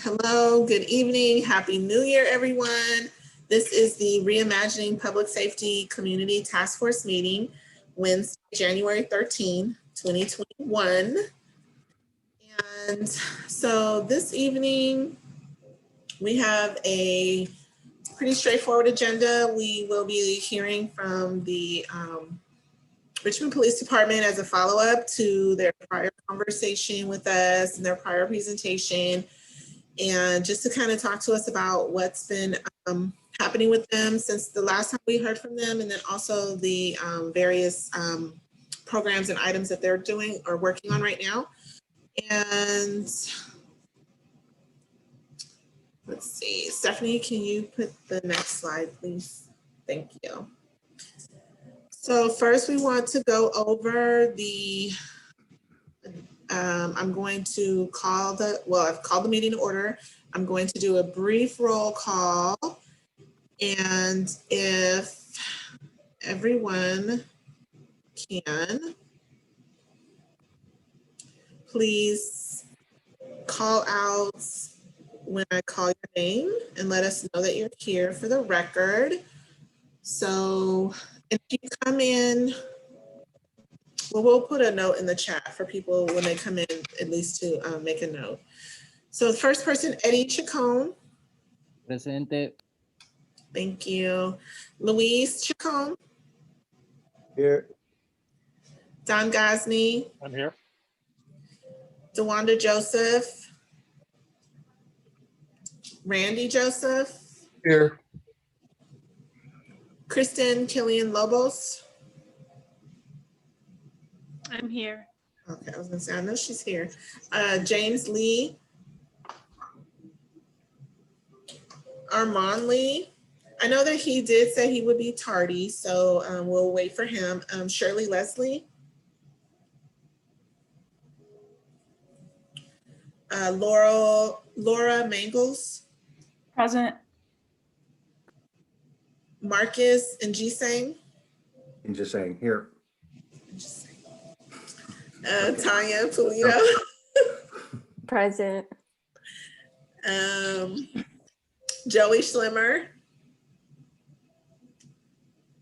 Hello, good evening, happy new year, everyone. This is the Reimagining Public Safety Community Task Force meeting, Wednesday, January 13, 2021. And so this evening, we have a pretty straightforward agenda. We will be hearing from the Richmond Police Department as a follow-up to their prior conversation with us and their prior presentation, and just to kind of talk to us about what's been happening with them since the last time we heard from them, and then also the various programs and items that they're doing or working on right now. And let's see, Stephanie, can you put the next slide, please? Thank you. So first we want to go over the, I'm going to call the, well, I've called the meeting to order. I'm going to do a brief roll call. And if everyone can, please call out when I call your name and let us know that you're here for the record. So if you come in, well, we'll put a note in the chat for people when they come in, at least to make a note. So the first person, Eddie Chacon. Presente. Thank you. Luis Chacon. Here. Don Gosney. I'm here. DeWanda Joseph. Randy Joseph. Here. Kristen Killian Lobos. I'm here. Okay, I was gonna say, I know she's here. James Lee. Armand Lee. I know that he did say he would be tardy, so we'll wait for him. Shirley Leslie. Laura Mangles. Present. Marcus Njisang. Njisang here. Tanya Polito. Present. Joey Schlimmer.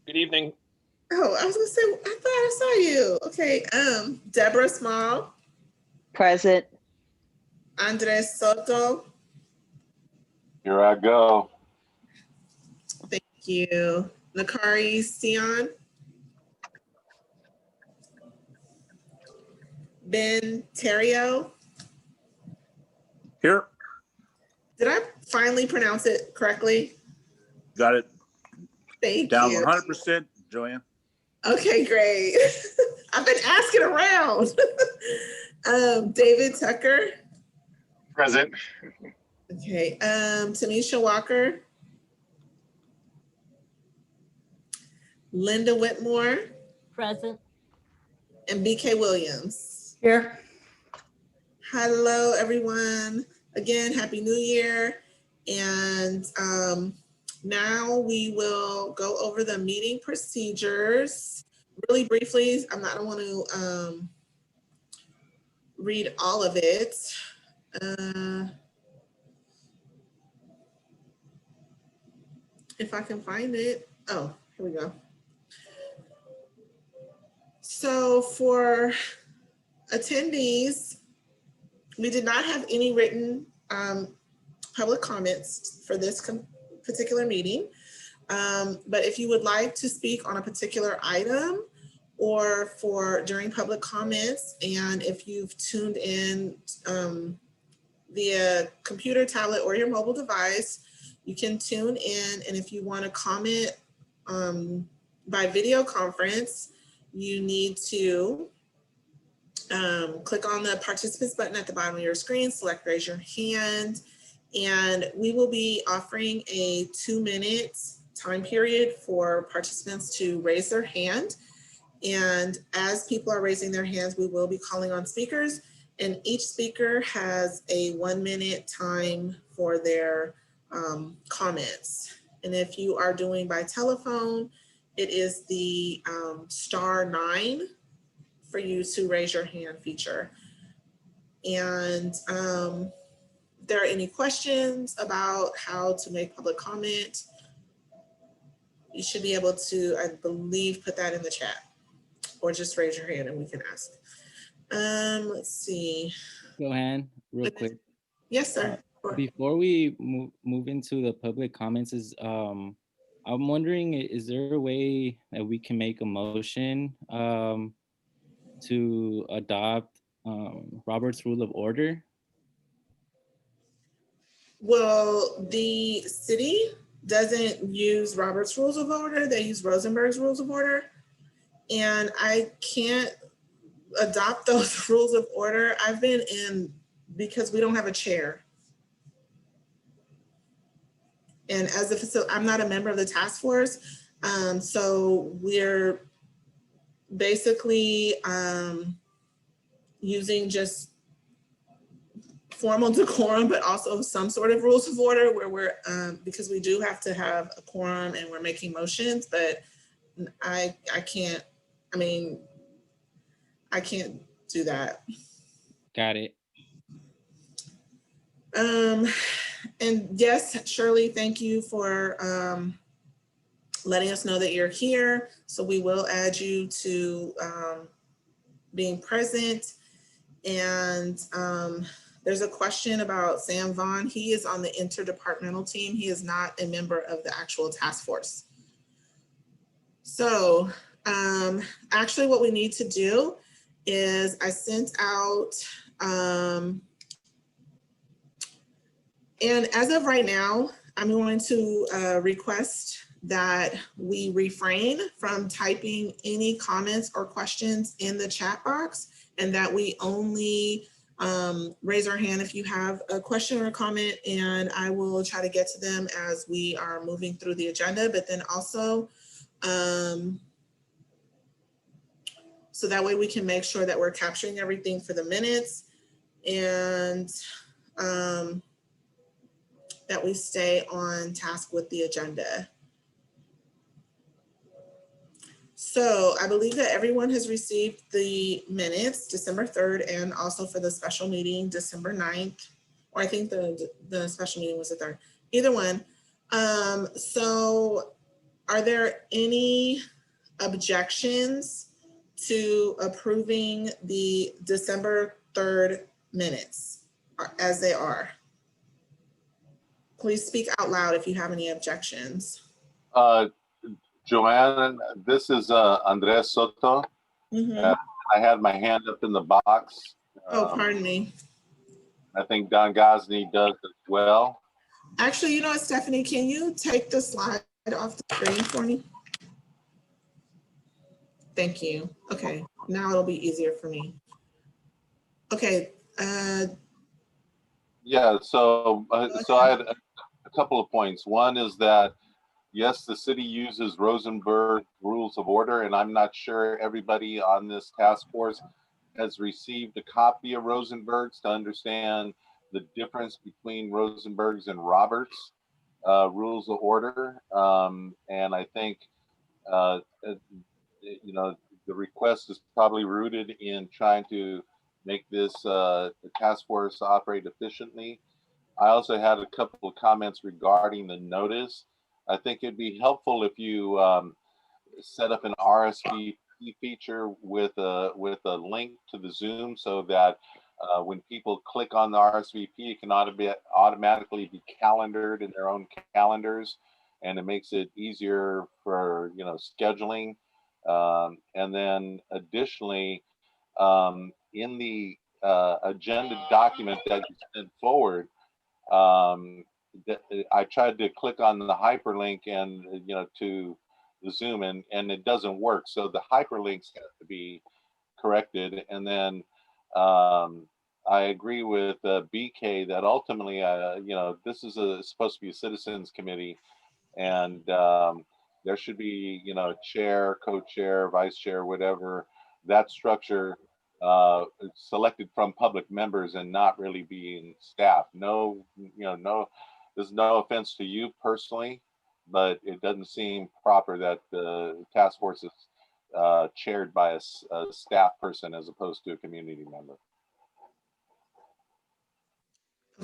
Good evening. Oh, I was gonna say, I thought I saw you. Okay, Deborah Small. Present. Andres Soto. Here I go. Thank you. Nakari Sion. Ben Terrio. Here. Did I finally pronounce it correctly? Got it. Thank Down you. 100%, Joanne. Okay, great. I've been asking around. David Tucker. Present. Okay, Tamisha Walker. Linda Whitmore. Present. And BK Williams. Here. Hello, everyone. Again, Happy New Year. And now we will go over the meeting procedures really briefly. I don't want to read all of it. If I can find it. Oh, here we go. So for attendees, we did not have any written public comments for this particular meeting. But if you would like to speak on a particular item or during public comments, and if you've tuned in via computer, tablet, or your mobile device, you can tune in. And if you want to comment by video conference, you need to click on the participants button at the bottom of your screen, select raise your hand, and we will be offering a 2-minute time period for participants to raise their hand. And as people are raising their hands, we will be calling on speakers, and each speaker has a 1-minute time for their comments. And if you are doing by telephone, it is the *9 for you to raise your hand feature. And there are any questions about how to make public comment, you should be able to, I believe, put that in the chat or just raise your hand and we can ask. Let's see. Johan, real quick. Yes, sir. Sure. Before we move into the public comments, I'm wondering, is there a way that we can make a motion to adopt Robert's Rule of Order? Well, the city doesn't use Robert's Rules of Order. They use Rosenberg's Rules of Order. And I can't adopt those rules of order. I've been in, because we don't have a chair. And as a facility, I'm not a member of the task force. So we're basically using just formal decorum, but also some sort of rules of order where we're, because we do have to have a quorum and we're making motions, but I can't, I can't do that. Got it. And yes, Shirley, thank you for letting us know that you're here. So we will add you to being present. And there's a question about Sam Vaughn. He is on the interdepartmental team. He is not a member of the actual task force. So actually what we need to do is I sent out, and as of right now, I'm going to request that we refrain from typing any comments or questions in the chat box, and that we only raise our hand if you have a question or a comment, and I will try to get to them as we are moving through the agenda. But then also, so that way we can make sure that we're capturing everything for the minutes, and that we stay on task with the agenda. So I believe that everyone has received the minutes, December 3rd, and also for the special meeting, December 9th, or I think the special meeting was the 3rd, either one. So are there any objections to approving the December 3rd minutes as they are? Please speak out loud if you have any objections. Joanne, this is Andres Soto. Mm-hmm. I had my hand up in the box. Oh, pardon me. I think Don Gosney does as well. Actually, you know what, Stephanie, can you take the slide off the screen for me? Thank you. Okay, now it'll be easier for me. Okay. Yeah, so I had a couple of points. One is that, yes, the city uses Rosenberg Rules of Order, and I'm not sure everybody on this task force has received a copy of Rosenberg's to understand the difference between Rosenberg's and Roberts' Rules of Order. And I think, you know, the request is probably rooted in trying to make this task force operate efficiently. I also had a couple of comments regarding the notice. I think it'd be helpful if you set up an RSVP feature with a link to the Zoom, so that when people click on the RSVP, it can automatically be calendared in their own calendars, and it makes it easier for, you know, scheduling. And then additionally, in the agenda document that you sent forward, I tried to click on the hyperlink and, you know, to the Zoom, and it doesn't work. So the hyperlinks have to be corrected. And then I agree with BK that ultimately, you know, this is supposed to be a citizens committee, and there should be, you know, chair, co-chair, vice chair, whatever, that structure selected from public members and not really being staff. No, you know, no, there's no offense to you personally, but it doesn't seem proper that the task force is chaired by a staff person as opposed to a community member.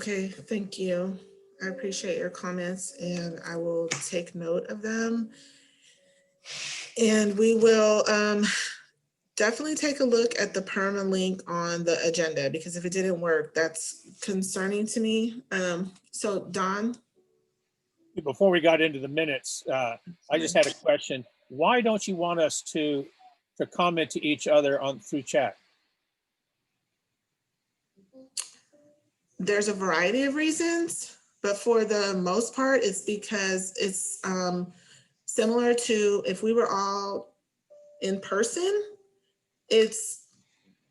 Okay, thank you. I appreciate your comments and I will take note of them. And we will definitely take a look at the permalink on the agenda, because if it didn't work, that's concerning to me. So Don? Before we got into the minutes, I just had a question. Why don't you want us to comment to each other through chat? There's a variety of reasons, but for the most part, it's because it's similar to if we were all in person, it's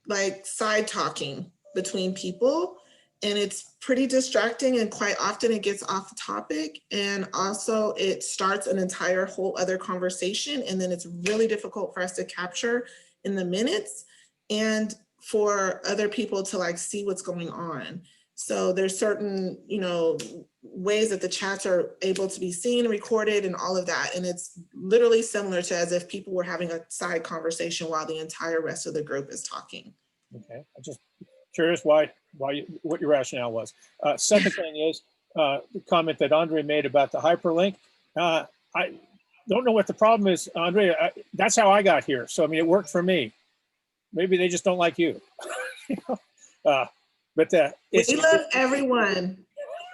like side talking between people, and it's pretty distracting, and quite often it gets off topic, and also it starts an entire whole other conversation, and then it's really difficult for us to capture in the minutes and for other people to like see what's going on. So there's certain, ways that the chats are able to be seen, recorded, and all of that. And it's literally similar to as if people were having a side conversation while the entire rest of the group is talking. Okay, I'm just curious what your rationale was. Second thing is the comment that Andre made about the hyperlink. I don't know what the problem is, Andre. That's how I got here. So, I mean, it worked for me. Maybe they just don't like you. But we love everyone,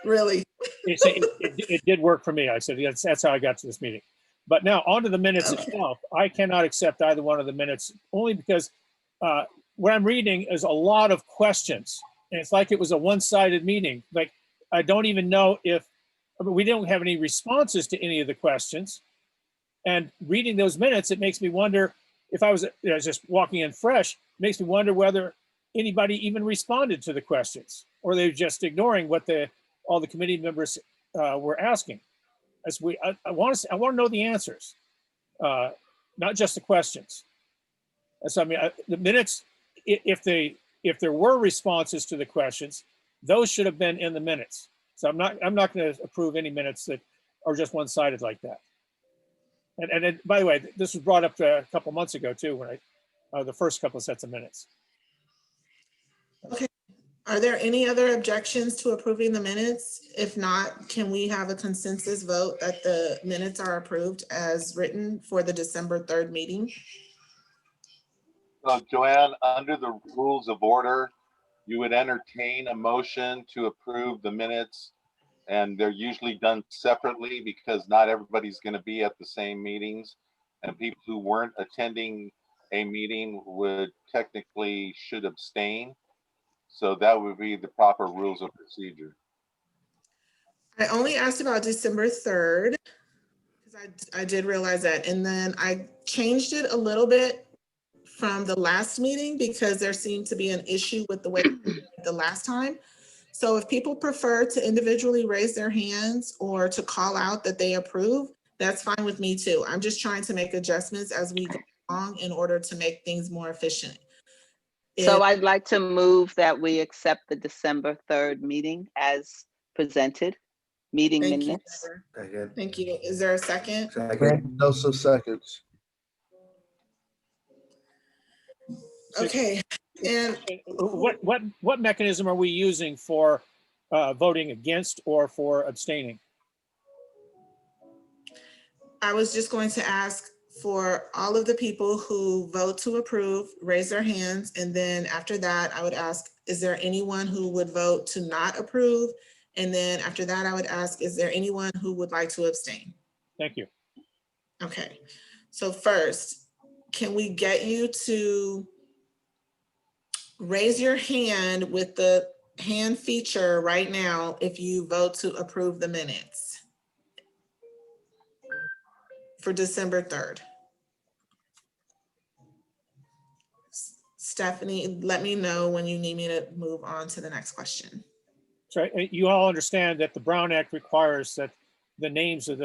really. It did work for me. I said, yes, that's how I got to this meeting. But now on to the minutes itself. I cannot accept either one of the minutes, only because what I'm reading is a lot of questions. And it's like it was a one-sided meeting. Like, I don't even know we don't have any responses to any of the questions. And reading those minutes, it makes me wonder, if I was just walking in fresh, it makes me wonder whether anybody even responded to the questions, or they're just ignoring what all the committee members were asking. I want to know the answers, not just the questions. And so, I mean, the minutes, if there were responses to the questions, those should have been in the minutes. So I'm not going to approve any minutes that are just one-sided like that. And by the way, this was brought up a couple months ago too, when the first couple of sets of minutes. Okay. Are there any other objections to approving the minutes? If not, can we have a consensus vote that the minutes are approved as written for the December 3rd meeting? So Joanne, under the rules of order, you would entertain a motion to approve the minutes, and they're usually done separately because not everybody's going to be at the same meetings, and people who weren't attending a meeting should abstain. So that would be the proper rules of procedure. I only asked about December 3rd because I did realize that. And then I changed it a little bit from the last meeting because there seemed to be an issue with the way the last time. So if people prefer to individually raise their hands or to call out that they approve, that's fine with me too. I'm just trying to make adjustments as we go along in order to make things more efficient. So I'd like to move that we accept the December 3rd meeting as presented, meeting minutes. Thank you. Is there a second? Second, also seconds. Okay. And what mechanism are we using for voting against or for abstaining? I was just going to ask for all of the people who vote to approve, raise their hands. And then after that, I would ask, is there anyone who would vote to not approve? And then after that, I would ask, is there anyone who would like to abstain? Thank you. Okay. So first, can we get you to raise your hand with the hand feature right now if you vote to approve the minutes for December 3rd? Stephanie, let me know when you need me to move on to the next question. So you all understand that the Brown Act requires that the names of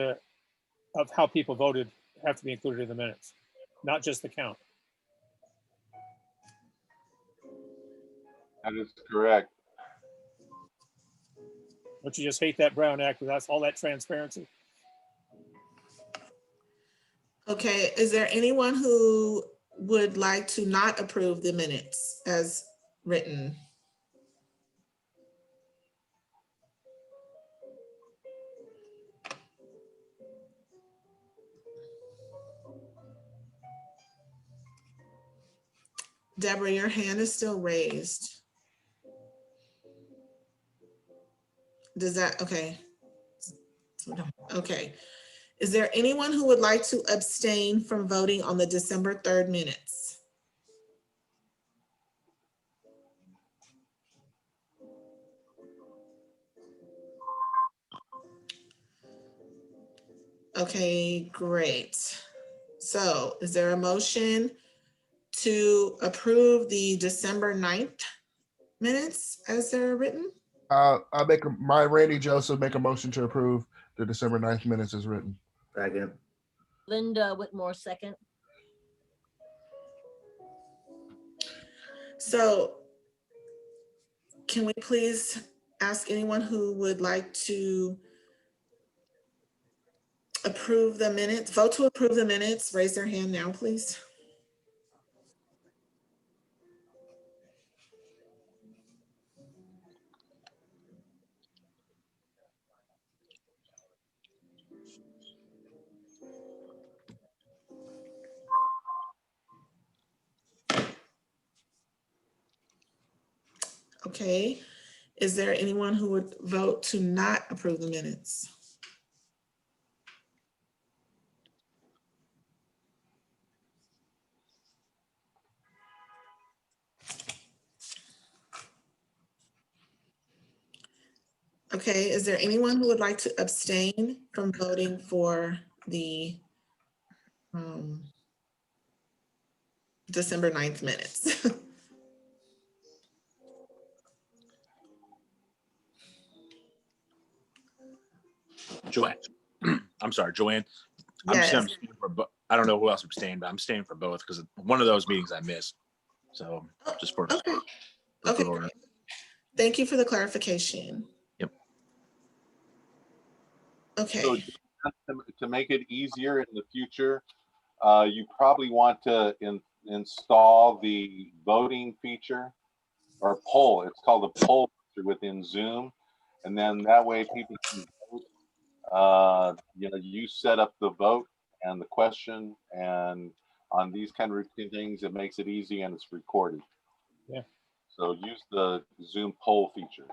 how people voted have to be included in the minutes, not just the count. That is correct. Don't you just hate that Brown Act without all that transparency? Okay, is there anyone who would like to not approve the minutes as written? Deborah, your hand is still raised. Does that, okay. Okay. Is there anyone who would like to abstain from voting on the December 3rd minutes? Okay, great. So is there a motion to approve the December 9th minutes as they're written? Randy Joseph make a motion to approve the December 9th minutes as written. Second. Linda Whitmore, second. So can we please ask anyone who would like to approve the minutes, vote to approve the minutes, raise their hand now, please. Okay, is there anyone who would vote to not approve the minutes? Okay, is there anyone who would like to abstain from voting for the December 9th minutes? Joanne. I'm sorry, Joanne. Yes. I'm staying for I don't know who else abstained, but I'm staying for both because one of those meetings I missed. So just for Okay. Okay, great. Thank you for the clarification. Yep. Okay. So to make it easier in the future, you probably want to install the voting feature or poll. It's called a poll feature within Zoom. And then that way people can vote. You set up the vote and the question, and on these kind of routine things, it makes it easy and it's recorded. Yeah. So use the Zoom poll feature.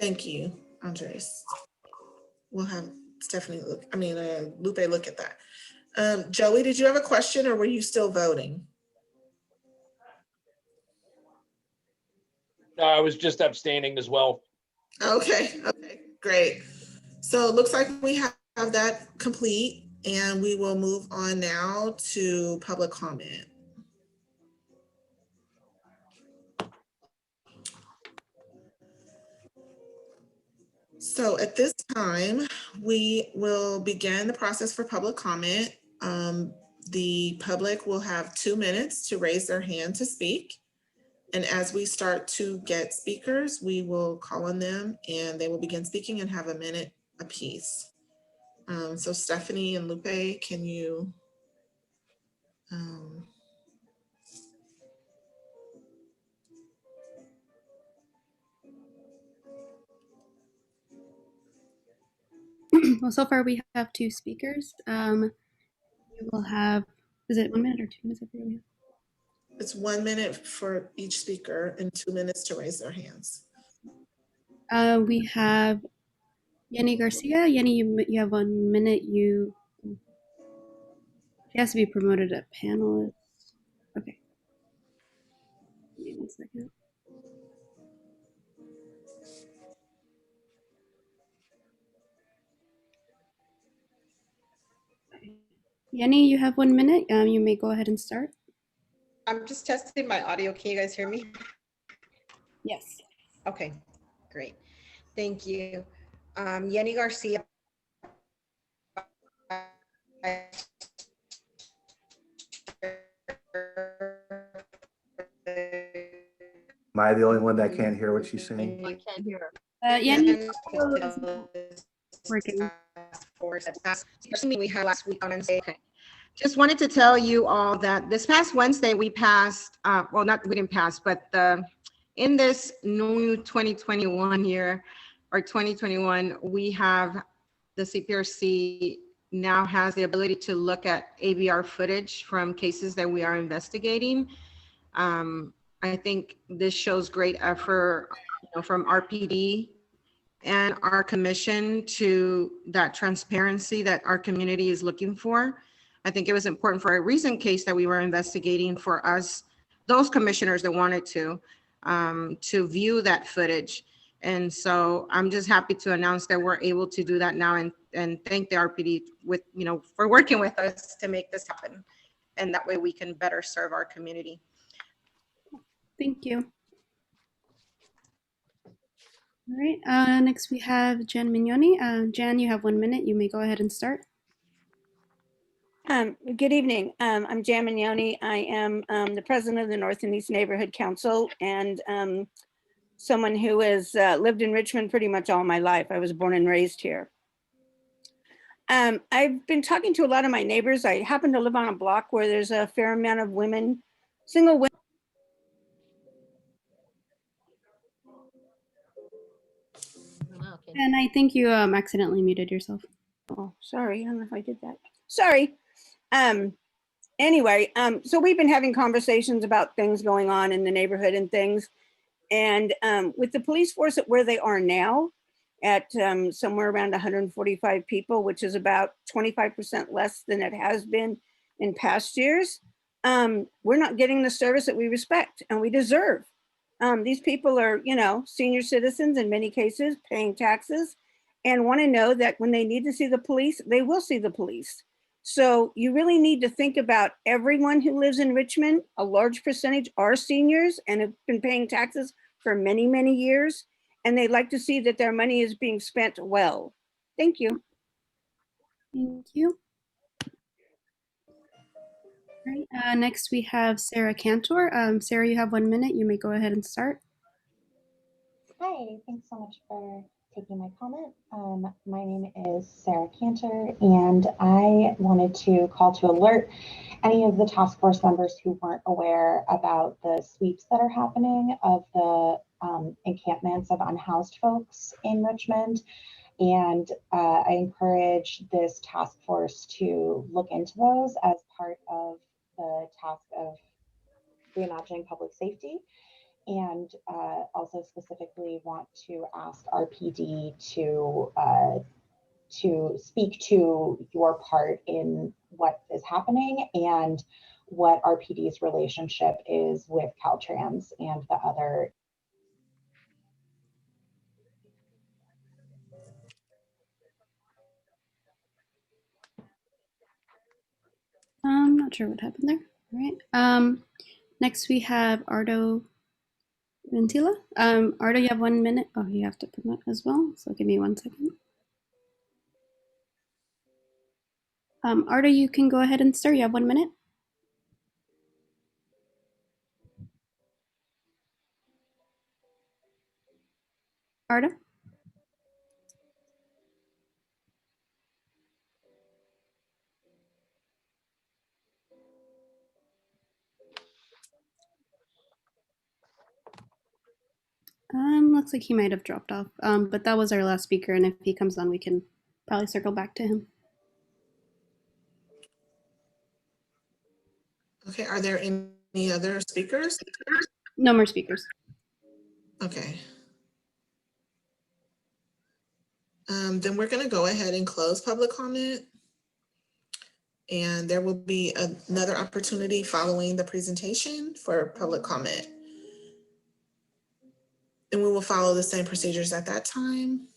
Thank you, Andres. We'll have Stephanie Lupe look at that. Joey, did you have a question or were you still voting? No, I was just abstaining as well. Okay, great. So it looks like we have that complete and we will move on now to public comment. So at this time, we will begin the process for public comment. The public will have 2 minutes to raise their hand to speak. And as we start to get speakers, we will call on them and they will begin speaking and have a minute apiece. So Stephanie and Lupe, can you? Well, so far we have 2 speakers. We will have, is it 1 minute or 2 minutes? It's 1 minute for each speaker and 2 minutes to raise their hands. We have Yenny Garcia. Yenny, you have 1 minute. She has to be promoted a panelist. Okay. Give me 1 second. Yenny, you have 1 minute. You may go ahead and start. I'm just testing my audio. Can you guys hear me? Yes. Okay, great. Thank you. Yenny Garcia. Am I the only one that can't hear what she's saying? I can't hear her. Yenny, working. We had last week on Wednesday. Okay. Just wanted to tell you all that this past Wednesday we passed, we didn't pass, but in this new 2021 year or 2021, we have the CPRC now has the ability to look at ABR footage from cases that we are investigating. I think this shows great effort, from RPD and our commission to that transparency that our community is looking for. I think it was important for a recent case that we were investigating for us, those commissioners that wanted to view that footage. And so I'm just happy to announce that we're able to do that now, and thank the RPD for working with us to make this happen. And that way we can better serve our community. Thank you. All right, next we have Jen Mignoni. Jen, you have 1 minute. You may go ahead and start. Good evening. I'm Jan Mignoni. I am the president of the North and East Neighborhood Council, and someone who has lived in Richmond pretty much all my life. I was born and raised here. I've been talking to a lot of my neighbors. I happen to live on a block where there's a fair amount of women, single women. And I think you accidentally muted yourself. Oh, sorry. I don't know if I did that. Sorry. Anyway, so we've been having conversations about things going on in the neighborhood and things. And with the police force at where they are now, at somewhere around 145 people, which is about 25% less than it has been in past years, we're not getting the service that we respect and we deserve. These people are, senior citizens in many cases, paying taxes, and want to know that when they need to see the police, they will see the police. So you really need to think about everyone who lives in Richmond. A large percentage are seniors and have been paying taxes for many, many years, and they'd like to see that their money is being spent well. Thank you. Thank you. All right, next we have Sarah Cantor. Sarah, you have 1 minute. You may go ahead and start. Hi, thanks so much for taking my comment. My name is Sarah Cantor, and I wanted to call to alert any of the task force members who weren't aware about the sweeps that are happening of the encampments of unhoused folks in Richmond. And I encourage this task force to look into those as part of the task of reimagining public safety. And also specifically want to ask RPD to speak to your part in what is happening and what RPD's relationship is with Caltrans and the other. I'm not sure what happened there. All right. Next we have Ardo Ventila. Ardo, you have 1 minute. Oh, you have to promote as well. So give me 1 second. Ardo, you can go ahead and start. You have 1 minute. Ardo? Looks like he might have dropped off. But that was our last speaker, and if he comes on, we can probably circle back to him. Okay, are there any other speakers? No more speakers. Okay. Then we're going to go ahead and close public comment. And there will be another opportunity following the presentation for public comment. And we will follow the same procedures at that time.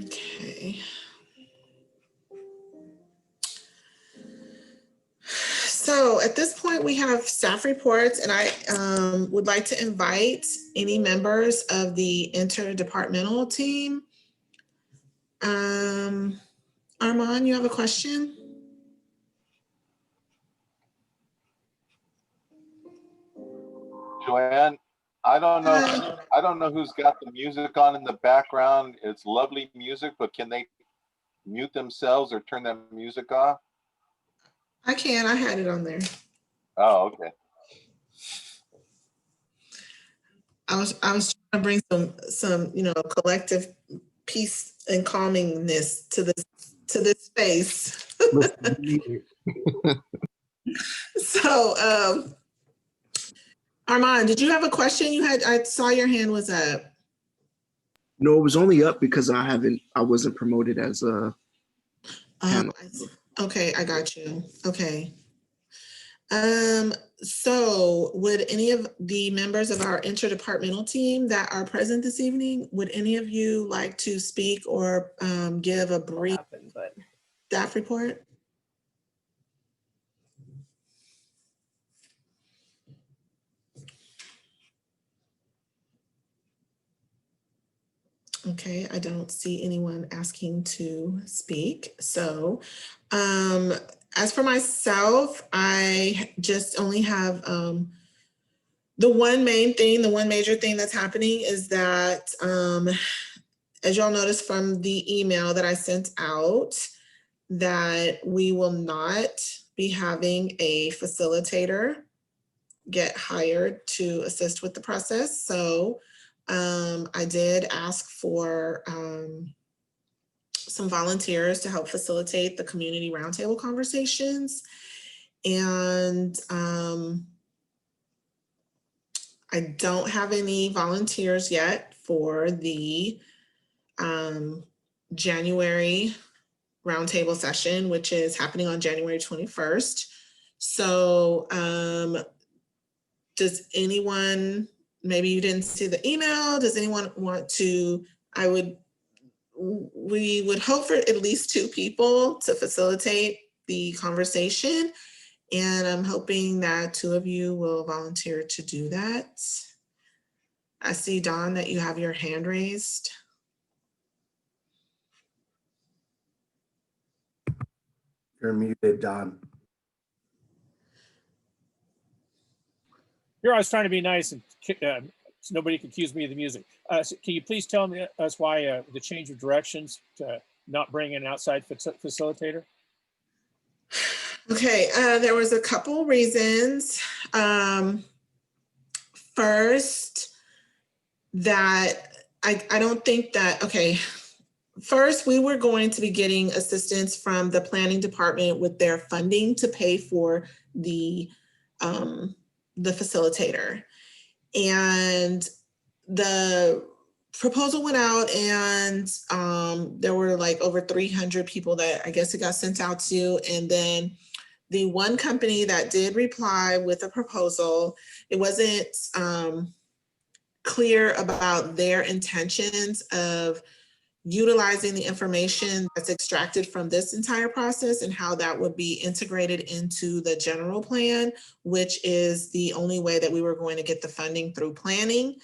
Okay. So at this point, we have staff reports, and I would like to invite any members of the interdepartmental team. Armand, you have a question? Joanne, I don't know who's got the music on in the background. It's lovely music, but can they mute themselves or turn that music off? I can. I had it on there. Oh, okay. I was trying to bring some collective peace and calmingness to this to this space. So, Armand, did you have a question? I saw your hand was up. No, it was only up because I wasn't promoted as a panel. Okay, I got you. Okay. So would any of the members of our interdepartmental team that are present this evening, would any of you like to speak or give a brief staff report? Okay, I don't see anyone asking to speak. So as for myself, I just only have the one major thing that's happening is that, as y'all noticed from the email that I sent out, that we will not be having a facilitator get hired to assist with the process. So I did ask for some volunteers to help facilitate the community roundtable conversations. And I don't have any volunteers yet for the January roundtable session, which is happening on January 21st. So does anyone, maybe you didn't see the email, does anyone want to, we would hope for at least 2 people to facilitate the conversation. And I'm hoping that 2 of you will volunteer to do that. I see, Dawn, that you have your hand raised. You're muted, Don. Here I was trying to be nice and so nobody could accuse me of the music. So can you please tell us why the change of directions to not bring in an outside facilitator? Okay, there was a couple reasons. First, that I don't think that, okay, first we were going to be getting assistance from the planning department with their funding to pay for the facilitator. And the proposal went out and there were like over 300 people that I guess it got sent out to. And then the one company that did reply with a proposal, it wasn't clear about their intentions of utilizing the information that's extracted from this entire process and how that would be integrated into the general plan, which is the only way that we were going to get the funding through planning.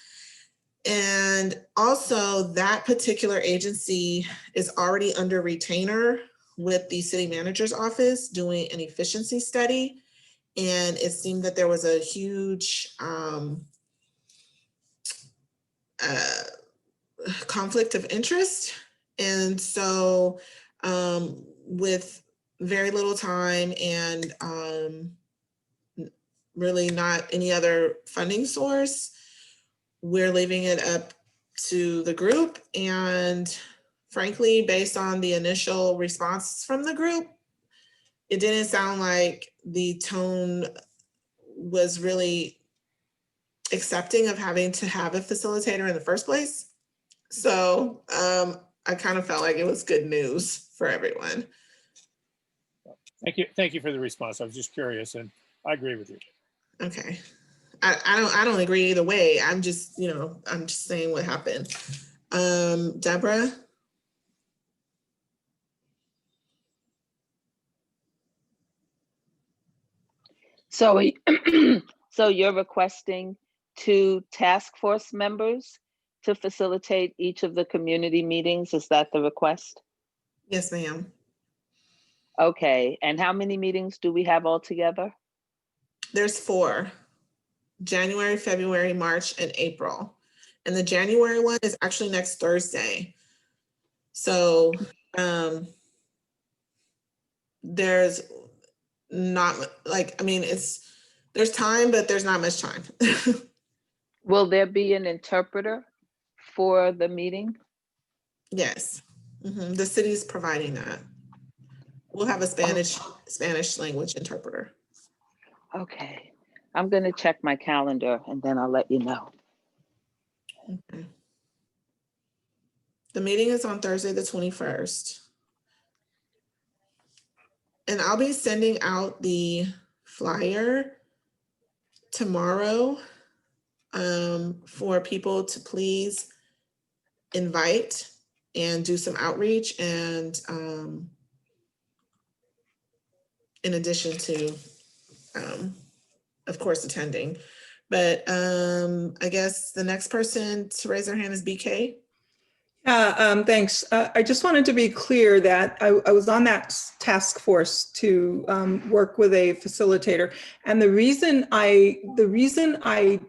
And also that particular agency is already under retainer with the city manager's office doing an efficiency study. And it seemed that there was a huge conflict of interest. And so with very little time and really not any other funding source, we're leaving it up to the group. And frankly, based on the initial response from the group, it didn't sound like the tone was really accepting of having to have a facilitator in the first place. So I kind of felt like it was good news for everyone. Thank you for the response. I was just curious, and I agree with you. Okay, I don't agree either way. I'm just saying what happened. Deborah. So, so you're requesting 2 task force members to facilitate each of the community meetings? Is that the request? Yes, ma'am. Okay, and how many meetings do we have altogether? There's 4, January, February, March, and April. And the January one is actually next Thursday. So there's not like, I mean, there's time, but there's not much time. Will there be an interpreter for the meeting? Yes, the city's providing that. We'll have a Spanish language interpreter. Okay. I'm going to check my calendar and then I'll let you know. Okay. The meeting is on Thursday, the 21st. And I'll be sending out the flyer tomorrow for people to please invite and do some outreach, and in addition to, of course, attending. But I guess the next person to raise their hand is BK. Thanks. I just wanted to be clear that I was on that task force to work with a facilitator. And the reason I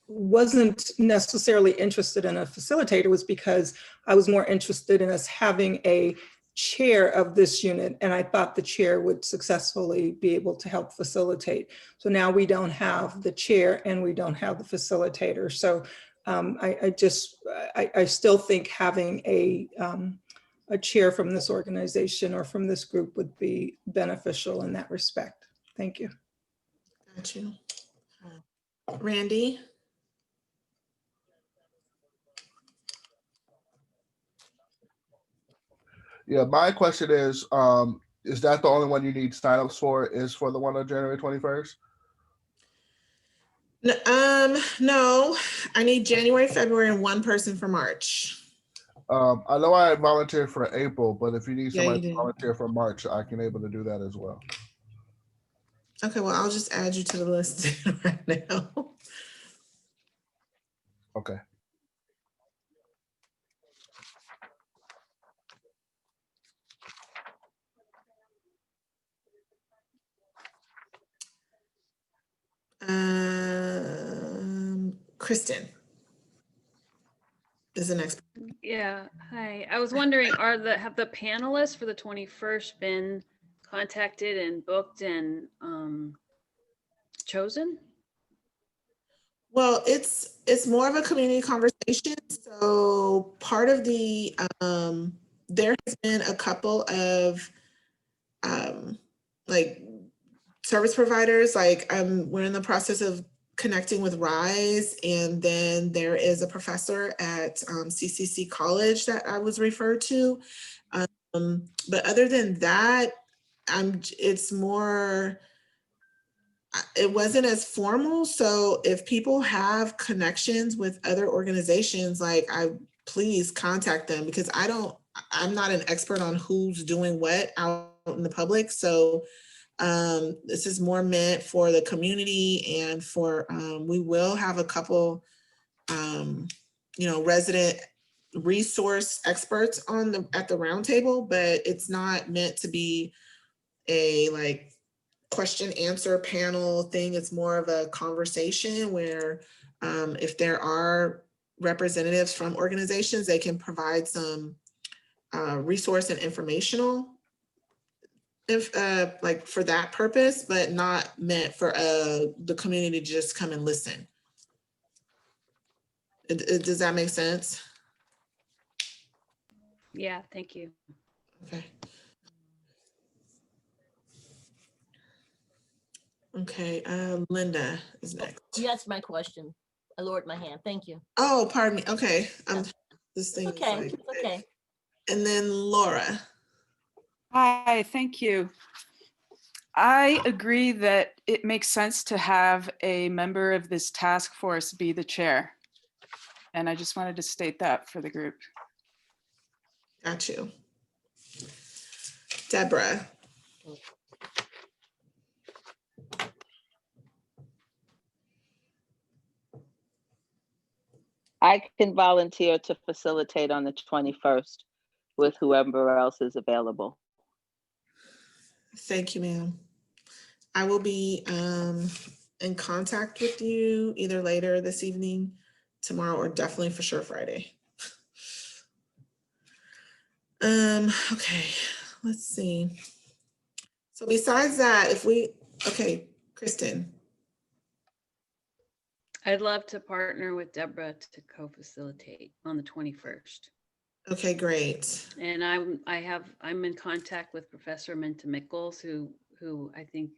wasn't necessarily interested in a facilitator was because I was more interested in us having a chair of this unit. And I thought the chair would successfully be able to help facilitate. So now we don't have the chair and we don't have the facilitator. So I still think having a chair from this organization or from this group would be beneficial in that respect. Thank you. Got you. Randy? Yeah, my question is that the only one you need signups for is for the one on January 21st? No, I need January, February, and one person for March. I know I volunteered for April, but if you need Yeah, somebody you to do. volunteer for March, I can able to do that as well. Okay, well, I'll just add you to the list right now. Okay. Kristen is the next. Yeah, hi. I was wondering, have the panelists for the 21st been contacted and booked and chosen? Well, it's more of a community conversation. So part of the there has been a couple of like service providers, like we're in the process of connecting with RISE, and then there is a professor at CCC College that I was referred to. But other than that, it's more, it wasn't as formal. So if people have connections with other organizations, like please contact them, because I'm not an expert on who's doing what out in the public. So this is more meant for the community, and for we will have a couple resident resource experts at the roundtable, but it's not meant to be a like question answer panel thing. It's more of a conversation where if there are representatives from organizations, they can provide some resource and informational like for that purpose, but not meant for the community to just come and listen. Does that make sense? Yeah, thank you. Okay. Okay, Linda is next. That's my question. I lowered my hand. Thank you. Oh, pardon me. Okay. This thing It's okay. is like, It's okay. And then Laura. Hi, thank you. I agree that it makes sense to have a member of this task force be the chair. And I just wanted to state that for the group. Got you. Deborah. I can volunteer to facilitate on the 21st with whoever else is available. Thank you, ma'am. I will be in contact with you either later this evening, tomorrow, or definitely for sure Friday. Okay, let's see. So besides that, okay, Kristen. I'd love to partner with Deborah to co-facilitate on the 21st. Okay, great. And I'm in contact with Professor Minta Mickles, who I think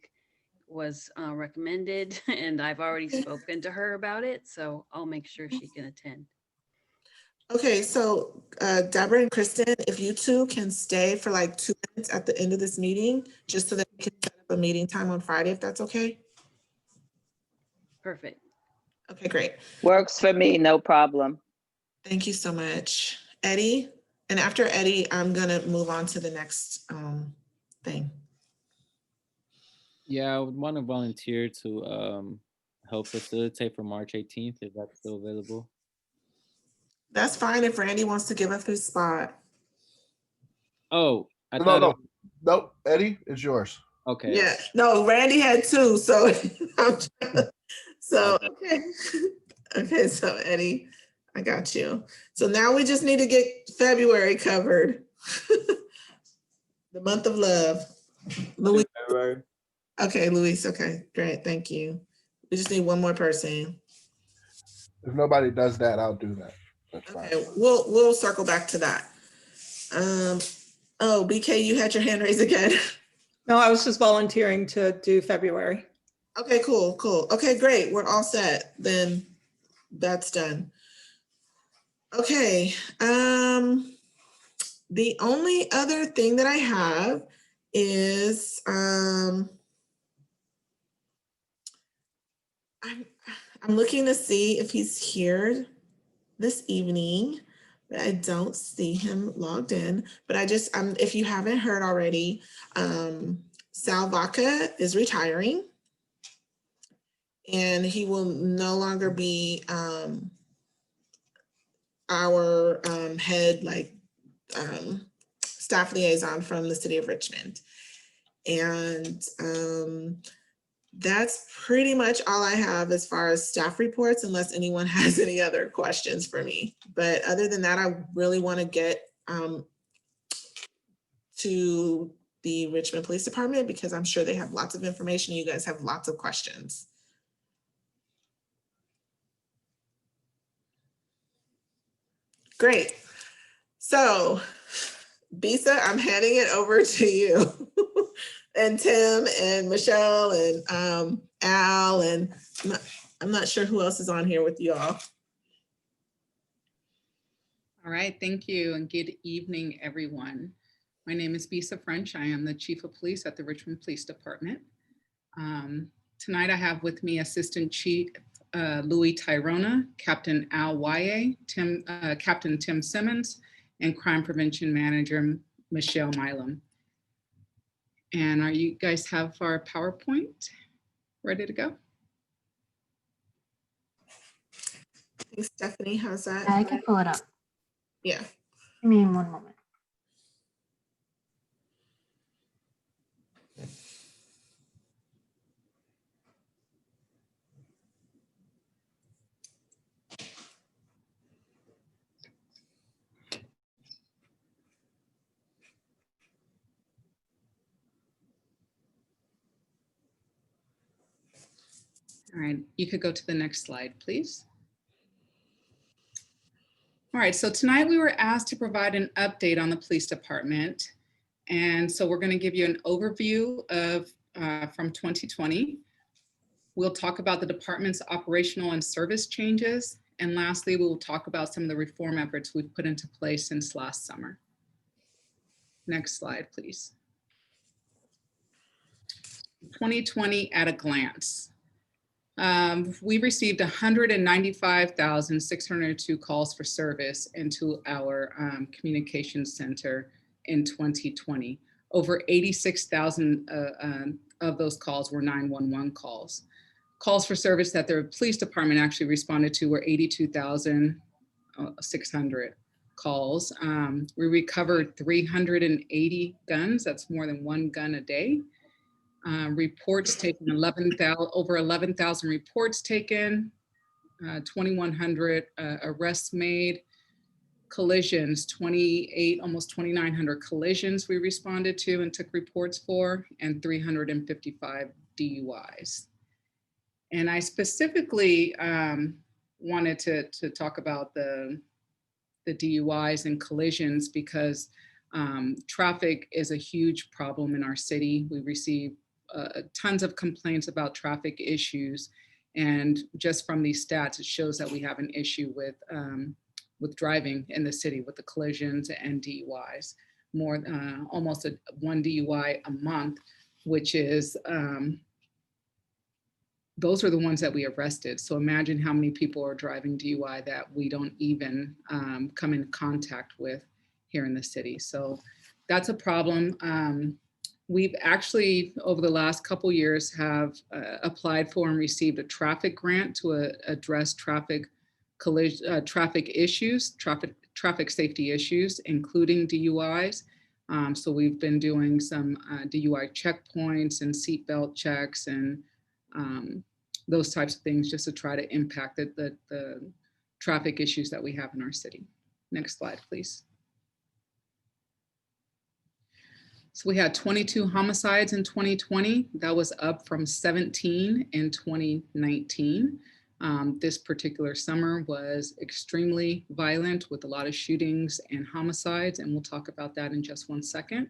was recommended, and I've already spoken to her about it, so I'll make sure she can attend. Okay, so Deborah and Kristen, if you two can stay for like 2 minutes at the end of this meeting, just so that we can set up a meeting time on Friday, if that's okay. Perfect. Okay, great. Works for me, no problem. Thank you so much. Eddie, and after Eddie, I'm gonna move on to the next thing. Yeah, I would want to volunteer to help facilitate for March 18th, if that's still available. That's fine if Randy wants to give up his spot. Oh, I No, thought. no, nope. Eddie, it's yours. Okay. Yeah, no, Randy had two, so so okay. Okay, so Eddie, I got you. So now we just need to get February covered. The month of love. Louis. Okay, Luis. Okay, great. Thank you. We just need one more person. If nobody does that, I'll do that. That's fine. Okay, we'll circle back to that. Oh, BK, you had your hand raised again. No, I was just volunteering to do February. Okay, cool. Okay, great. We're all set. Then that's done. Okay. The only other thing that I have is I'm looking to see if he's here this evening, but I don't see him logged in. But I just if you haven't heard already, Sal Vaca is retiring, and he will no longer be our head staff liaison from the city of Richmond. And that's pretty much all I have as far as staff reports, unless anyone has any other questions for me. But other than that, I really want to get to the Richmond Police Department, because I'm sure they have lots of information. You guys have lots of questions. Great. So, Bisa, I'm handing it over to you. And Tim and Michelle and Al, and I'm not sure who else is on here with you all. All right, thank you, and good evening, everyone. My name is Bisa French. I am the Chief of Police at the Richmond Police Department. Tonight I have with me Assistant Chief Louis Tyrona, Captain Al Waye, Captain Tim Simmons, and Crime Prevention Manager Michelle Milam. And are you guys have our PowerPoint ready to go? I think Stephanie has that. I can pull it up. Yeah. Give me 1 moment. All right, you could go to the next slide, please. All right, so tonight we were asked to provide an update on the police department. And so we're going to give you an overview of from 2020. We'll talk about the department's operational and service changes. And lastly, we will talk about some of the reform efforts we've put into place since last summer. Next slide, please. 2020 at a glance. We received 195,602 calls for service into our communications center in 2020. Over 86,000 of those calls were 911 calls. Calls for service that the police department actually responded to were 82,600 calls. We recovered 380 guns. That's more than 1 gun a day. Reports taken, over 11,000 reports taken, 2,100 arrests made, collisions, almost 2,900 collisions we responded to and took reports for, and 355 DUIs. And I specifically wanted to talk about the the DUIs and collisions because traffic is a huge problem in our city. We receive tons of complaints about traffic issues. And just from these stats, it shows that we have an issue with driving in the city with the collisions and DUIs. More, almost one DUI a month, which is, those are the ones that we arrested. So imagine how many people are driving DUI that we don't even come in contact with here in the city. So that's a problem. We've actually, over the last couple years, have applied for and received a traffic grant to address traffic issues, traffic safety issues, including DUIs. So we've been doing some DUI checkpoints and seatbelt checks and those types of things just to try to impact the traffic issues that we have in our city. Next slide, please. So we had 22 homicides in 2020. That was up from 17 in 2019. This particular summer was extremely violent with a lot of shootings and homicides, and we'll talk about that in just one second.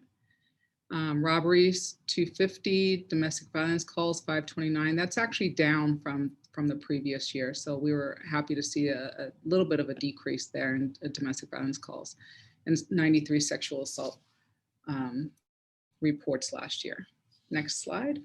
Robberies, 250, domestic violence calls, 529. That's actually down from the previous year. So we were happy to see a little bit of a decrease there in domestic violence calls, and 93 sexual assault reports last year. Next slide.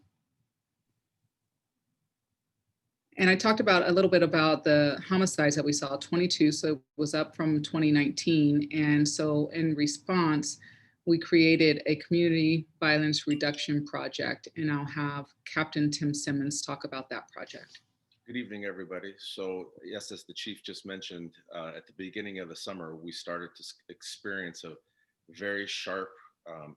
And I talked about a little bit about the homicides that we saw, 22, so it was up from 2019. And so in response, we created a community violence reduction project, and I'll have Captain Tim Simmons talk about that project. Good evening, everybody. So yes, as the chief just mentioned, at the beginning of the summer, we started to experience a very sharp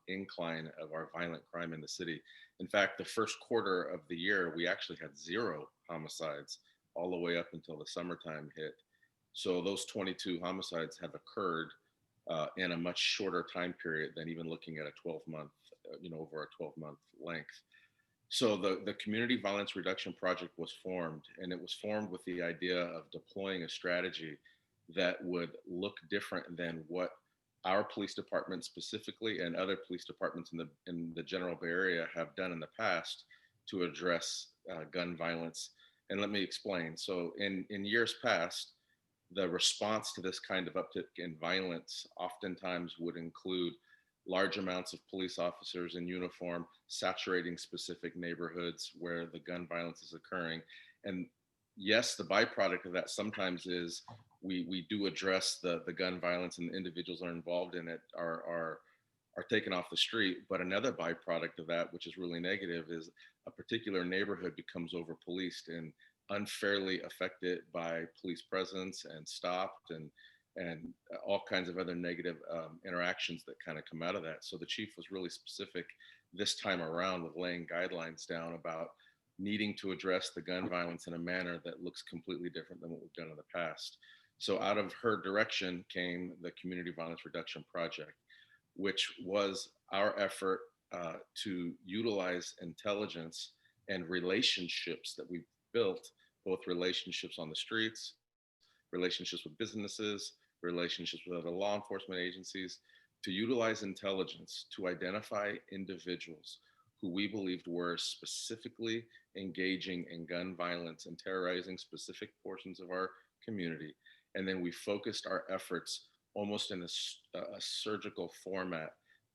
incline of our violent crime in the city. In fact, the first quarter of the year, we actually had 0 homicides all the way up until the summertime hit. So those 22 homicides have occurred in a much shorter time period than even looking at a 12-month, over a 12-month length. So the Community Violence Reduction Project was formed, and it was formed with the idea of deploying a strategy that would look different than what our police department specifically and other police departments in the general Bay Area have done in the past to address gun violence. And let me explain. So in years past, the response to this kind of uptick in violence oftentimes would include large amounts of police officers in uniform saturating specific neighborhoods where the gun violence is occurring. And yes, the byproduct of that sometimes is we do address the gun violence, and the individuals that are involved in it are taken off the street. But another byproduct of that, which is really negative, is a particular neighborhood becomes over policed and unfairly affected by police presence and stopped and all kinds of other negative interactions that kind of come out of that. So the chief was really specific this time around with laying guidelines down about needing to address the gun violence in a manner that looks completely different than what we've done in the past. So out of her direction came the Community Violence Reduction Project, which was our effort to utilize intelligence and relationships that we built, both relationships on the streets, relationships with businesses, relationships with other law enforcement agencies, to utilize intelligence to identify individuals who we believed were specifically engaging in gun violence and terrorizing specific portions of our community. And then we focused our efforts almost in a surgical format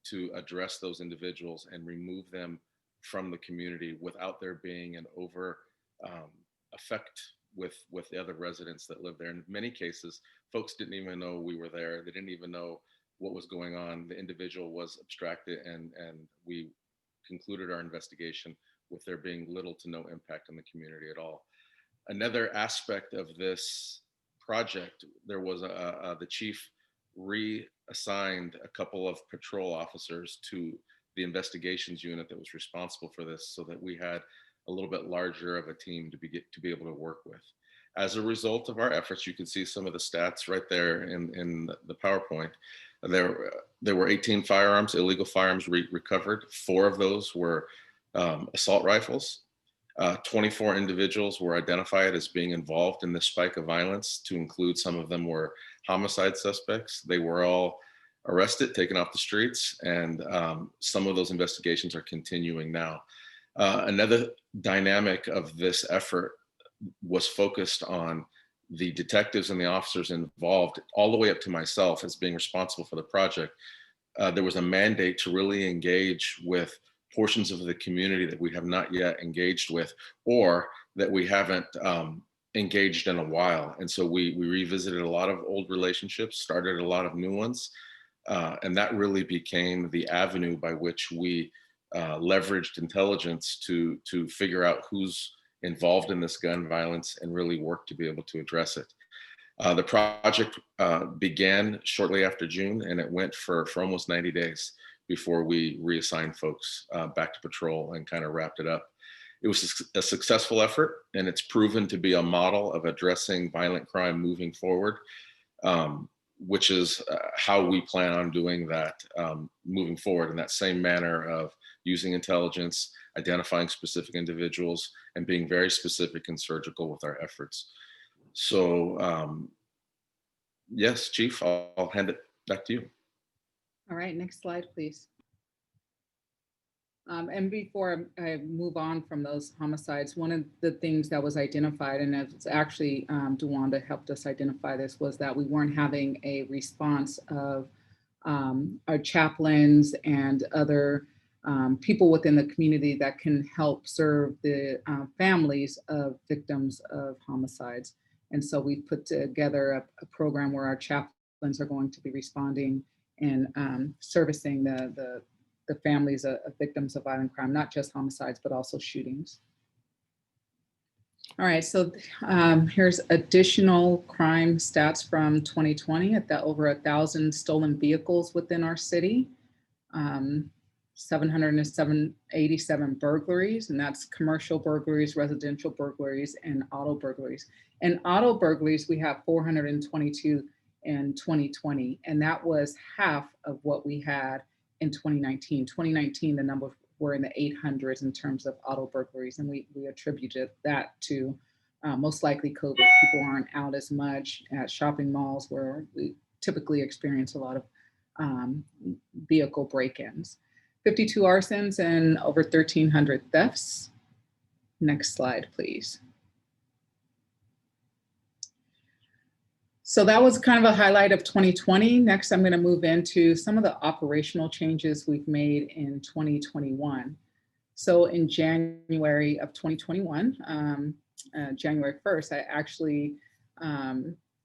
to address those individuals and remove them from the community without there being an over effect with the other residents that live there. In many cases, folks didn't even know we were there. They didn't even know what was going on. The individual was abstracted, and we concluded our investigation with there being little to no impact on the community at all. Another aspect of this project, there was the chief reassigned a couple of patrol officers to the investigations unit that was responsible for this, so that we had a little bit larger of a team to be able to work with. As a result of our efforts, you can see some of the stats right there in the PowerPoint. There were 18 firearms, illegal firearms recovered. 4 of those were assault rifles. 24 individuals were identified as being involved in this spike of violence, to include some of them were homicide suspects. They were all arrested, taken off the streets, and some of those investigations are continuing now. Another dynamic of this effort was focused on the detectives and the officers involved, all the way up to myself as being responsible for the project. There was a mandate to really engage with portions of the community that we have not yet engaged with, or that we haven't engaged in a while. And so we revisited a lot of old relationships, started a lot of new ones, and that really became the avenue by which we leveraged intelligence to figure out who's involved in this gun violence and really work to be able to address it. The project began shortly after June, and it went for almost 90 days before we reassigned folks back to patrol and kind of wrapped it up. It was a successful effort, and it's proven to be a model of addressing violent crime moving forward, which is how we plan on doing that moving forward, in that same manner of using intelligence, identifying specific individuals, and being very specific and surgical with our efforts. So yes, Chief, I'll hand it back to you. All right, next slide, please. And before I move on from those homicides, one of the things that was identified, and it's actually DeWanda helped us identify this, was that we weren't having a response of our chaplains and other people within the community that can help serve the families of victims of homicides. And so we put together a program where our chaplains are going to be responding and servicing the families of victims of violent crime, not just homicides, but also shootings. All right, so here's additional crime stats from 2020 at that over 1,000 stolen vehicles within our city, 787 burglaries, and that's commercial burglaries, residential burglaries, and auto burglaries. And auto burglaries, we have 422 in 2020, and that was half of what we had in 2019. 2019, the number were in the 800s in terms of auto burglaries, and we attributed that to most likely COVID. People aren't out as much at shopping malls where we typically experience a lot of vehicle break-ins. 52 arsons and over 1,300 thefts. Next slide, please. So that was kind of a highlight of 2020. Next, I'm going to move into some of the operational changes we've made in 2021. So in January of 2021, January 1st, I actually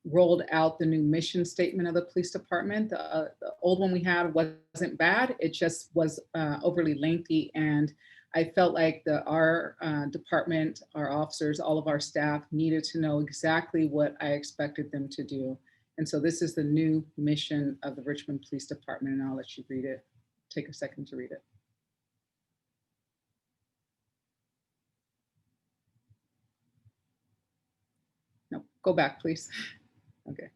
rolled out the new mission statement of the police department. The old one we had wasn't bad. It just was overly lengthy, and I felt like our department, our officers, all of our staff needed to know exactly what I expected them to do. And so this is the new mission of the Richmond Police Department, and I'll let you read it. Take a second to read it. No, go back, please. Okay.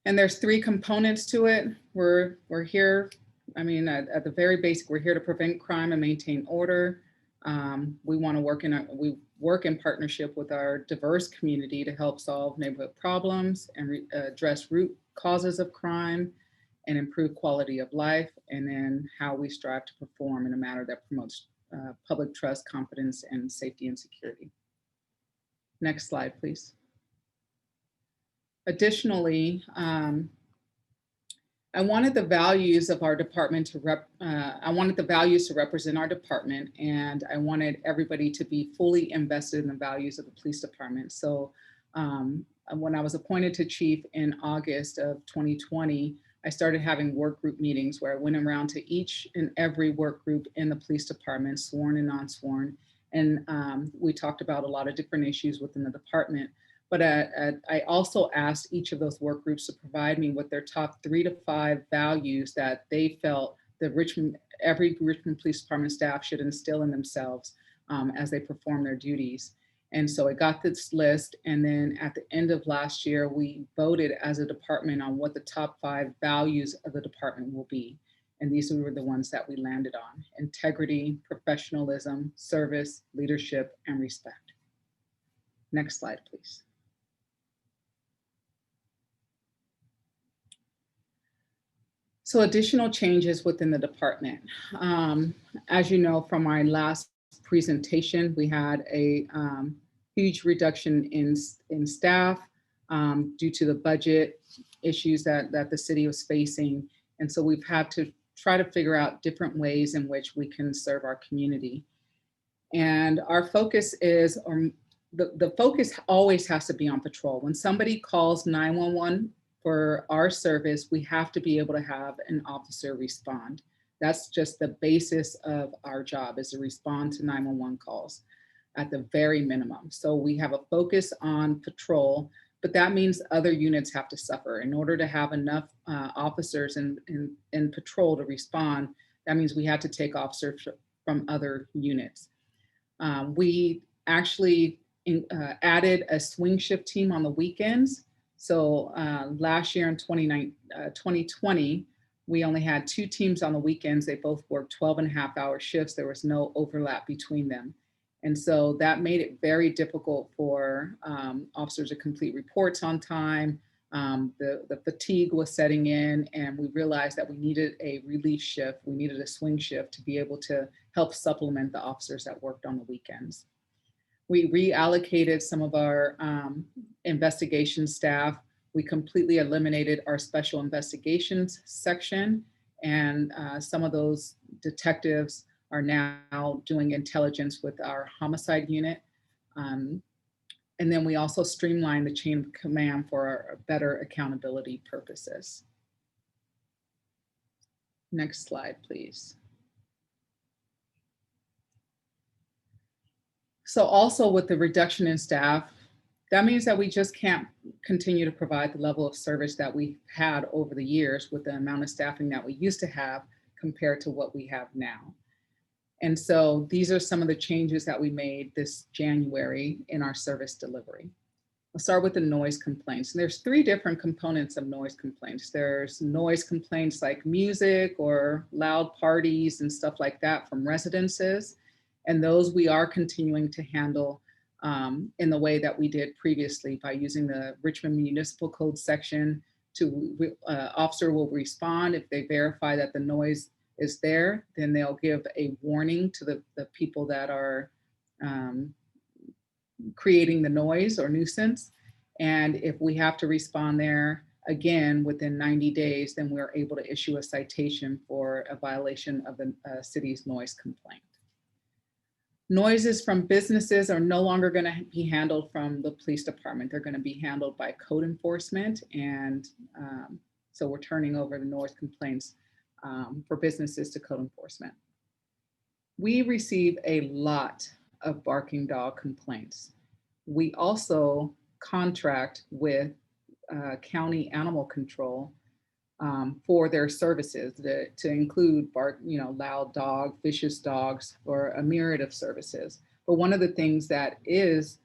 And there's 3 components to it. We're here, I mean, at the very basic, we're here to prevent crime and maintain order. We want to we work in partnership with our diverse community to help solve neighborhood problems and address root causes of crime and improve quality of life, and then how we strive to perform in a manner that promotes public trust, confidence, and safety and security. Next slide, please. Additionally, I wanted the values of our department to represent our department, and I wanted everybody to be fully invested in the values of the police department. So when I was appointed to chief in August of 2020, I started having work group meetings where I went around to each and every work group in the police department, sworn and non-sworn, and we talked about a lot of different issues within the department. But I also asked each of those work groups to provide me with their top 3 to 5 values that they felt that every Richmond Police Department staff should instill in themselves as they perform their duties. And so I got this list, and then at the end of last year, we voted as a department on what the top 5 values of the department will be. And these were the ones that we landed on: integrity, professionalism, service, leadership, and respect. Next slide, please. So additional changes within the department. As you know from our last presentation, we had a huge reduction in staff due to the budget issues that the city was facing. And so we've had to try to figure out different ways in which we can serve our community. And our focus is, the focus always has to be on patrol. When somebody calls 911 for our service, we have to be able to have an officer respond. That's just the basis of our job, is to respond to 911 calls at the very minimum. So we have a focus on patrol, but that means other units have to suffer. In order to have enough officers in patrol to respond, that means we had to take officers from other units. We actually added a swing shift team on the weekends. So last year in 2020, we only had 2 teams on the weekends. They both worked 12.5-hour shifts. There was no overlap between them. And so that made it very difficult for officers to complete reports on time. The fatigue was setting in, and we realized that we needed a relief shift. We needed a swing shift to be able to help supplement the officers that worked on the weekends. We reallocated some of our investigation staff. We completely eliminated our special investigations section, and some of those detectives are now doing intelligence with our homicide unit. And then we also streamlined the chain of command for better accountability purposes. Next slide, please. So also with the reduction in staff, that means that we just can't continue to provide the level of service that we had over the years with the amount of staffing that we used to have compared to what we have now. And so these are some of the changes that we made this January in our service delivery. I'll start with the noise complaints. And there's 3 different components of noise complaints. There's noise complaints like music or loud parties and stuff like that from residences. And those we are continuing to handle in the way that we did previously by using the Richmond Municipal Code section. Officer will respond if they verify that the noise is there, then they'll give a warning to the people that are creating the noise or nuisance. And if we have to respond there again within 90 days, then we're able to issue a citation for a violation of the city's noise complaint. Noises from businesses are no longer going to be handled from the police department. They're going to be handled by code enforcement. And so we're turning over the noise complaints for businesses to code enforcement. We receive a lot of barking dog complaints. We also contract with county animal control for their services to include loud dog, vicious dogs, or a myriad of services. But one of the things that is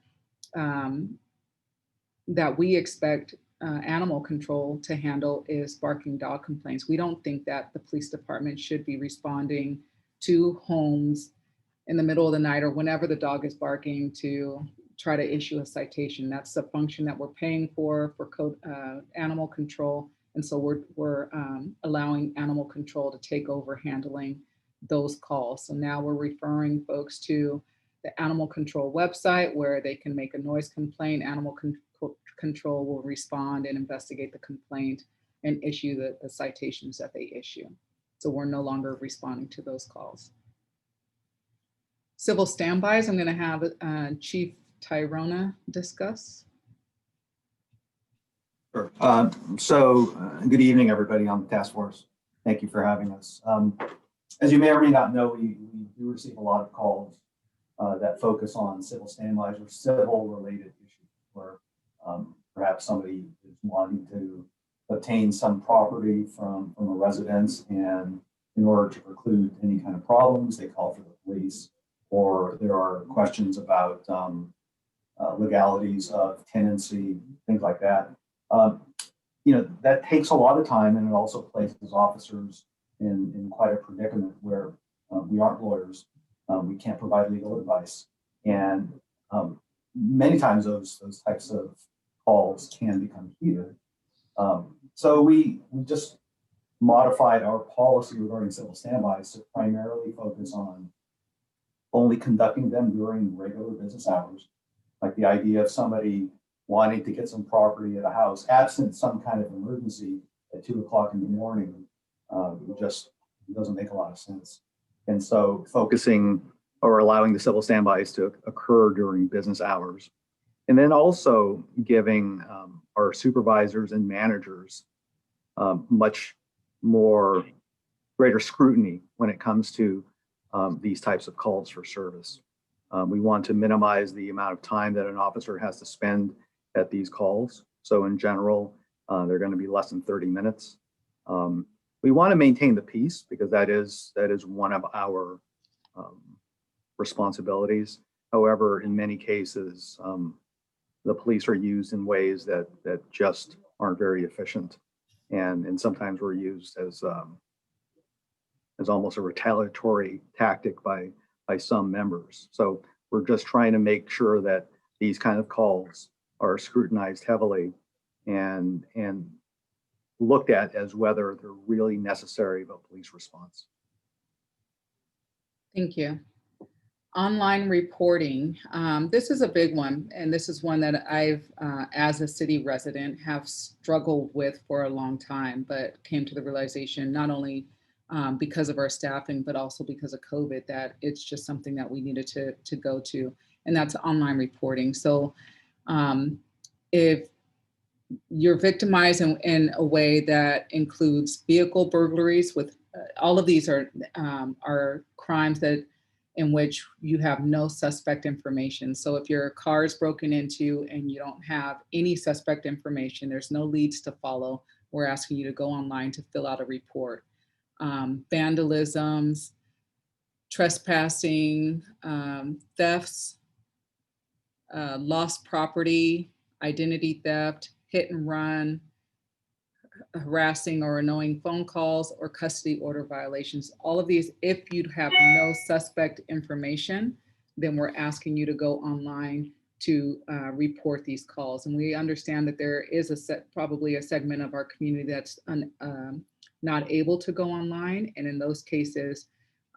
that we expect animal control to handle is barking dog complaints. We don't think that the police department should be responding to homes in the middle of the night or whenever the dog is barking to try to issue a citation. That's a function that we're paying for code animal control. And so we're allowing animal control to take over handling those calls. So now we're referring folks to the animal control website where they can make a noise complaint. Animal control will respond and investigate the complaint and issue the citations that they issue. So we're no longer responding to those calls. Civil standbys, I'm going to have Chief Tyrona discuss. Sure. Good evening, everybody on the task force. Thank you for having us. As you may or may not know, we do receive a lot of calls that focus on civil standbys or civil related issues where perhaps somebody is wanting to obtain some property from a residence, and in order to preclude any kind of problems, they call for the police, or there are questions about legalities of tenancy, things like that. That takes a lot of time, and it also places officers in quite a predicament where we aren't lawyers, we can't provide legal advice, and many times those types of calls can become heated. So we just modified our policy regarding civil standbys to primarily focus on only conducting them during regular business hours. Like the idea of somebody wanting to get some property at a house, absent some kind of emergency at 2 o'clock in the morning, just doesn't make a lot of sense. And so focusing or allowing the civil standbys to occur during business hours. And then also giving our supervisors and managers much more greater scrutiny when it comes to these types of calls for service. We want to minimize the amount of time that an officer has to spend at these calls. So in general, they're going to be less than 30 minutes. We want to maintain the peace because that is one of our responsibilities. However, in many cases, the police are used in ways that just aren't very efficient, and sometimes we're used as almost a retaliatory tactic by some members. So we're just trying to make sure that these kind of calls are scrutinized heavily and looked at as whether they're really necessary of a police response. Thank you. Online reporting. This is a big one, and this is one that I've, as a city resident, have struggled with for a long time, but came to the realization not only because of our staffing, but also because of COVID, that it's just something that we needed to go to, and that's online reporting. So if you're victimized in a way that includes vehicle burglaries, with all of these are crimes that in which you have no suspect information. So if your car is broken into and you don't have any suspect information, there's no leads to follow, we're asking you to go online to fill out a report. Vandalisms, trespassing, thefts, lost property, identity theft, hit and run, harassing or annoying phone calls, or custody order violations. All of these, if you have no suspect information, then we're asking you to go online to report these calls. And we understand that there is probably a segment of our community that's not able to go online. And in those cases,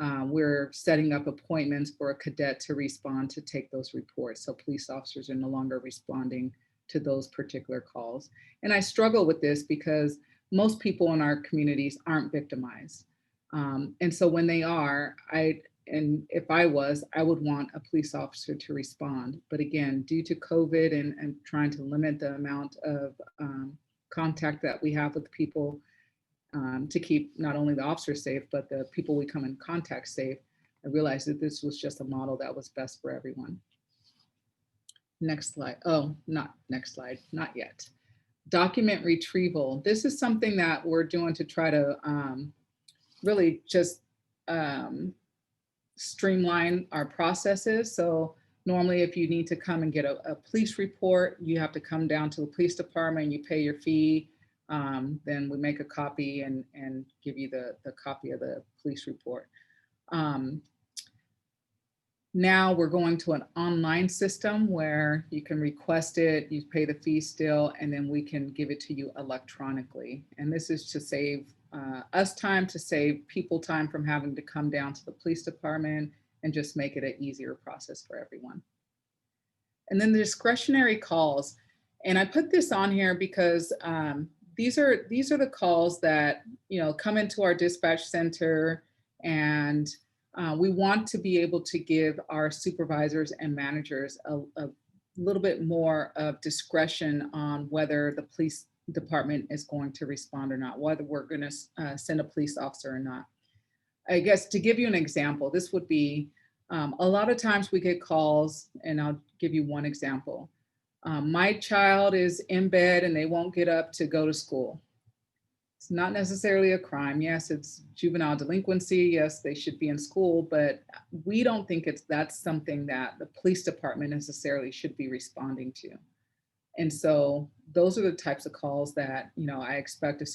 we're setting up appointments for a cadet to respond to take those reports. So police officers are no longer responding to those particular calls. And I struggle with this because most people in our communities aren't victimized. And so when they are, and if I was, I would want a police officer to respond. But again, due to COVID and trying to limit the amount of contact that we have with people to keep not only the officers safe, but the people we come in contact safe, I realized that this was just a model that was best for everyone. Next slide. Oh, not next slide, not yet. Document retrieval. This is something that we're doing to try to really just streamline our processes. So normally if you need to come and get a police report, you have to come down to the police department, you pay your fee, then we make a copy and give you the copy of the police report. Now we're going to an online system where you can request it, you pay the fee still, and then we can give it to you electronically. And this is to save us time, to save people time from having to come down to the police department, and just make it an easier process for everyone. And then the discretionary calls. And I put this on here because these are the calls that, you know, come into our dispatch center, and we want to be able to give our supervisors and managers a little bit more of discretion on whether the police department is going to respond or not, whether we're going to send a police officer or not. I guess to give you an example, this would be a lot of times we get calls, and I'll give you one example. My child is in bed and they won't get up to go to school. It's not necessarily a crime. Yes, it's juvenile delinquency. Yes, they should be in school, but we don't think that's something that the police department necessarily should be responding to. And so those are the types of calls that, you know, I expect a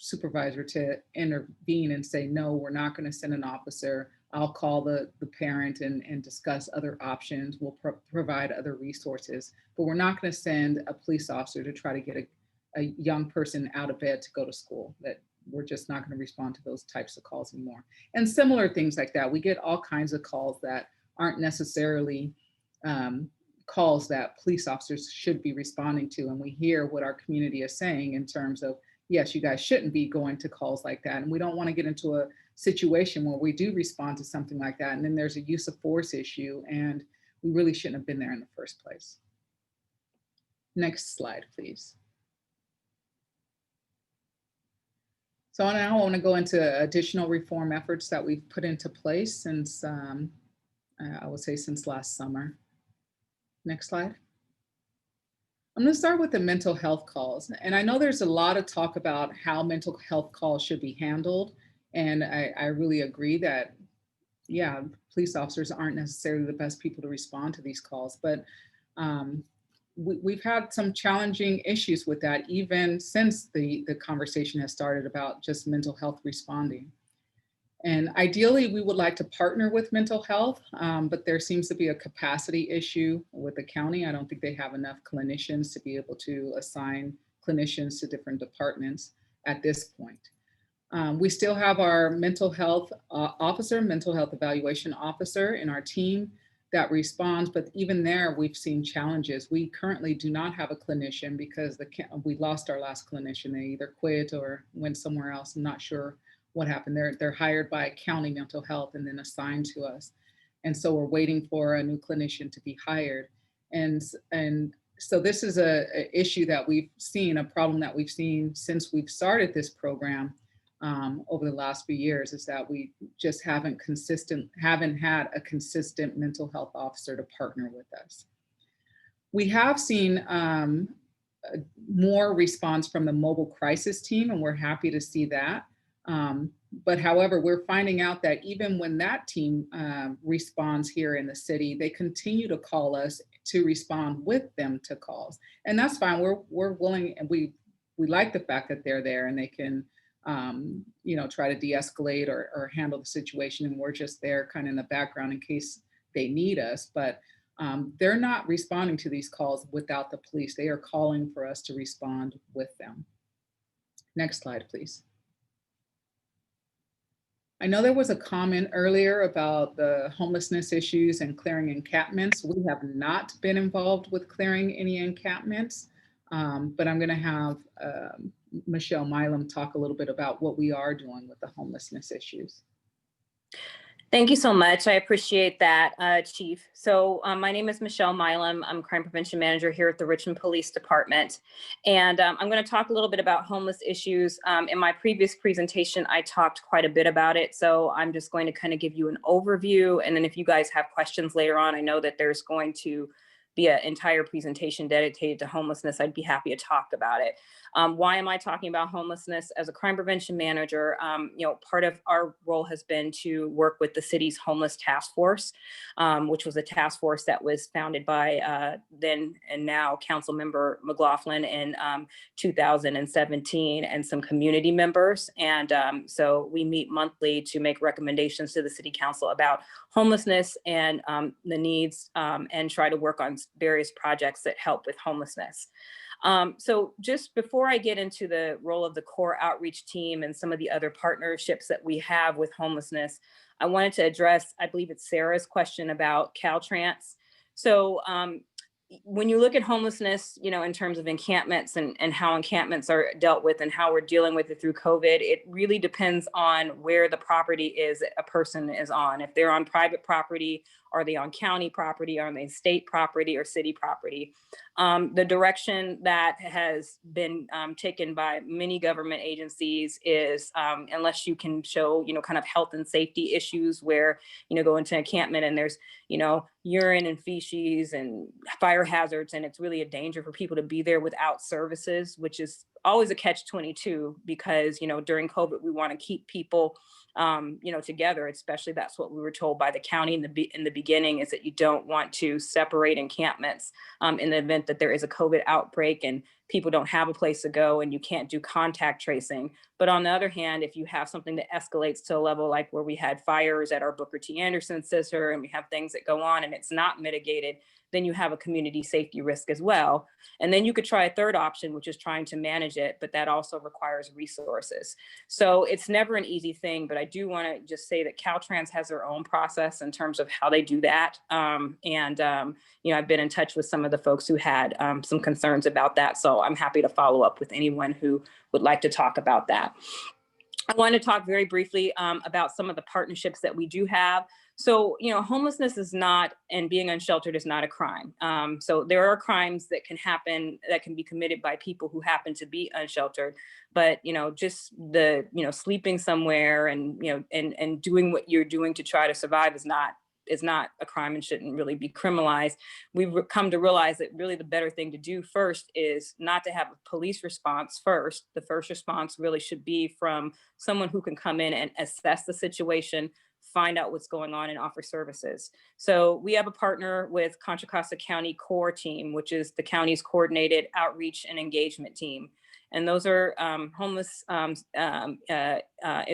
supervisor to intervene and say, no, we're not going to send an officer. I'll call the parent and discuss other options. We'll provide other resources, but we're not going to send a police officer to try to get a young person out of bed to go to school. That we're just not going to respond to those types of calls anymore. And similar things like that. We get all kinds of calls that aren't necessarily calls that police officers should be responding to. And we hear what our community is saying in terms of, yes, you guys shouldn't be going to calls like that. And we don't want to get into a situation where we do respond to something like that, and then there's a use of force issue, and we really shouldn't have been there in the first place. Next slide, please. So now I want to go into additional reform efforts that we've put into place since, I would say since last summer. Next slide. I'm going to start with the mental health calls. And I know there's a lot of talk about how mental health calls should be handled. And I really agree that, yeah, police officers aren't necessarily the best people to respond to these calls, but we've had some challenging issues with that, even since the conversation has started about just mental health responding. And ideally, we would like to partner with mental health, but there seems to be a capacity issue with the county. I don't think they have enough clinicians to be able to assign clinicians to different departments at this point. We still have our mental health officer, mental health evaluation officer in our team that responds, but even there we've seen challenges. We currently do not have a clinician because we lost our last clinician. They either quit or went somewhere else. I'm not sure what happened. They're hired by county mental health and then assigned to us. And so we're waiting for a new clinician to be hired. And so this is a issue that we've seen, a problem that we've seen since we've started this program over the last few years, is that we just haven't had a consistent mental health officer to partner with us. We have seen more response from the mobile crisis team, and we're happy to see that. But however, we're finding out that even when that team responds here in the city, they continue to call us to respond with them to calls. And that's fine. We're willing, and we like the fact that they're there and they can try to de-escalate or handle the situation. And we're just there kind of in the background in case they need us. But they're not responding to these calls without the police. They are calling for us to respond with them. Next slide, please. I know there was a comment earlier about the homelessness issues and clearing encampments. We have not been involved with clearing any encampments, but I'm going to have Michelle Milam talk a little bit about what we are doing with the homelessness issues. Thank you so much. I appreciate that, Chief. So my name is Michelle Milam. I'm Crime Prevention Manager here at the Richmond Police Department. And I'm going to talk a little bit about homeless issues. In my previous presentation, I talked quite a bit about it. So I'm just going to kind of give you an overview. And then if you guys have questions later on, I know that there's going to be an entire presentation dedicated to homelessness. I'd be happy to talk about it. Why am I talking about homelessness? As a crime prevention manager, part of our role has been to work with the city's homeless task force, which was a task force that was founded by then and now Council Member McLaughlin in 2017 and some community members. And so we meet monthly to make recommendations to the City Council about homelessness and the needs and try to work on various projects that help with homelessness. So just before I get into the role of the core outreach team and some of the other partnerships that we have with homelessness, I wanted to address, I believe it's Sarah's question about Caltrans. So when you look at homelessness, in terms of encampments and how encampments are dealt with and how we're dealing with it through COVID, it really depends on where the property is a person is on. If they're on private property, are they on county property, are they state property or city property? The direction that has been taken by many government agencies is unless you can show, kind of health and safety issues where, go into an encampment and there's, urine and feces and fire hazards, and it's really a danger for people to be there without services, which is always a catch-22 because, during COVID, we want to keep people together, especially that's what we were told by the county in the beginning, is that you don't want to separate encampments in the event that there is a COVID outbreak and people don't have a place to go and you can't do contact tracing. But on the other hand, if you have something that escalates to a level like where we had fires at our Booker T. Anderson Center and we have things that go on and it's not mitigated, then you have a community safety risk as well. And then you could try a third option, which is trying to manage it, but that also requires resources. So it's never an easy thing, but I do want to just say that Caltrans has their own process in terms of how they do that. You know, I've been in touch with some of the folks who had some concerns about that. So I'm happy to follow up with anyone who would like to talk about that. I want to talk very briefly about some of the partnerships that we do have. So, you know, homelessness is not, and being unsheltered is not a crime. So there are crimes that can happen, that can be committed by people who happen to be unsheltered. But, you know, just the, you know, sleeping somewhere and, you know, and doing what you're doing to try to survive is not a crime and shouldn't really be criminalized. We've come to realize that really the better thing to do first is not to have a police response first. The first response really should be from someone who can come in and assess the situation, find out what's going on and offer services. So we have a partner with Contra Costa County Core Team, which is the county's coordinated outreach and engagement team. And those are homeless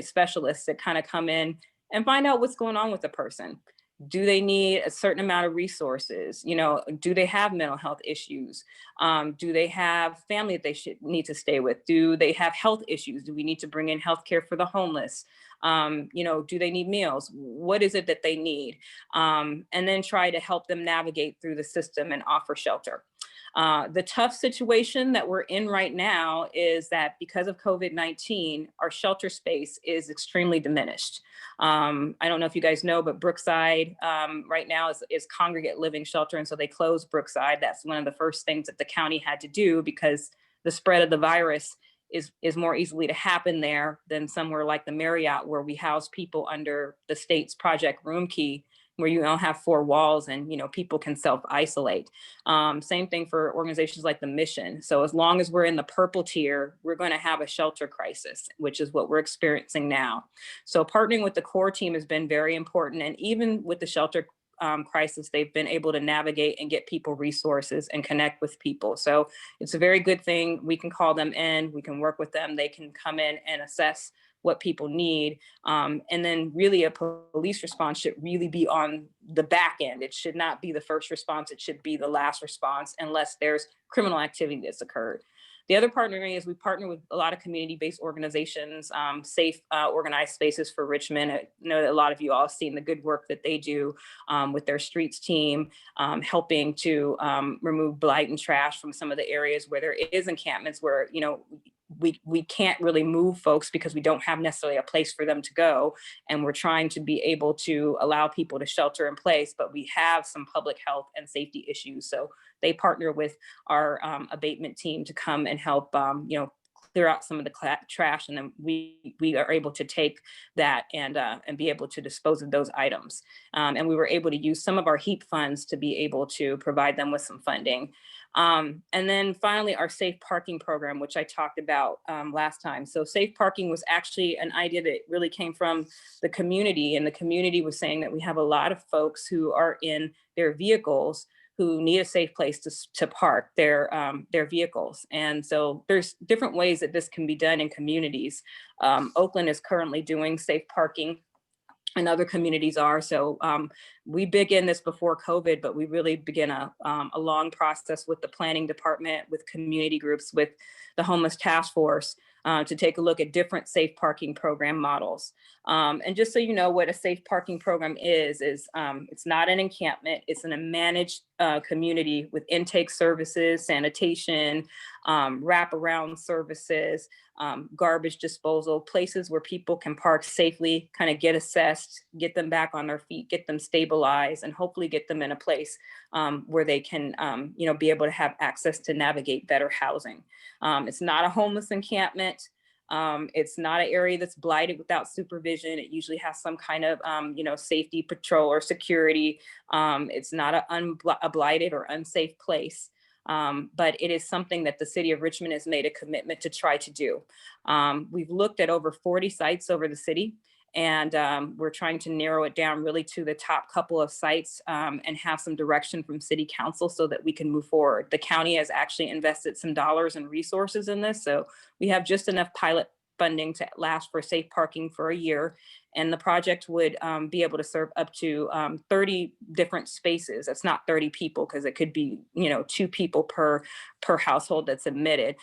specialists that kind of come in and find out what's going on with the person. Do they need a certain amount of resources? You know, do they have mental health issues? Do they have family that they should need to stay with? Do they have health issues? Do we need to bring in healthcare for the homeless? You know, do they need meals? What is it that they need? And then try to help them navigate through the system and offer shelter. The tough situation that we're in right now is that because of COVID-19, our shelter space is extremely diminished. I don't know if you guys know, but Brookside right now is congregate living shelter. And so they closed Brookside. That's one of the first things that the county had to do because the spread of the virus is more easily to happen there than somewhere like the Marriott, where we house people under the state's Project Room Key, where you don't have four walls and, you know, people can self-isolate. Same thing for organizations like the Mission. So as long as we're in the purple tier, we're going to have a shelter crisis, which is what we're experiencing now. So partnering with the core team has been very important. And even with the shelter crisis, they've been able to navigate and get people resources and connect with people. So it's a very good thing. We can call them in, we can work with them. They can come in and assess what people need. And then really a police response should really be on the back end. It should not be the first response. It should be the last response unless there's criminal activity that's occurred. The other partnering is we partner with a lot of community-based organizations, safe, organized spaces for Richmond. I know that a lot of you all have seen the good work that they do with their streets team, helping to remove blight and trash from some of the areas where there is encampments where, you know, we can't really move folks because we don't have necessarily a place for them to go. And we're trying to be able to allow people to shelter in place, but we have some public health and safety issues. So they partner with our abatement team to come and help, you know, clear out some of the trash. And then we are able to take that and be able to dispose of those items. And we were able to use some of our HEAP funds to be able to provide them with some funding. And then finally, our safe parking program, which I talked about last time. So safe parking was actually an idea that really came from the community, and the community was saying that we have a lot of folks who are in their vehicles who need a safe place to park their vehicles. And so there's different ways that this can be done in communities. Oakland is currently doing safe parking, and other communities are. So we began this before COVID, but we really began a long process with the planning department, with community groups, with the homeless task force to take a look at different safe parking program models. And just so you know what a safe parking program is it's not an encampment, it's in a managed community with intake services, sanitation, wraparound services, garbage disposal, places where people can park safely, kind of get assessed, get them back on their feet, get them stabilized, and hopefully get them in a place where they can, you know, be able to have access to navigate better housing. It's not a homeless encampment. It's not an area that's blighted without supervision. It usually has some kind of, you know, safety patrol or security. It's not a blighted or unsafe place. But it is something that the city of Richmond has made a commitment to try to do. We've looked at over 40 sites over the city, And we're trying to narrow it down really to the top couple of sites and have some direction from City Council so that we can move forward. The county has actually invested some dollars and resources in this. So we have just enough pilot funding to last for safe parking for a year. And the project would be able to serve up to 30 different spaces. That's not 30 people because it could be, 2 people per household that's admitted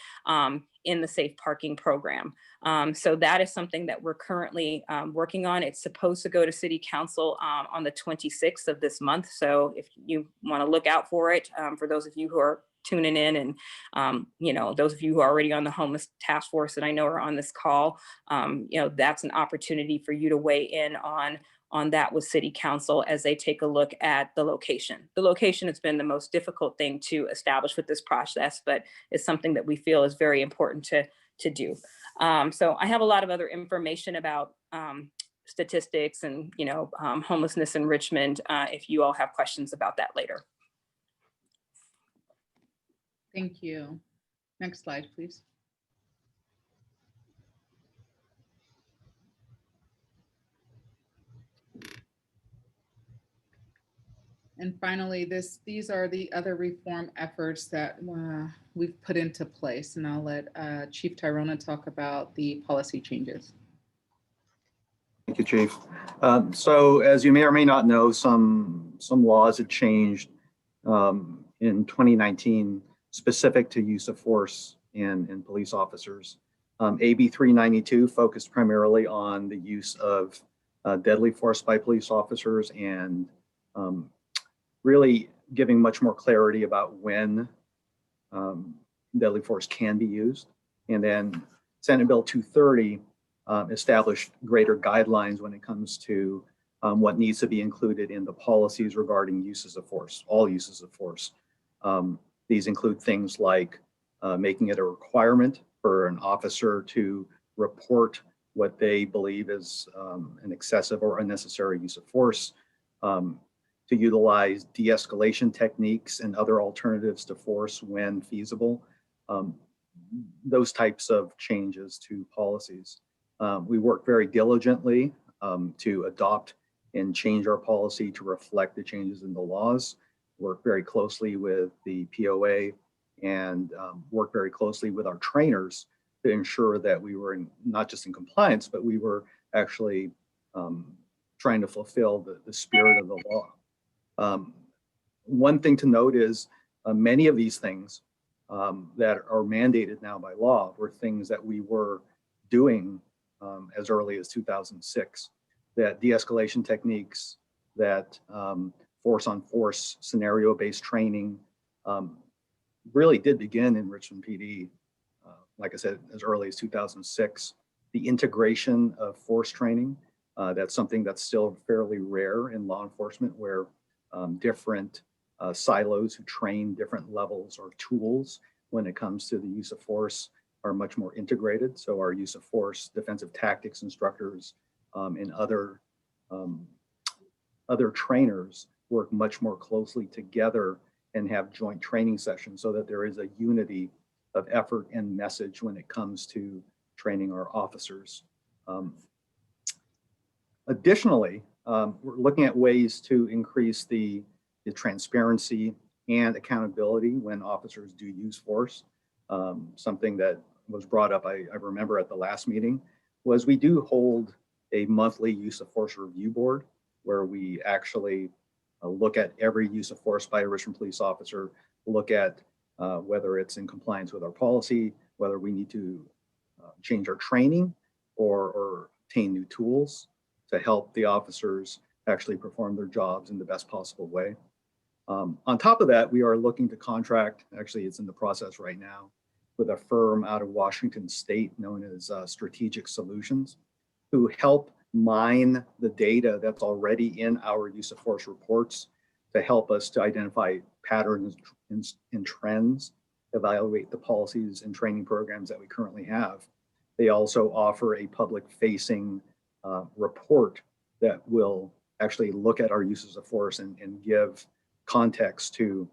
in the safe parking program. So that is something that we're currently working on. It's supposed to go to City Council on the 26th of this month. So if you want to look out for it, for those of you who are tuning in and, those of you who are already on the homeless task force that I know are on this call, that's an opportunity for you to weigh in on that with City Council as they take a look at the location. The location has been the most difficult thing to establish with this process, but it's something that we feel is very important to do. So I have a lot of other information about statistics and, homelessness in Richmond, if you all have questions about that later. Thank you. Next slide, please. And finally, these are the other reform efforts that we've put into place. And I'll let Chief Tyrona talk about the policy changes. Thank you, Chief. So as you may or may not know, some laws had changed in 2019 specific to use of force in police officers. AB 392 focused primarily on the use of deadly force by police officers and really giving much more clarity about when deadly force can be used. And then Senate Bill 230 established greater guidelines when it comes to what needs to be included in the policies regarding uses of force, all uses of force. These include things like making it a requirement for an officer to report what they believe is an excessive or unnecessary use of force, to utilize de-escalation techniques and other alternatives to force when feasible, those types of changes to policies. We work very diligently to adopt and change our policy to reflect the changes in the laws, work very closely with the POA and work very closely with our trainers to ensure that we were not just in compliance, but we were actually trying to fulfill the spirit of the law. One thing to note is many of these things that are mandated now by law were things that we were doing as early as 2006, that de-escalation techniques, that force on force scenario-based training really did begin in Richmond PD, like I said, as early as 2006. The integration of force training, that's something that's still fairly rare in law enforcement, where different silos who train different levels or tools when it comes to the use of force are much more integrated. So our use of force, defensive tactics instructors, and other trainers work much more closely together and have joint training sessions so that there is a unity of effort and message when it comes to training our officers. Additionally, we're looking at ways to increase the transparency and accountability when officers do use force. Something that was brought up, I remember at the last meeting, was we do hold a monthly use of force review board where we actually look at every use of force by a Richmond police officer, look at whether it's in compliance with our policy, whether we need to change our training or obtain new tools to help the officers actually perform their jobs in the best possible way. On top of that, we are looking to contract, actually it's in the process right now, with a firm out of Washington State known as Strategic Solutions, who help mine the data that's already in our use of force reports to help us to identify patterns and trends, evaluate the policies and training programs that we currently have. They also offer a public-facing report that will actually look at our uses of force and give context to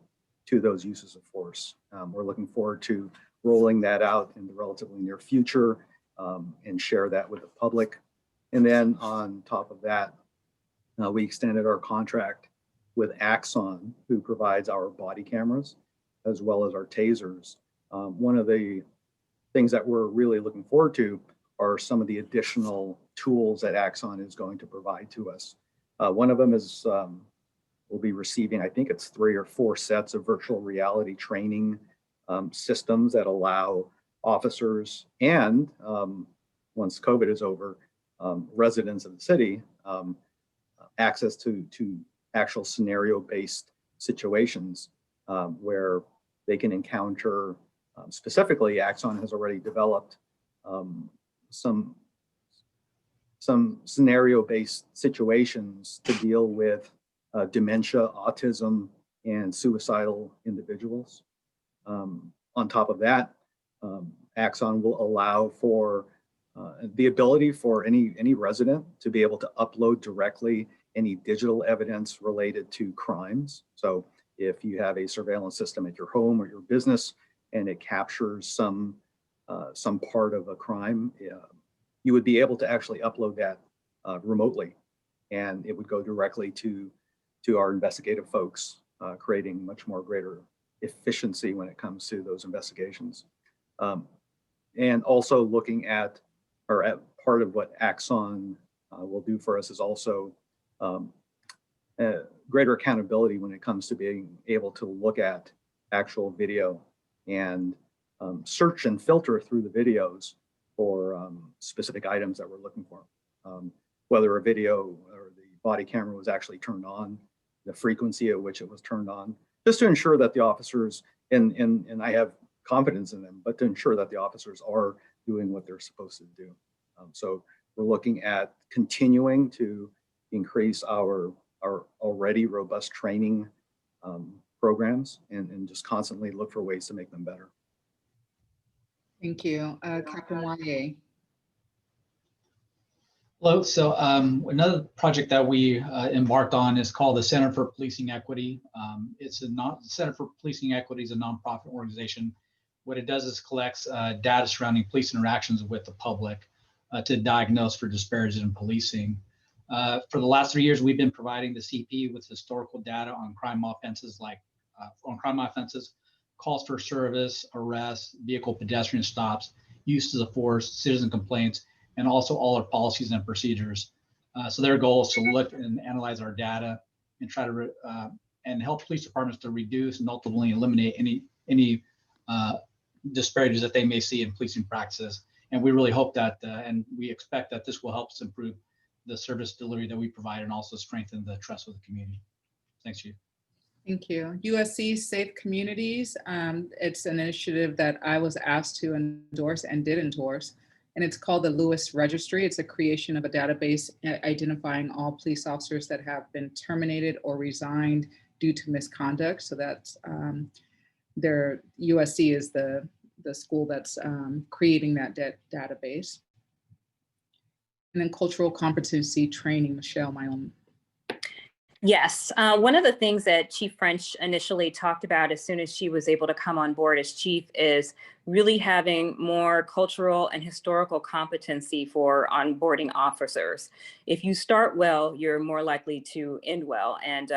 those uses of force. We're looking forward to rolling that out in the relatively near future and share that with the public. And then on top of that, we extended our contract with Axon, who provides our body cameras as well as our tasers. One of the things that we're really looking forward to are some of the additional tools that Axon is going to provide to us. One of them is we'll be receiving, I think it's 3 or 4 sets of virtual reality training systems that allow officers and once COVID is over, residents of the city access to actual scenario-based situations where they can encounter, specifically Axon has already developed some scenario-based situations to deal with dementia, autism, and suicidal individuals. On top of that, Axon will allow for the ability for any resident to be able to upload directly any digital evidence related to crimes. So if you have a surveillance system at your home or your business and it captures some part of a crime, you would be able to actually upload that remotely, and it would go directly to our investigative folks, creating much more greater efficiency when it comes to those investigations. And also looking at part of what Axon will do for us is also greater accountability when it comes to being able to look at actual video and search and filter through the videos for specific items that we're looking for. Whether a video or the body camera was actually turned on, the frequency at which it was turned on, just to ensure that the officers, and I have confidence in them, but to ensure that the officers are doing what they're supposed to do. So we're looking at continuing to increase our already robust training programs and just constantly look for ways to make them better. Thank you. Captain Wanye. Hello. So another project that we embarked on is called the Center for Policing Equity. Center for Policing Equity is a nonprofit organization. What it does is collects data surrounding police interactions with the public to diagnose for disparities in policing. For the last 3 years, we've been providing the CP with historical data on crime offenses calls for service, arrests, vehicle pedestrian stops, uses of force, citizen complaints, and also all our policies and procedures. So their goal is to look and analyze our data and try to and help police departments to reduce and ultimately eliminate any disparities that they may see in policing practices. And we really hope that, and we expect that this will help us improve the service delivery that we provide and also strengthen the trust with the community. Thanks, Chief. Thank you. USC Safe Communities. It's an initiative that I was asked to endorse and did endorse, and it's called the Lewis Registry. It's a creation of a database identifying all police officers that have been terminated or resigned due to misconduct. So that's USC is the school that's creating that database. And then cultural competency training, Michelle, my own. Yes, one of the things that Chief French initially talked about as soon as she was able to come on board as chief is really having more cultural and historical competency for onboarding officers. If you start well, you're more likely to end well. And,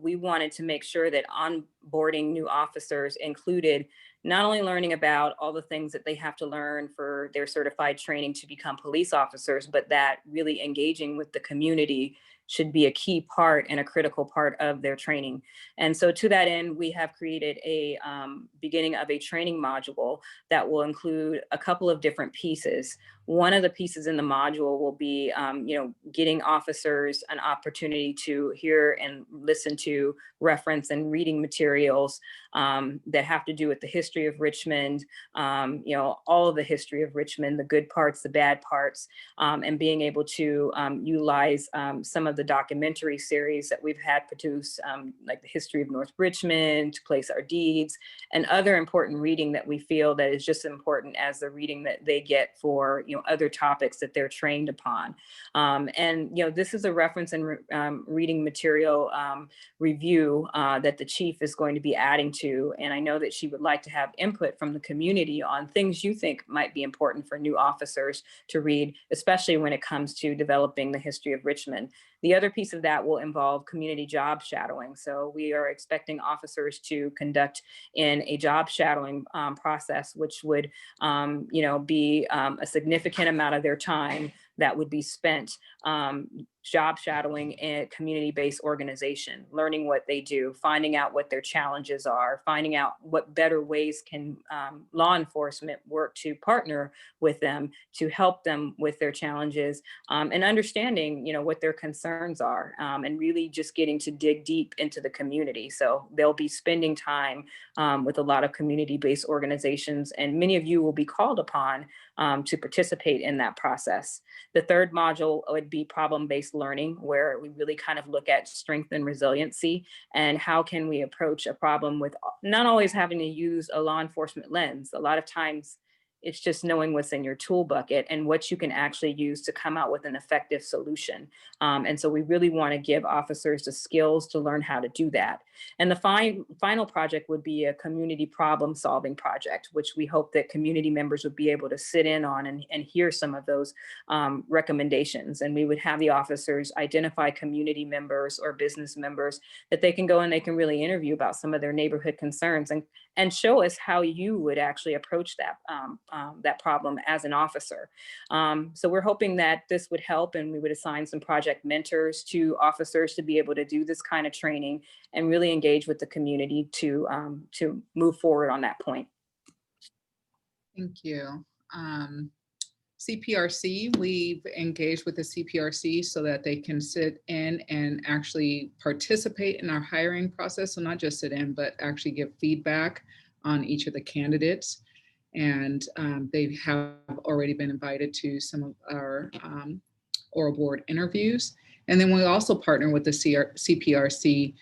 we wanted to make sure that onboarding new officers included not only learning about all the things that they have to learn for their certified training to become police officers, but that really engaging with the community should be a key part and a critical part of their training. And so to that end, we have created a beginning of a training module that will include a couple of different pieces. One of the pieces in the module will be, getting officers an opportunity to hear and listen to reference and reading materials that have to do with the history of Richmond, all of the history of Richmond, the good parts, the bad parts, and being able to utilize some of the documentary series that we've had produced, like the history of North Richmond, To Place Our Deeds, and other important reading that we feel that is just as important as the reading that they get for, other topics that they're trained upon. And this is a reference and reading material review that the chief is going to be adding to. And I know that she would like to have input from the community on things you think might be important for new officers to read, especially when it comes to developing the history of Richmond. The other piece of that will involve community job shadowing. So we are expecting officers to conduct in a job shadowing process, which would be a significant amount of their time that would be spent job shadowing in a community-based organization, learning what they do, finding out what their challenges are, finding out what better ways can law enforcement work to partner with them to help them with their challenges, and understanding, what their concerns are, and really just getting to dig deep into the community. So they'll be spending time with a lot of community-based organizations, and many of you will be called upon to participate in that process. The third module would be problem-based learning, where we really kind of look at strength and resiliency and how can we approach a problem with not always having to use a law enforcement lens. A lot of times it's just knowing what's in your tool bucket and what you can actually use to come out with an effective solution. And so we really want to give officers the skills to learn how to do that. And the final project would be a community problem solving project, which we hope that community members would be able to sit in on and hear some of those recommendations. And we would have the officers identify community members or business members that they can go and they can really interview about some of their neighborhood concerns and show us how you would actually approach that problem as an officer. So we're hoping that this would help, and we would assign some project mentors to officers to be able to do this kind of training and really engage with the community to move forward on that point. Thank you. CPRC, we've engaged with the CPRC so that they can sit in and actually participate in our hiring process. So not just sit in, but actually give feedback on each of the candidates. And they have already been invited to some of our oral board interviews. And then we also partner with the CPRC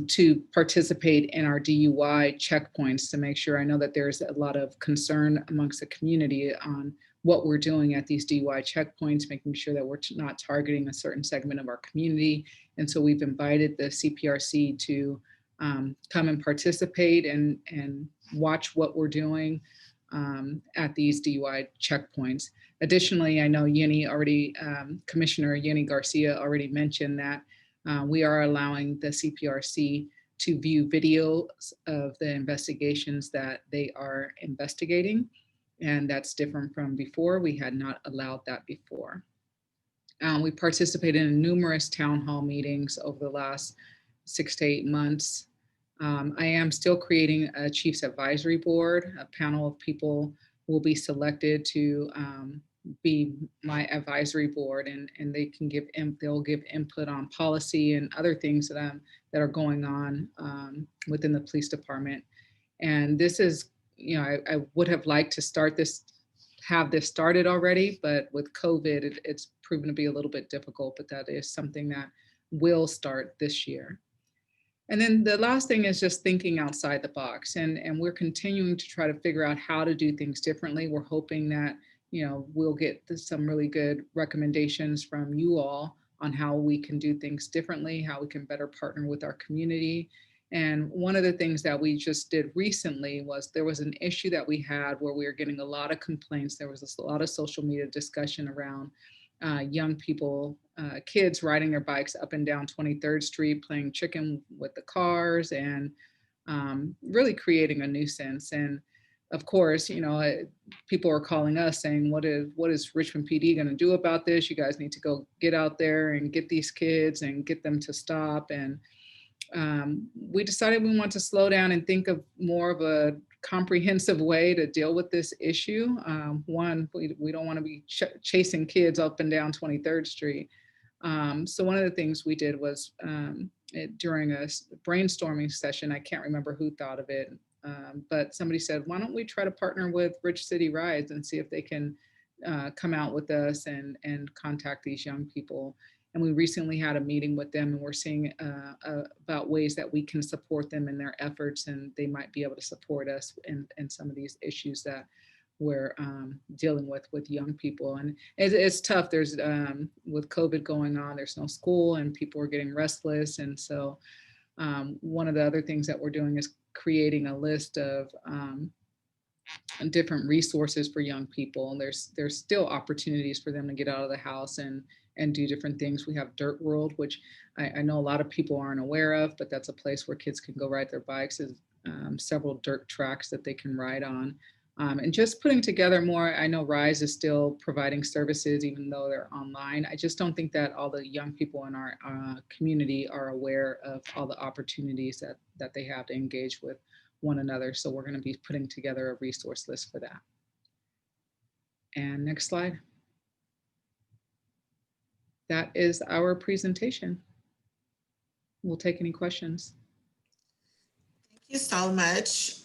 to participate in our DUI checkpoints to make sure. I know that there's a lot of concern amongst the community on what we're doing at these DUI checkpoints, making sure that we're not targeting a certain segment of our community. And so we've invited the CPRC to come and participate and watch what we're doing at these DUI checkpoints. Additionally, I know Commissioner Garcia already mentioned that we are allowing the CPRC to view videos of the investigations that they are investigating. And that's different from before. We had not allowed that before. We participated in numerous town hall meetings over the last 6 to 8 months. I am still creating a Chiefs Advisory Board. A panel of people will be selected to be my advisory board, and they can they'll give input on policy and other things that are going on within the police department. And this is, I would have liked to have this started already, but with COVID, it's proven to be a little bit difficult, but that is something that will start this year. And then the last thing is just thinking outside the box, and we're continuing to try to figure out how to do things differently. We're hoping that, we'll get some really good recommendations from you all on how we can do things differently, how we can better partner with our community. And one of the things that we just did recently was there was an issue that we had where we were getting a lot of complaints. There was a lot of social media discussion around young people, kids riding their bikes up and down 23rd Street, playing chicken with the cars, and really creating a nuisance. And of course, people are calling us saying, what is Richmond PD going to do about this? You guys need to go get out there and get these kids and get them to stop. And we decided we want to slow down and think of more of a comprehensive way to deal with this issue. One, we don't want to be chasing kids up and down 23rd Street. So one of the things we did was during a brainstorming session, I can't remember who thought of it, but somebody said, why don't we try to partner with Rich City Rides and see if they can come out with us and contact these young people. And we recently had a meeting with them, and we're seeing about ways that we can support them in their efforts, and they might be able to support us in some of these issues that we're dealing with young people. And it's tough. There's with COVID going on, there's no school and people are getting restless. And so one of the other things that we're doing is creating a list of different resources for young people. And there's still opportunities for them to get out of the house and do different things. We have Dirt World, which I know a lot of people aren't aware of, but that's a place where kids can go ride their bikes. There's several dirt tracks that they can ride on. And just putting together more. I know RISE is still providing services, even though they're online. I just don't think that all the young people in our community are aware of all the opportunities that they have to engage with one another. So we're going to be putting together a resource list for that. And next slide. That is our presentation. We'll take any questions. Thank you so much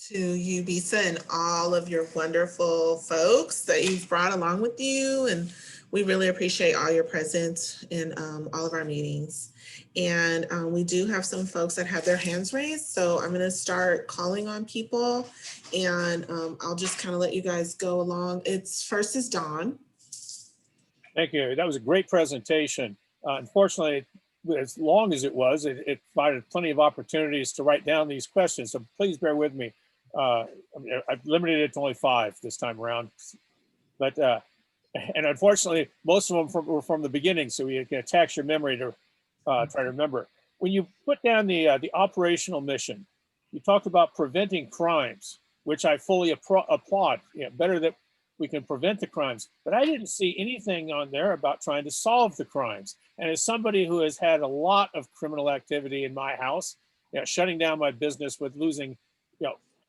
to you, Bisa, and all of your wonderful folks that you've brought along with you. And we really appreciate all your presence in all of our meetings. And we do have some folks that have their hands raised. So I'm going to start calling on people, and I'll just kind of let you guys go along. First is Dawn. Thank you. That was a great presentation. Unfortunately, as long as it was, it provided plenty of opportunities to write down these questions. So please bear with me. I've limited it to only 5 this time around. But, and unfortunately, most of them were from the beginning. So you can tax your memory to try to remember. When you put down the operational mission, you talked about preventing crimes, which I fully applaud. Better that we can prevent the crimes, but I didn't see anything on there about trying to solve the crimes. And as somebody who has had a lot of criminal activity in my house, shutting down my business with losing,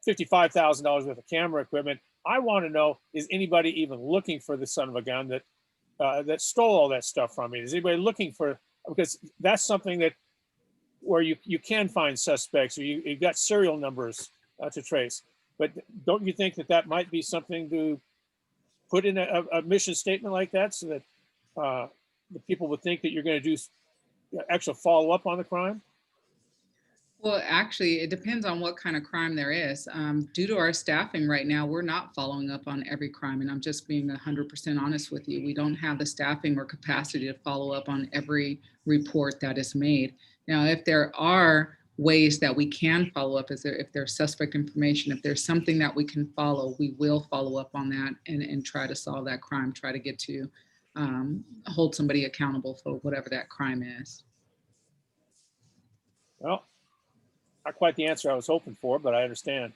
$55,000 worth of camera equipment, I want to know, is anybody even looking for the son of a gun that stole all that stuff from me? Is anybody looking for, because that's something that where you can find suspects, or you got serial numbers to trace. But don't you think that might be something to put in a mission statement like that, so that the people would think that you're going to do actual follow up on the crime? Well, actually, it depends on what kind of crime there is. Due to our staffing right now, we're not following up on every crime. And I'm just being 100% honest with you. We don't have the staffing or capacity to follow up on every report that is made. Now, if there are ways that we can follow up, if there's suspect information, if there's something that we can follow, we will follow up on that and try to solve that crime, try to get to hold somebody accountable for whatever that crime is. Well, not quite the answer I was hoping for, but I understand.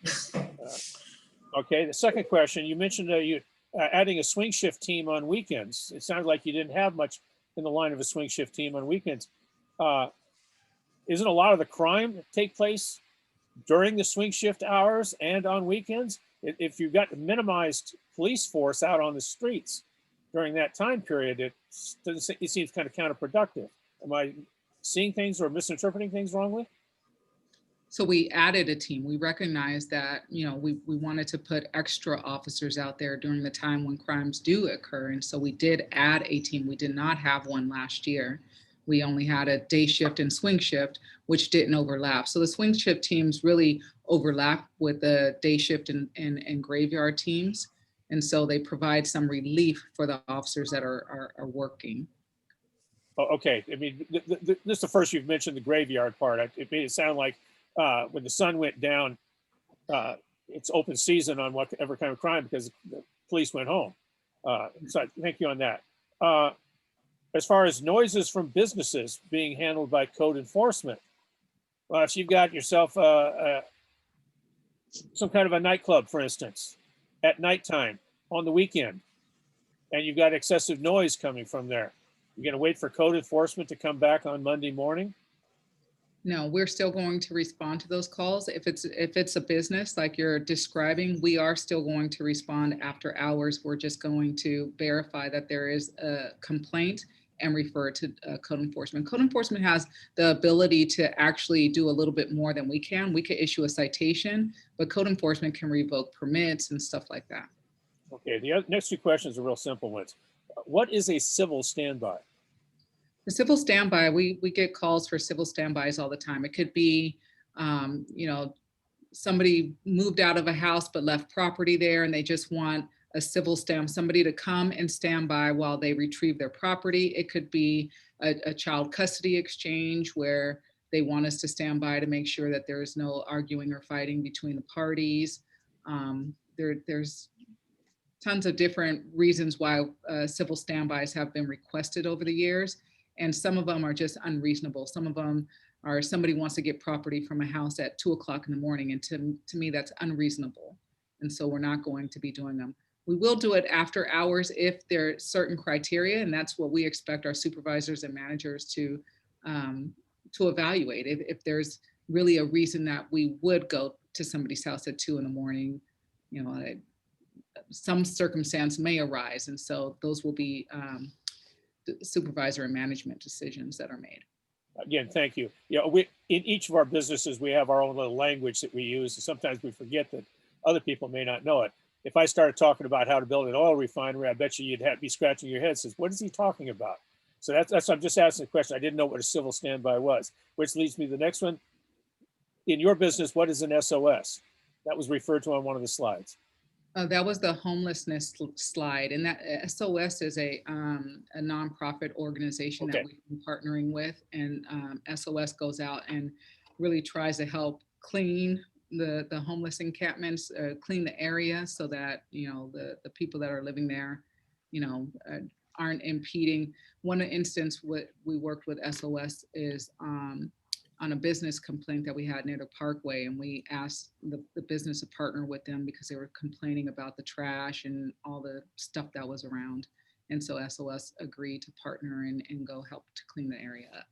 Okay, the second question, you mentioned you adding a swing shift team on weekends. It sounds like you didn't have much in the line of a swing shift team on weekends. Isn't a lot of the crime take place during the swing shift hours and on weekends? If you've got a minimized police force out on the streets during that time period, it seems kind of counterproductive. Am I seeing things or misinterpreting things wrongly? So we added a team. We recognized that, we wanted to put extra officers out there during the time when crimes do occur. And so we did add a team. We did not have one last year. We only had a day shift and swing shift, which didn't overlap. So the swing shift teams really overlap with the day shift and graveyard teams. And so they provide some relief for the officers that are working. Oh, okay. I mean, this is the first you've mentioned the graveyard part. It made it sound like when the sun went down, it's open season on whatever kind of crime because the police went home. So thank you on that. As far as noises from businesses being handled by code enforcement, well, if you've got yourself some kind of a nightclub, for instance, at nighttime on the weekend, and you've got excessive noise coming from there, you're going to wait for code enforcement to come back on Monday morning? No, we're still going to respond to those calls. If it's a business like you're describing, we are still going to respond after hours. We're just going to verify that there is a complaint and refer to code enforcement. Code enforcement has the ability to actually do a little bit more than we can. We could issue a citation, but code enforcement can revoke permits and stuff like that. Okay, the next 2 questions are real simple ones. What is a civil standby? The civil standby, we get calls for civil standbys all the time. It could be, somebody moved out of a house but left property there and they just want a civil stamp, somebody to come and stand by while they retrieve their property. It could be a child custody exchange where they want us to stand by to make sure that there is no arguing or fighting between the parties. There's tons of different reasons why civil standbys have been requested over the years. And some of them are just unreasonable. Some of them are somebody wants to get property from a house at 2 o'clock in the morning. And to me, that's unreasonable. And so we're not going to be doing them. We will do it after hours if there are certain criteria, and that's what we expect our supervisors and managers to evaluate. If there's really a reason that we would go to somebody's house at 2 in the morning, you know, some circumstance may arise. And so those will be supervisor and management decisions that are made. Again, thank you. Yeah, we in each of our businesses, we have our own little language that we use. And sometimes we forget that other people may not know it. If I started talking about how to build an oil refinery, I bet you'd be scratching your head, says, what is he talking about? So that's I'm just asking the question. I didn't know what a civil standby was, which leads me to the next one. In your business, what is an SOS? That was referred to on one of the slides. That was the homelessness slide, and that SOS is a nonprofit organization that we've been partnering with, and SOS goes out and really tries to help clean the homeless encampments, clean the area so that, you know, the people that are living there, you know, aren't impeding. One instance what we worked with SOS is on a business complaint that we had near the Parkway, and we asked the business to partner with them because they were complaining about the trash and all the stuff that was around. And so SOS agreed to partner and go help to clean the area up.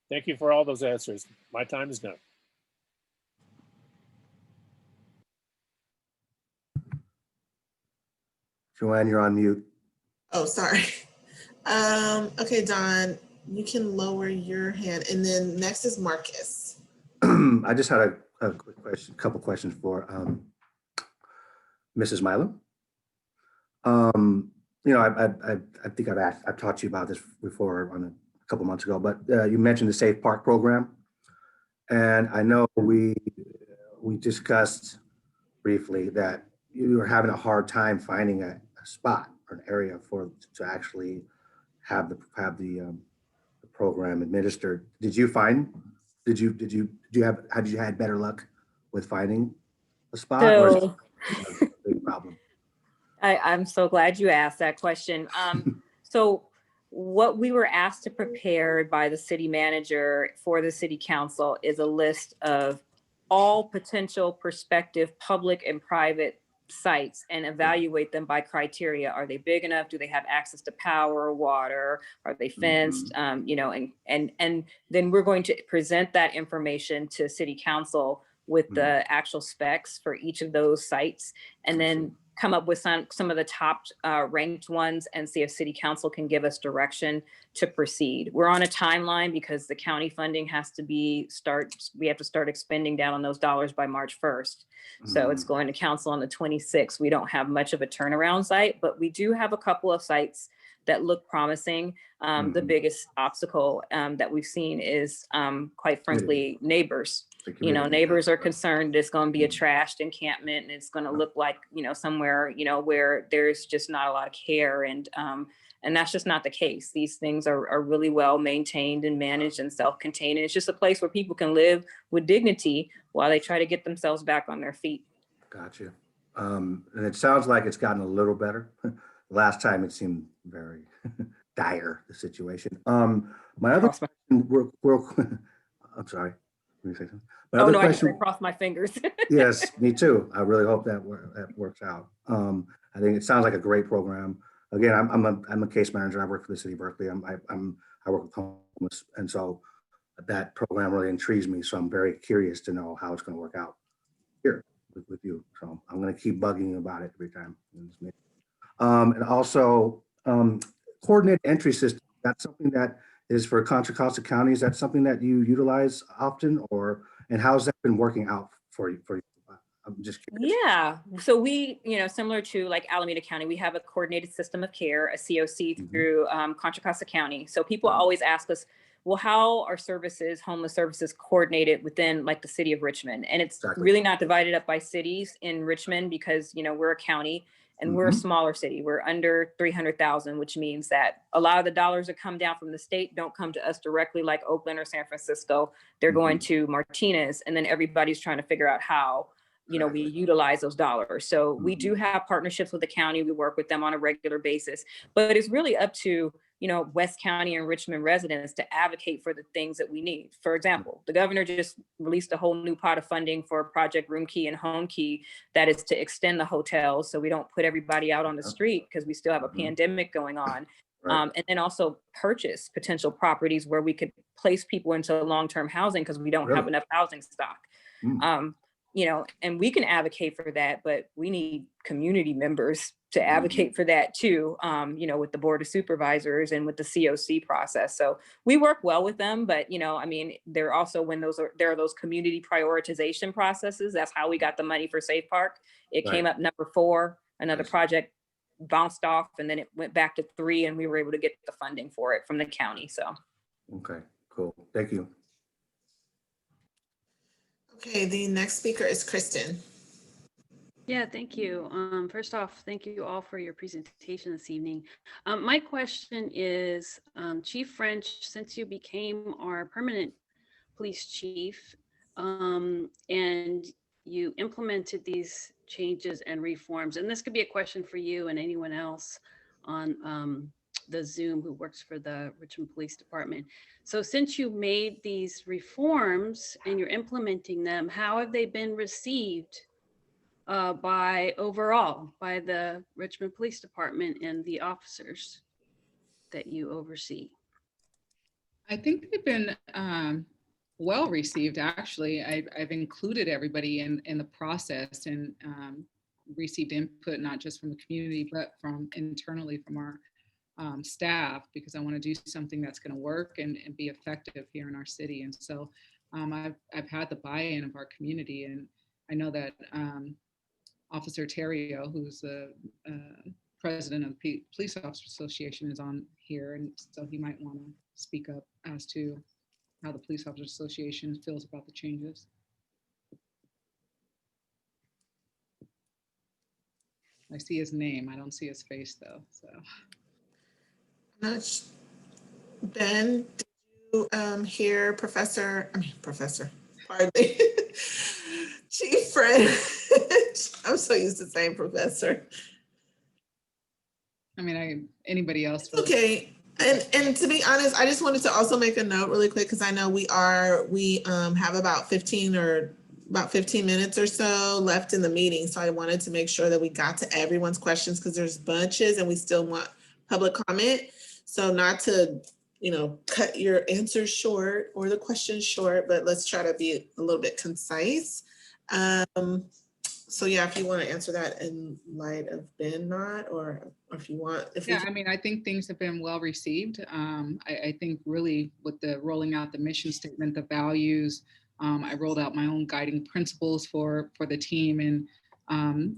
Thank you for all those answers. My time is done. Joanne, you're on mute. Oh, sorry. Okay, Don, you can lower your hand. And then next is Marcus. I just had a quick question, couple questions for Mrs. Milam. You know, I think I've taught you about this before on a couple months ago, but you mentioned the Safe Park program. And I know we discussed briefly that you were having a hard time finding a spot or an area to actually have the program administered. Did you had better luck with finding a spot? So, or is it a big problem? I'm so glad you asked that question. So what we were asked to prepare by the city manager for the city council is a list of all potential prospective public and private sites and evaluate them by criteria. Are they big enough? Do they have access to power, water? Are they fenced? You know, and then we're going to present that information to city council with the actual specs for each of those sites, and then come up with some of the top ranked ones and see if city council can give us direction to proceed. We're on a timeline because the county funding has to we have to start expending down on those dollars by March 1st. So it's going to council on the 26th. We don't have much of a turnaround site, but we do have a couple of sites that look promising. The biggest obstacle that we've seen is, quite frankly, neighbors. You know, neighbors are concerned it's going to be a trashed encampment and it's going to look like, you know, somewhere, you know, where there's just not a lot of care. And that's just not the case. These things are really well maintained and managed and self-contained. And it's just a place where people can live with dignity while they try to get themselves back on their feet. Gotcha. And it sounds like it's gotten a little better. Last time it seemed very dire, the situation. My other question, I'm sorry. Let me say something. I can cross my fingers. Yes, me too. I really hope that works out. I think it sounds like a great program. Again, I'm a case manager. I work for the city of Berkeley. I work with homeless, and so that program really intrigues me. So I'm very curious to know how it's going to work out here with you. So I'm going to keep bugging you about it every time. And also, coordinated entry system. That's something that is for Contra Costa County. Is that something that you utilize often, and how's that been working out for you? I'm just curious. Yeah, so we, you know, similar to like Alameda County, we have a coordinated system of care, a COC through Contra Costa County. So people always ask us, well, how are services, homeless services coordinated within like the city of Richmond? And it's Exactly. really not divided up by cities in Richmond because, you know, we're a county and we're a smaller city. We're under 300,000, which means that a lot of the dollars that come down from the state don't come to us directly like Oakland or San Francisco. They're going to Martinez, and then everybody's trying to figure out how, you know, we utilize those dollars. So we do have partnerships with the county. We work with them on a regular basis, but it's really up to, you know, West County and Richmond residents to advocate for the things that we need. For example, the governor just released a whole new pot of funding for Project Room Key and Home Key that is to extend the hotels so we don't put everybody out on the street because we still have a pandemic going on. And then also purchase potential properties where we could place people into long-term housing because we don't have enough housing stock. You know, and we can advocate for that, but we need community members to advocate for that too, you know, with the Board of Supervisors and with the COC process. So we work well with them, but, you know, I mean, there are also when there are those community prioritization processes. That's how we got the money for Safe Park. It came up number 4, another project bounced off, and then it went back to 3, and we were able to get the funding for it from the county. So. Okay, cool. Thank you. Okay, the next speaker is Kristen. Yeah, thank you. First off, thank you all for your presentation this evening. My question is, Chief French, since you became our permanent police chief and you implemented these changes and reforms, and this could be a question for you and anyone else on the Zoom who works for the Richmond Police Department. So since you made these reforms and you're implementing them, how have they been received by the Richmond Police Department and the officers that you oversee? I think they've been well received, actually. I've included everybody in the process and received input, not just from the community, but from internally from our staff, because I want to do something that's going to work and be effective here in our city. And so I've had the buy-in of our community, and I know that Officer Terrio, who's the president of the Police Officers Association, is on here, and so he might want to speak up as to how the Police Officers Association feels about the changes. I see his name. I don't see his face though. So, Ben, did you hear pardon me, Chief French? I'm so used to saying professor. I mean, anybody else? Okay. And to be honest, I just wanted to also make a note really quick, because I know we have about 15 minutes or so left in the meeting. So I wanted to make sure that we got to everyone's questions, because there's bunches and we still want public comment. So not to, you know, cut your answers short or the questions short, but let's try to be a little bit concise. So yeah, if you want to answer that in light of Ben, or if you want. I mean, I think things have been well received. I think really with the rolling out the mission statement, the values, I rolled out my own guiding principles for the team, and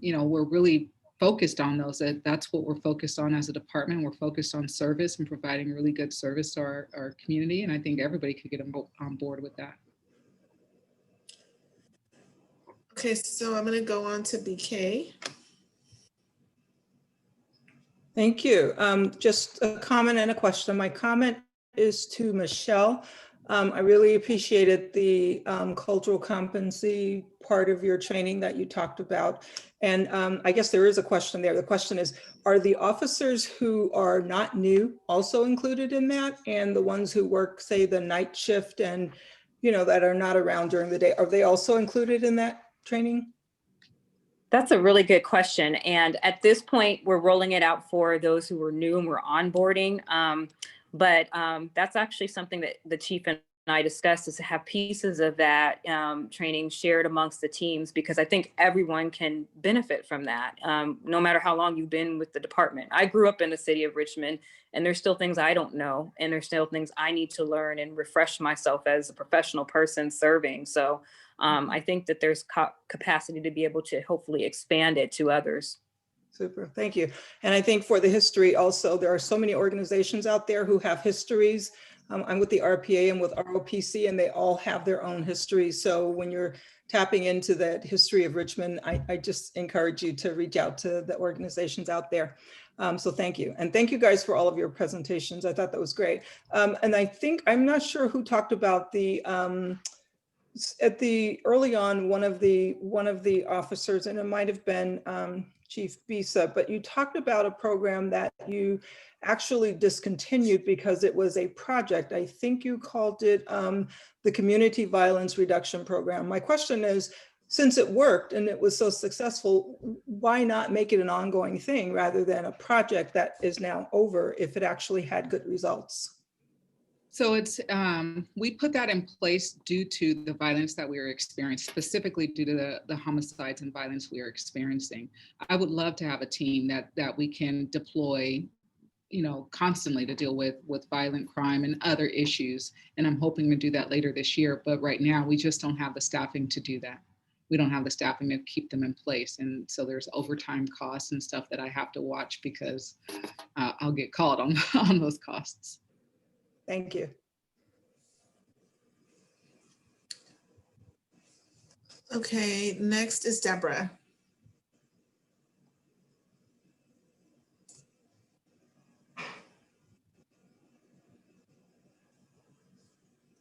you know, we're really focused on those. That's what we're focused on as a department. We're focused on service and providing really good service to our community, and I think everybody could get on board with that. Okay, so I'm going to go on to BK. Thank you. Just a comment and a question. My comment is to Michelle. I really appreciated the cultural competency part of your training that you talked about. And I guess there is a question there. The question is, are the officers who are not new also included in that? And the ones who work, say, the night shift and, you know, that are not around during the day, are they also included in that training? That's a really good question. And at this point, we're rolling it out for those who are new and we're onboarding. But that's actually something that the chief and I discussed, is to have pieces of that training shared amongst the teams, because I think everyone can benefit from that, no matter how long you've been with the department. I grew up in the city of Richmond, and there's still things I don't know, and there's still things I need to learn and refresh myself as a professional person serving. So I think that there's capacity to be able to hopefully expand it to others. Super, thank you. And I think for the history also, there are so many organizations out there who have histories I'm with the RPA and with ROPC, and they all have their own history. So when you're tapping into that history of Richmond, I just encourage you to reach out to the organizations out there. So thank you. And thank you guys for all of your presentations. I thought that was great. And I think, I'm not sure who talked about the, early on, one of the officers, and it might've been Chief Bisa, but you talked about a program that you actually discontinued because it was a project. I think you called it the Community Violence Reduction Program. My question is, since it worked and it was so successful, why not make it an ongoing thing rather than a project that is now over if it actually had good results? So it's, we put that in place due to the violence that we were experiencing, specifically due to the homicides and violence we are experiencing. I would love to have a team that we can deploy, you know, constantly to deal with violent crime and other issues. And I'm hoping to do that later this year. But right now, we just don't have the staffing to do that. We don't have the staffing to keep them in place. And so there's overtime costs and stuff that I have to watch because I'll get called on those costs. Thank you. Okay, next is Deborah.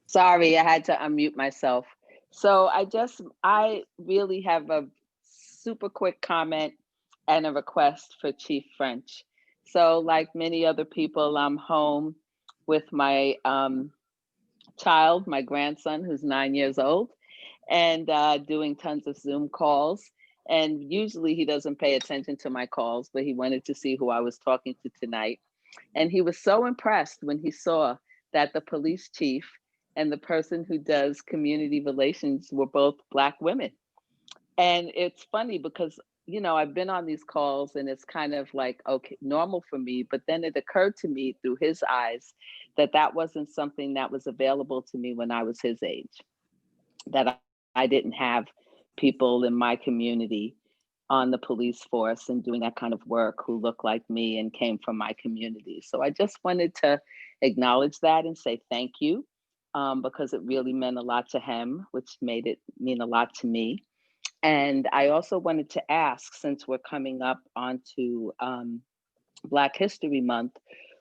Sorry, I had to unmute myself. So I really have a super quick comment and a request for Chief French. So like many other people, I'm home with my child, my grandson, who's 9 years old, and doing tons of Zoom calls. And usually he doesn't pay attention to my calls, but he wanted to see who I was talking to tonight. And he was so impressed when he saw that the police chief and the person who does community relations were both Black women. And it's funny because, you know, I've been on these calls and it's kind of like, okay, normal for me, but then it occurred to me through his eyes that that wasn't something that was available to me when I was his age, that I didn't have people in my community on the police force and doing that kind of work who looked like me and came from my community. So I just wanted to acknowledge that and say thank you, because it really meant a lot to him, which made it mean a lot to me. And I also wanted to ask, since we're coming up onto Black History Month,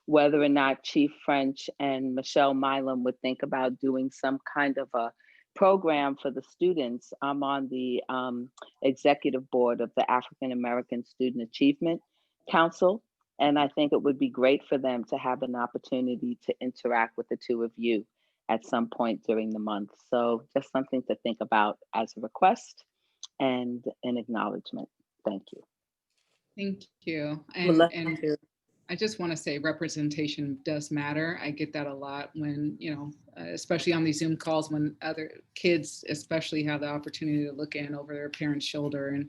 whether or not Chief French and Michelle Milam would think about doing some kind of a program for the students. I'm on the executive board of the African American Student Achievement Council, and I think it would be great for them to have an opportunity to interact with the two of you at some point during the month. So just something to think about as a request and an acknowledgement. Thank you. Thank you. Would And I just want to say representation does matter. I get that a lot when, you know, especially on these Zoom calls when other kids especially have the opportunity to look in over their parents' shoulder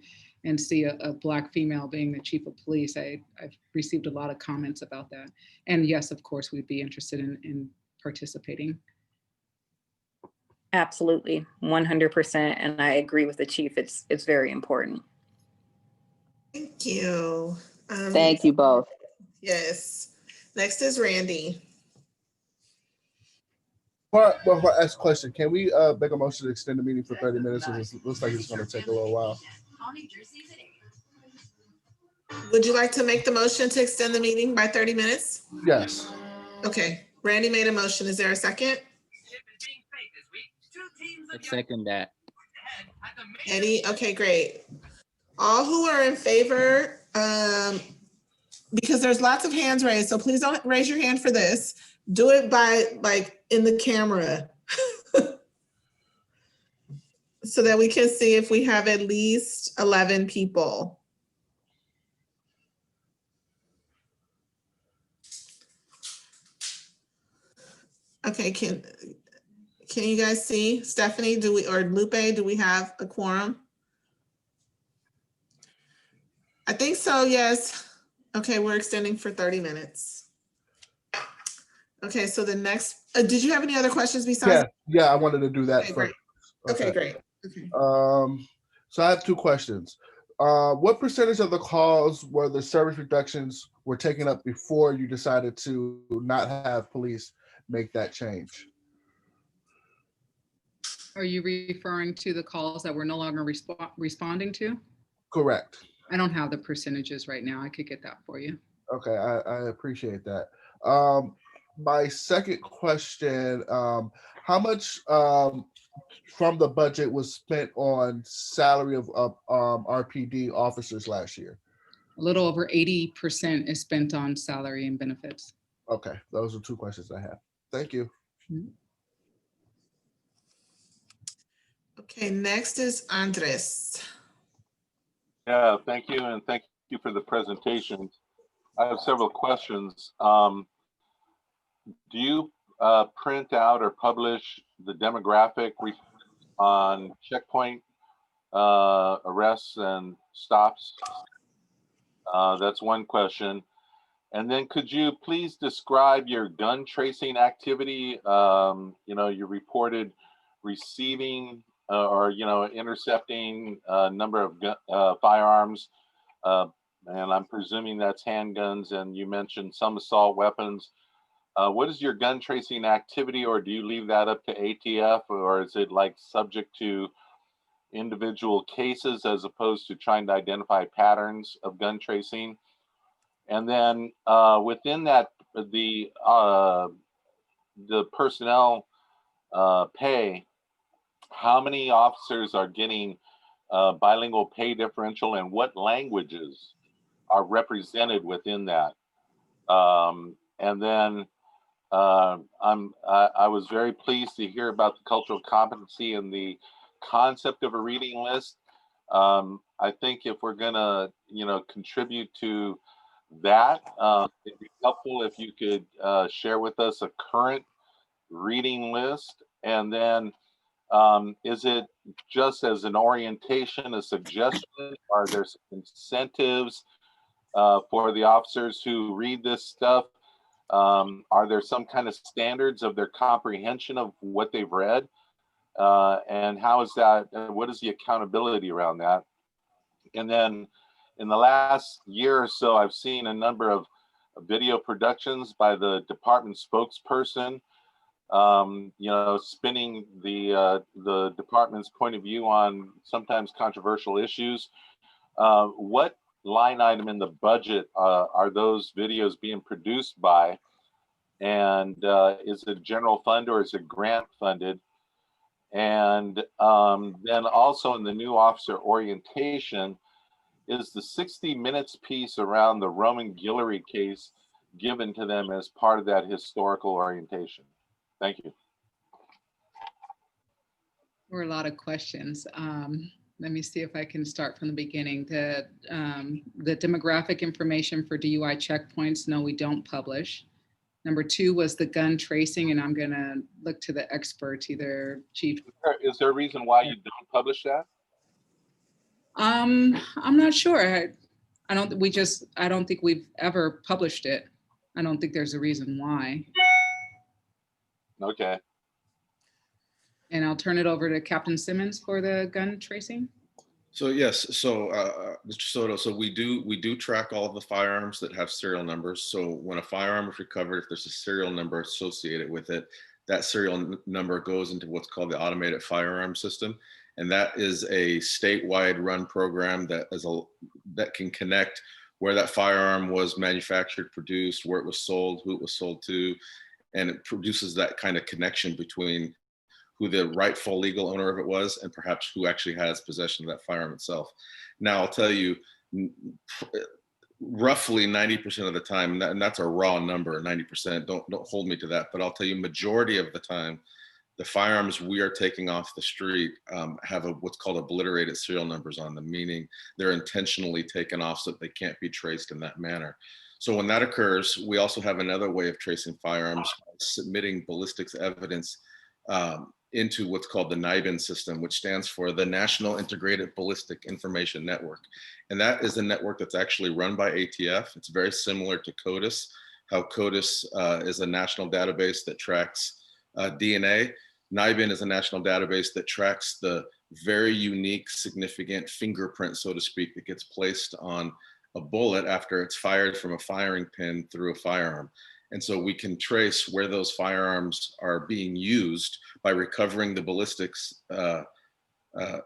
and see a Black female being the chief of police. I've received a lot of comments about that. And yes, of course, we'd be interested in participating. Absolutely, 100%. And I agree with the chief. It's very important. Thank you. Thank you both. Yes. Next is Randy. Well, I ask a question. Can we make a motion to extend the meeting for 30 minutes? It looks like it's going to take a little while. Would you like to make the motion to extend the meeting by 30 minutes? Yes. Okay, Randy made a motion. Is there a second? Let's second that. Eddie, okay, great. All who are in favor, because there's lots of hands raised, so please don't raise your hand for this. Do it by like in the camera. So that we can see if we have at least 11 people. Okay, can you guys see? Stephanie, or Lupe, do we have a quorum? I think so, yes. Okay, we're extending for 30 minutes. Okay, so the next, did you have any other questions besides? Yeah, I wanted to do that Okay, first. great. Okay, great. Okay. So I have two questions. What percentage of the calls were the service reductions were taken up before you decided to not have police make that change? Are you referring to the calls that we're no longer responding to? Correct. I don't have the percentages right now. I could get that for you. Okay, I appreciate that. My second question, how much from the budget was spent on salary of RPD officers last year? A little over 80% is spent on salary and benefits. Okay, those are two questions I have. Thank you. Okay, next is Andres. Yeah, thank you, and thank you for the presentation. I have several questions. Do you print out or publish the demographic on checkpoint arrests and stops? That's one question. And then could you please describe your gun tracing activity? You reported receiving or intercepting a number of firearms, and I'm presuming that's handguns, and you mentioned some assault weapons. What is your gun tracing activity, or do you leave that up to ATF, or is it like subject to individual cases as opposed to trying to identify patterns of gun tracing? And then within that, the personnel pay, how many officers are getting bilingual pay differential, and what languages are represented within that? And then I was very pleased to hear about the cultural competency and the concept of a reading list. I think if we're gonna, contribute to that, it'd be helpful if you could share with us a current reading list. And then is it just as an orientation, a suggestion? Are there some incentives for the officers who read this stuff? Are there some kind of standards of their comprehension of what they've read? And how is that, what is the accountability around that? And then in the last year or so, I've seen a number of video productions by the department spokesperson, spinning the department's point of view on sometimes controversial issues. What line item in the budget are those videos being produced by? And is it general fund or is it grant funded? And then also in the new officer orientation, is the 60 minutes piece around the Roman Guillory case given to them as part of that historical orientation? Thank you. There were a lot of questions. Let me see if I can start from the beginning. The demographic information for DUI checkpoints, no, we don't publish. Number two was the gun tracing, and I'm gonna look to the experts, either Chief. Is there a reason why you don't publish that? I'm not sure. I don't think we've ever published it. I don't think there's a reason why. Okay. And I'll turn it over to Captain Simmons for the gun tracing. So yes, so Mr. Soto, so we do track all of the firearms that have serial numbers. So when a firearm is recovered, if there's a serial number associated with it, that serial number goes into what's called the automated firearm system. And that is a statewide run program that can connect where that firearm was manufactured, produced, where it was sold, who it was sold to, and it produces that kind of connection between who the rightful legal owner of it was and perhaps who actually has possession of that firearm itself. Now, I'll tell you, roughly 90% of the time, and that's a raw number, 90%, don't hold me to that, but I'll tell you, majority of the time, the firearms we are taking off the street have what's called obliterated serial numbers on them, meaning they're intentionally taken off so that they can't be traced in that manner. So when that occurs, we also have another way of tracing firearms, submitting ballistics evidence into what's called the NIBIN system, which stands for the National Integrated Ballistic Information Network. And that is a network that's actually run by ATF. It's very similar to CODIS, how CODIS is a national database that tracks DNA. NIBIN is a national database that tracks the very unique, significant fingerprint, so to speak, that gets placed on a bullet after it's fired from a firing pin through a firearm. And so we can trace where those firearms are being used by recovering the ballistics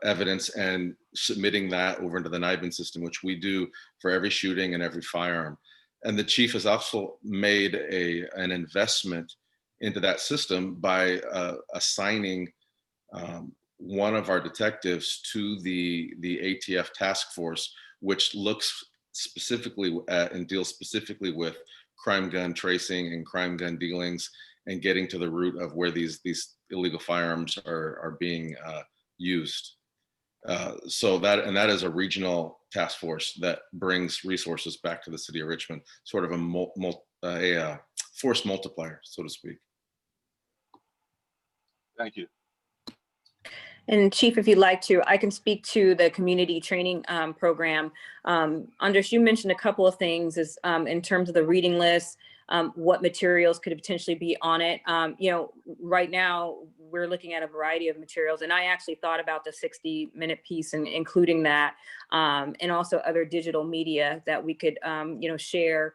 evidence and submitting that over into the NIBIN system, which we do for every shooting and every firearm. And the chief has also made an investment into that system by assigning one of our detectives to the ATF task force, which looks specifically at and deals specifically with crime gun tracing and crime gun dealings and getting to the root of where these illegal firearms are being used. So that is a regional task force that brings resources back to the city of Richmond, sort of a force multiplier, so to speak. Thank you. And Chief, if you'd like to, I can speak to the community training program. Andres, you mentioned a couple of things is in terms of the reading list, what materials could potentially be on it. Right now we're looking at a variety of materials, and I actually thought about the 60-minute piece and including that, and also other digital media that we could, share.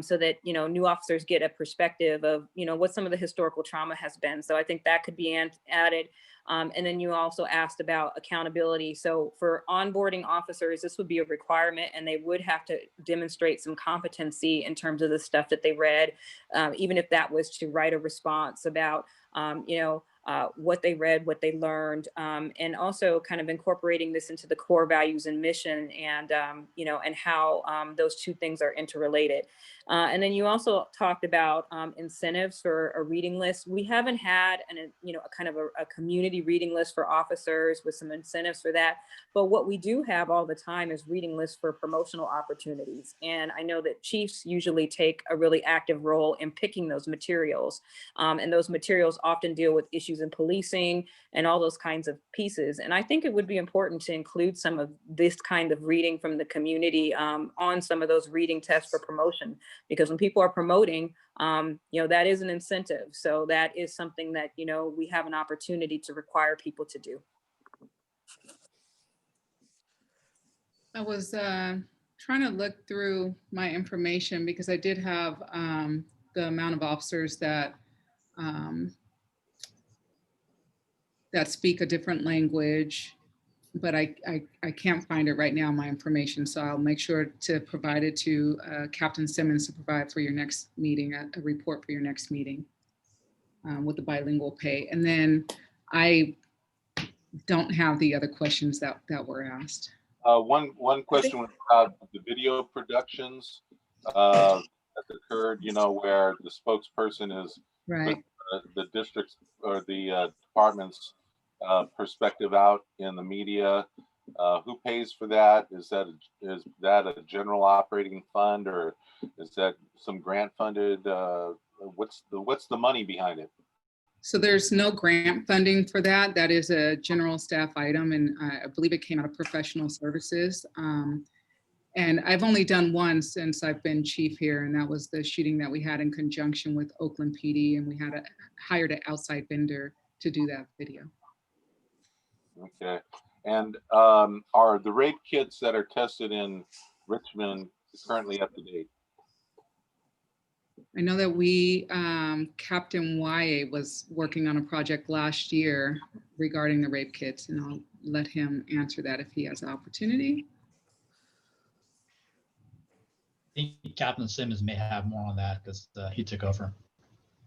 So that, new officers get a perspective of, what some of the historical trauma has been. So I think that could be added. And then you also asked about accountability. So for onboarding officers, this would be a requirement, and they would have to demonstrate some competency in terms of the stuff that they read, even if that was to write a response about, what they read, what they learned, and also kind of incorporating this into the core values and mission, and and how those two things are interrelated. And then you also talked about incentives for a reading list. We haven't had a kind of a community reading list for officers with some incentives for that. But what we do have all the time is reading lists for promotional opportunities. And I know that chiefs usually take a really active role in picking those materials. And those materials often deal with issues in policing and all those kinds of pieces. And I think it would be important to include some of this kind of reading from the community on some of those reading tests for promotion. Because when people are promoting, that is an incentive. So that is something that, we have an opportunity to require people to do. I was trying to look through my information because I did have the amount of officers that speak a different language, but I can't find it right now in my information. So I'll make sure to provide it to Captain Simmons to provide for your next meeting, a report for your next meeting with the bilingual pay. And then I don't have the other questions that were asked. One question was about the video productions that occurred, where the spokesperson is right. The district's or the department's perspective out in the media. Who pays for that? Is that a general operating fund, or is that some grant funded? What's the money behind it? So there's no grant funding for that. That is a general staff item, and I believe it came out of professional services. And I've only done one since I've been chief here, and that was the shooting that we had in conjunction with Oakland PD, and we had hired an outside vendor to do that video. Okay. And are the rape kits that are tested in Richmond currently up to date? I know that we, Captain YA was working on a project last year regarding the rape kits, and I'll let him answer that if he has the opportunity. I think Captain Simmons may have more on that because he took over.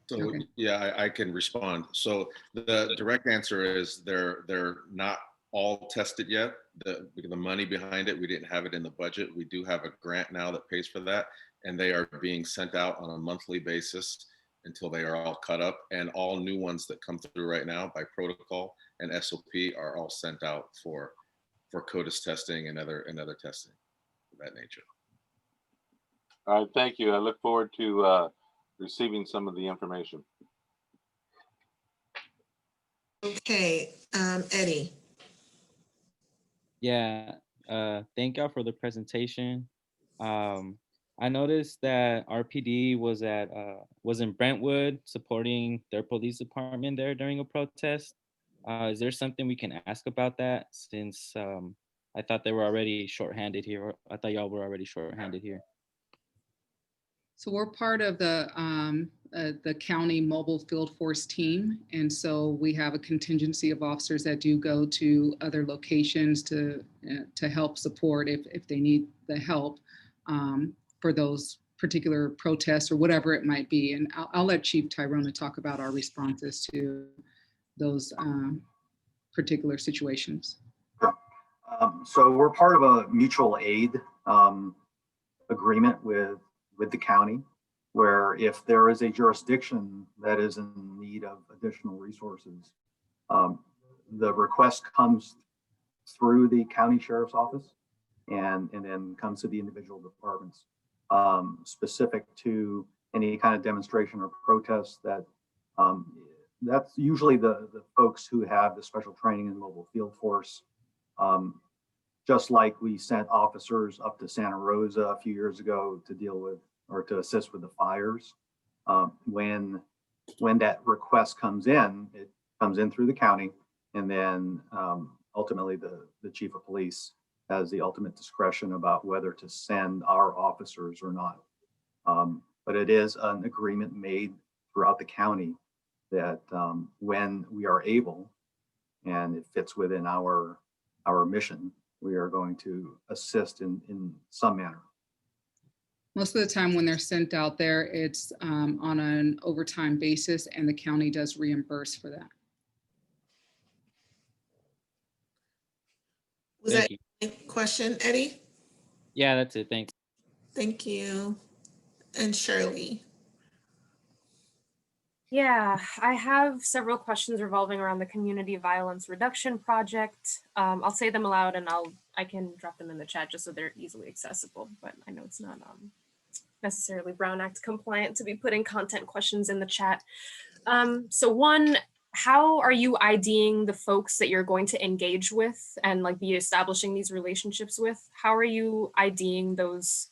So okay. Yeah, I can respond. So the direct answer is they're not all tested yet. The money behind it, we didn't have it in the budget. We do have a grant now that pays for that, and they are being sent out on a monthly basis until they are all cut up. And all new ones that come through right now by protocol and SOP are all sent out for CODIS testing and other testing of that nature. All right, thank you. I look forward to receiving some of the information. Okay, Eddie. Yeah, thank y'all for the presentation. I noticed that RPD was in Brentwood supporting their police department there during a protest. Is there something we can ask about that, since I thought they were already shorthanded here, or I thought y'all were already shorthanded here? So we're part of the county mobile field force team. And so we have a contingency of officers that do go to other locations to help support if they need the help for those particular protests or whatever it might be. And I'll let Chief Tyrone talk about our responses to those particular situations. So we're part of a mutual aid agreement with the county, where if there is a jurisdiction that is in need of additional resources, the request comes through the county sheriff's office and then comes to the individual departments, specific to any kind of demonstration or protest that that's usually the folks who have the special training in mobile field force. Just like we sent officers up to Santa Rosa a few years ago to deal with or to assist with the fires. When that request comes in, it comes in through the county, and then ultimately the chief of police has the ultimate discretion about whether to send our officers or not. But it is an agreement made throughout the county that when we are able and it fits within our mission, we are going to assist in some manner. Most of the time when they're sent out there, it's on an overtime basis, and the county does reimburse for that. Was that your question, Eddie? Yeah, that's it. Thanks. Thank you. And Shirley. Yeah, I have several questions revolving around the Community Violence Reduction Project. I'll say them aloud and I can drop them in the chat just so they're easily accessible, but I know it's not necessarily Brown Act compliant to be putting content questions in the chat. So one, how are you IDing the folks that you're going to engage with and like be establishing these relationships with? How are you IDing those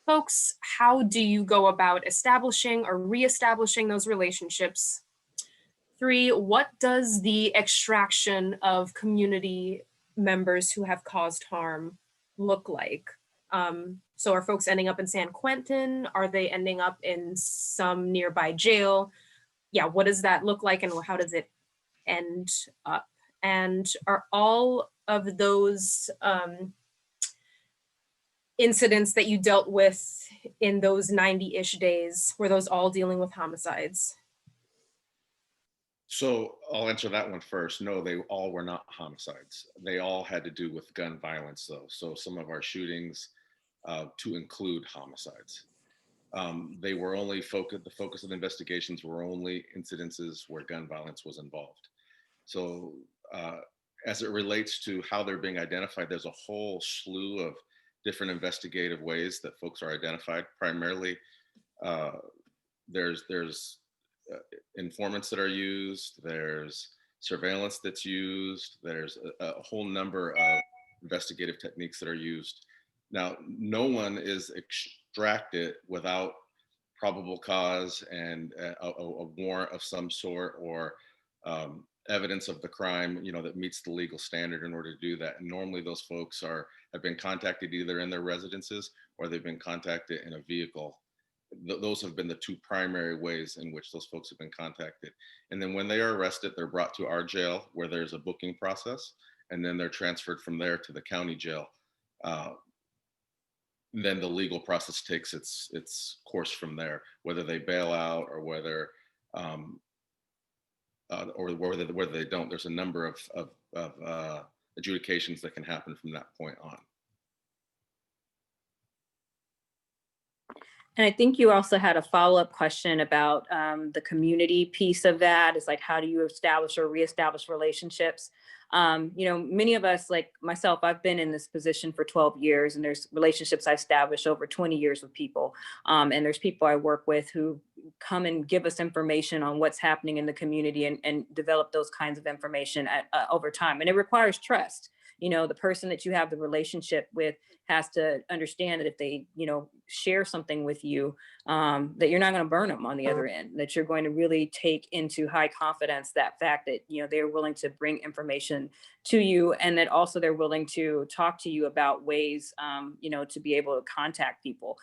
folks? How do you go about establishing or reestablishing those relationships? 3, what does the extraction of community members who have caused harm look like? So are folks ending up in San Quentin? Are they ending up in some nearby jail? Yeah, what does that look like and how does it end up? And are all of those incidents that you dealt with in those 90-ish days, were those all dealing with homicides? So I'll answer that one first. No, they all were not homicides. They all had to do with gun violence though. So some of our shootings to include homicides. They were only the focus of the investigations were only incidences where gun violence was involved. So as it relates to how they're being identified, there's a whole slew of different investigative ways that folks are identified. Primarily, there's informants that are used, there's surveillance that's used, there's a whole number of investigative techniques that are used. Now, no one is extracted without probable cause and a warrant of some sort or evidence of the crime, that meets the legal standard in order to do that. And normally those folks have been contacted either in their residences or they've been contacted in a vehicle. Those have been the two primary ways in which those folks have been contacted. And then when they are arrested, they're brought to our jail where there's a booking process, and then they're transferred from there to the county jail. Then the legal process takes its course from there, whether they bail out or whether they don't. There's a number of adjudications that can happen from that point on. And I think you also had a follow-up question about the community piece of that. It's like, how do you establish or reestablish relationships? Many of us, like myself, I've been in this position for 12 years and there's relationships I established over 20 years with people. And there's people I work with who come and give us information on what's happening in the community and develop those kinds of information over time. And it requires trust. you know, the person that you have the relationship with has to understand that if they, you know, share something with you, that you're not going to burn them on the other end, that you're going to really take into high confidence that fact that, you know, they're willing to bring information to you, and that also they're willing to talk to you about ways, you know, to be able to contact people.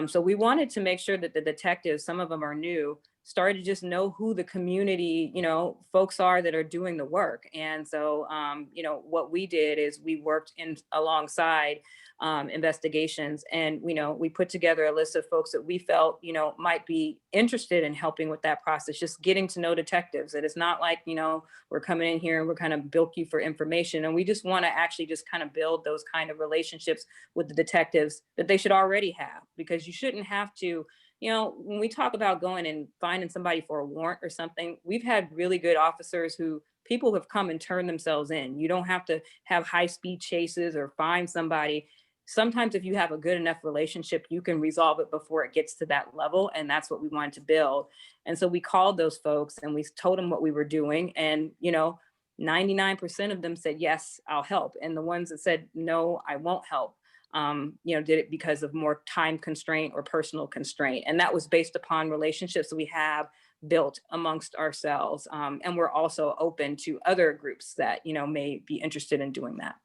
So we wanted to make sure that the detectives, some of them are new, started to just know who the community, you know, folks are that are doing the work. And so, you know, what we did is we worked in alongside investigations, and, you know, we put together a list of folks that we felt, you know, might be interested in helping with that process, just getting to know detectives. It is not like, you know, we're coming in here and we're kind of bilk you for information. And we just want to actually just kind of build those kind of relationships with the detectives that they should already have, because you shouldn't have to, you know, when we talk about going and finding somebody for a warrant or something, we've had really good officers who people have come and turned themselves in. You don't have to have high speed chases or find somebody. Sometimes if you have a good enough relationship, you can resolve it before it gets to that level. And that's what we wanted to build. And so we called those folks and we told them what we were doing. And, you know, 99% of them said, yes, I'll help. And the ones that said, no, I won't help, you know, did it because of more time constraint or personal constraint. And that was based upon relationships that we have built amongst ourselves. And we're also open to other groups that, you know, may be interested in doing that.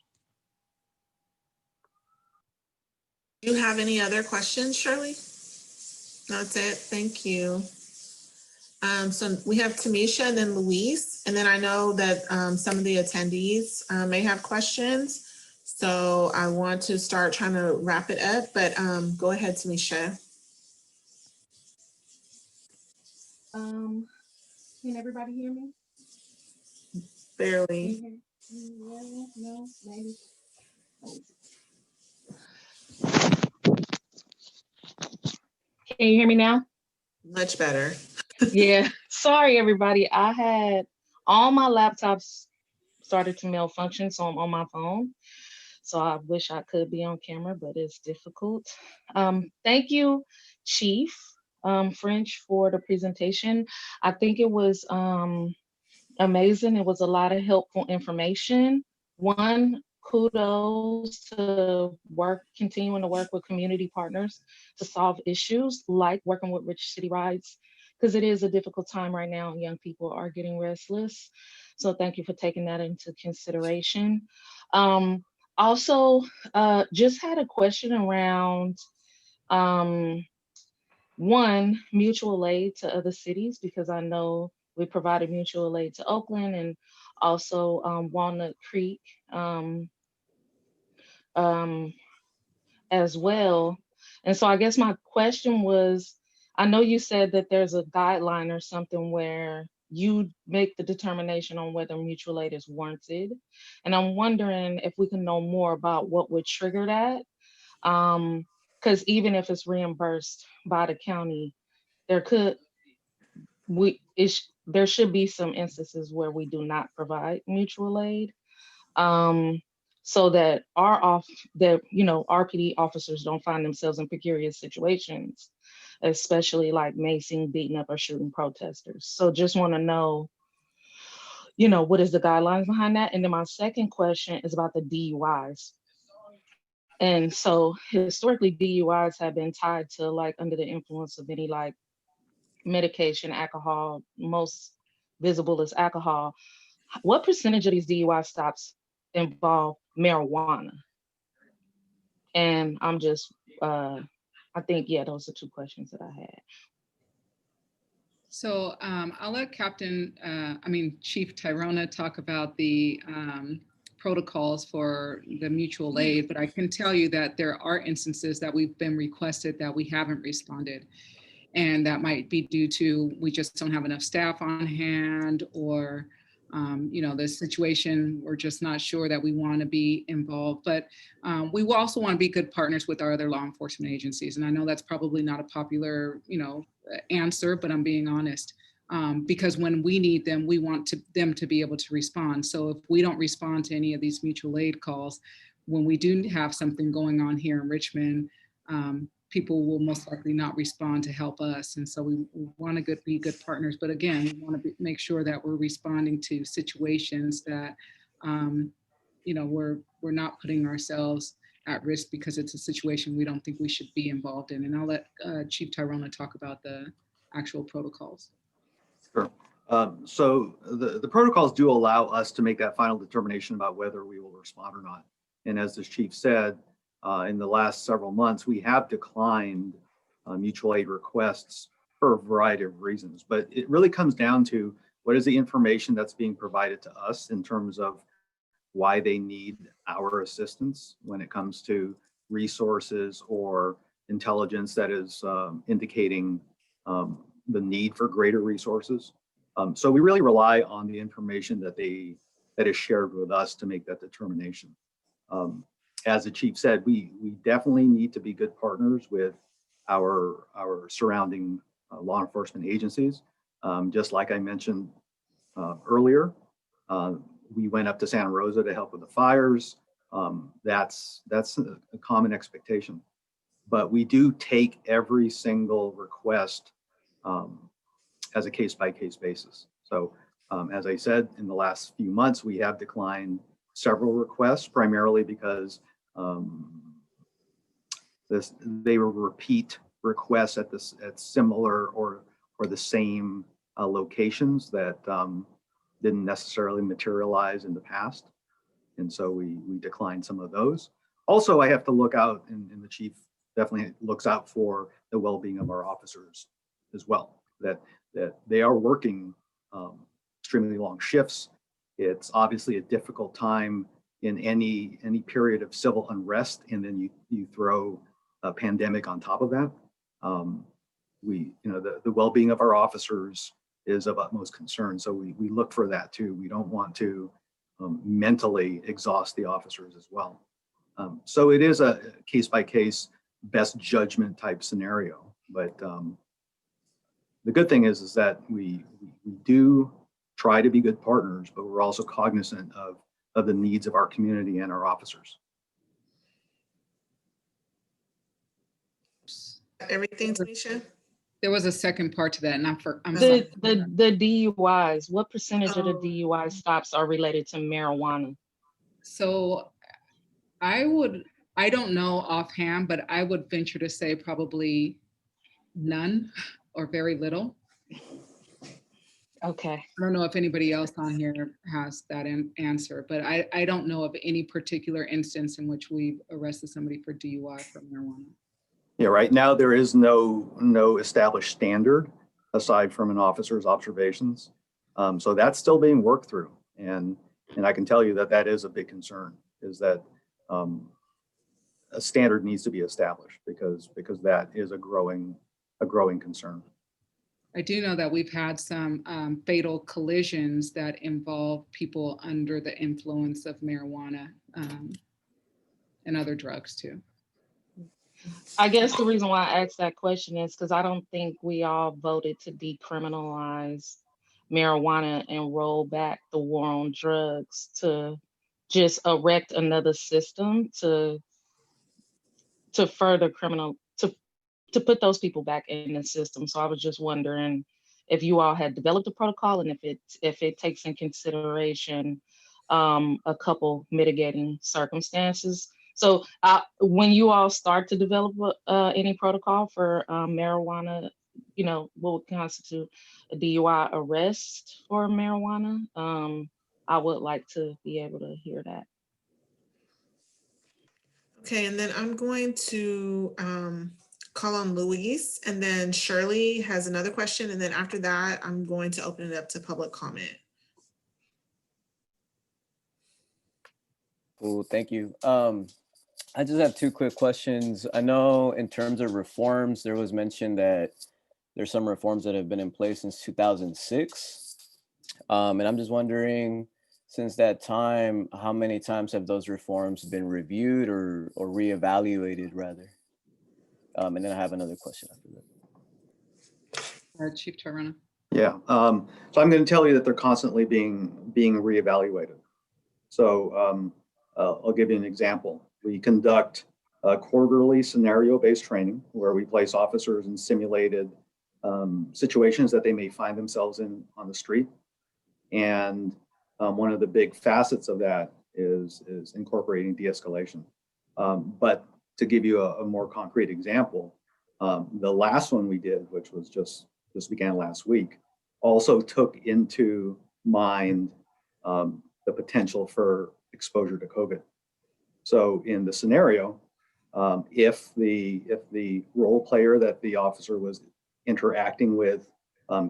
Do you have any other questions, Shirley? That's it. Thank you. So we have Tamisha and then Luis, and then I know that some of the attendees may have questions. So I want to start trying to wrap it up, but go ahead, Tamisha. Can everybody hear me? Barely. No, maybe. Can you hear me now? Much better. Yeah, sorry everybody. I had all my laptops started to malfunction, so I'm on my phone. So I wish I could be on camera, but it's difficult. Thank you, Chief French, for the presentation. I think it was amazing. It was a lot of helpful information. One, kudos to continuing to work with community partners to solve issues like working with Rich City Rides, because it is a difficult time right now and young people are getting restless. So thank you for taking that into consideration. Also, just had a question around one, mutual aid to other cities, because I know we provided mutual aid to Oakland and also Walnut Creek as well. And so I guess my question was, I know you said that there's a guideline or something where you make the determination on whether mutual aid is warranted. And I'm wondering if we can know more about what would trigger that. Because even if it's reimbursed by the county, there should be some instances where we do not provide mutual aid, so that RPD officers don't find themselves in precarious situations, especially like macing, beating up, or shooting protesters. So just want to know, what is the guidelines behind that? And then my second question is about the DUIs. And so historically, DUIs have been tied to like under the influence of any like medication, alcohol. Most visible is alcohol. What percentage of these DUI stops involve marijuana? And I'm just, I think, yeah, those are two questions that I had. So I'll let Chief Tyrona talk about the protocols for the mutual aid, but I can tell you that there are instances that we've been requested that we haven't responded. And that might be due to, we just don't have enough staff on hand, or the situation, we're just not sure that we want to be involved. But we will also want to be good partners with our other law enforcement agencies. And I know that's probably not a popular, answer, but I'm being honest. Because when we need them, we want them to be able to respond. So if we don't respond to any of these mutual aid calls, when we do have something going on here in Richmond, people will most likely not respond to help us. And so we want to be good partners. But again, we want to make sure that we're responding to situations that you know, we're not putting ourselves at risk because it's a situation we don't think we should be involved in. And I'll let Chief Tyrona talk about the actual protocols. Sure. So the protocols do allow us to make that final determination about whether we will respond or not. And as the chief said, in the last several months, we have declined mutual aid requests for a variety of reasons. But it really comes down to what is the information that's being provided to us in terms of why they need our assistance when it comes to resources or intelligence that is indicating the need for greater resources. So we really rely on the information that is shared with us to make that determination. As the chief said, we definitely need to be good partners with our surrounding law enforcement agencies. Just like I mentioned earlier, we went up to Santa Rosa to help with the fires. That's a common expectation. But we do take every single request as a case-by-case basis. So as I said, in the last few months, we have declined several requests, primarily because they were repeat requests at similar or the same locations that didn't necessarily materialize in the past. And so we declined some of those. Also, I have to look out, and the chief definitely looks out for the well-being of our officers as well, that they are working extremely long shifts. It's obviously a difficult time in any period of civil unrest, and then you throw a pandemic on top of that. The well-being of our officers is of utmost concern. So we look for that too. We don't want to mentally exhaust the officers as well. So it is a case-by-case best judgment type scenario. But the good thing is that we do try to be good partners, but we're also cognizant of the needs of our community and our officers. Everything, Tanisha? There was a second part to that, and I'm sorry. The DUIs, what percentage of the DUI stops are related to marijuana? So I don't know offhand, but I would venture to say probably none or very little. Okay. I don't know if anybody else on here has that answer, but I don't know of any particular instance in which we've arrested somebody for DUI for marijuana. Yeah, right now there is no established standard aside from an officer's observations. So that's still being worked through. And I can tell you that is a big concern, is that a standard needs to be established because that is a growing concern. I do know that we've had some fatal collisions that involve people under the influence of marijuana and other drugs too. I guess the reason why I asked that question is because I don't think we all voted to decriminalize marijuana and roll back the war on drugs to just erect another system to further to put those people back in the system. So I was just wondering if you all had developed a protocol and if it takes in consideration a couple mitigating circumstances. So when you all start to develop any protocol for marijuana, what would constitute a DUI arrest for marijuana, I would like to be able to hear that. Okay, and then I'm going to call on Luis, and then Shirley has another question, and then after that, I'm going to open it up to public comment. Cool, thank you. I just have two quick questions. I know in terms of reforms, there was mentioned that there's some reforms that have been in place since 2006. And I'm just wondering, since that time, how many times have those reforms been reviewed or reevaluated rather? And then I have another question after that. Chief Tyrona. Yeah, so I'm going to tell you that they're constantly being reevaluated. So I'll give you an example. We conduct quarterly scenario-based training where we place officers in simulated situations that they may find themselves in on the street. And one of the big facets of that is incorporating de-escalation. But to give you a more concrete example, the last one we did, which was just began last week, also took into mind the potential for exposure to COVID. So in the scenario, if the role player that the officer was interacting with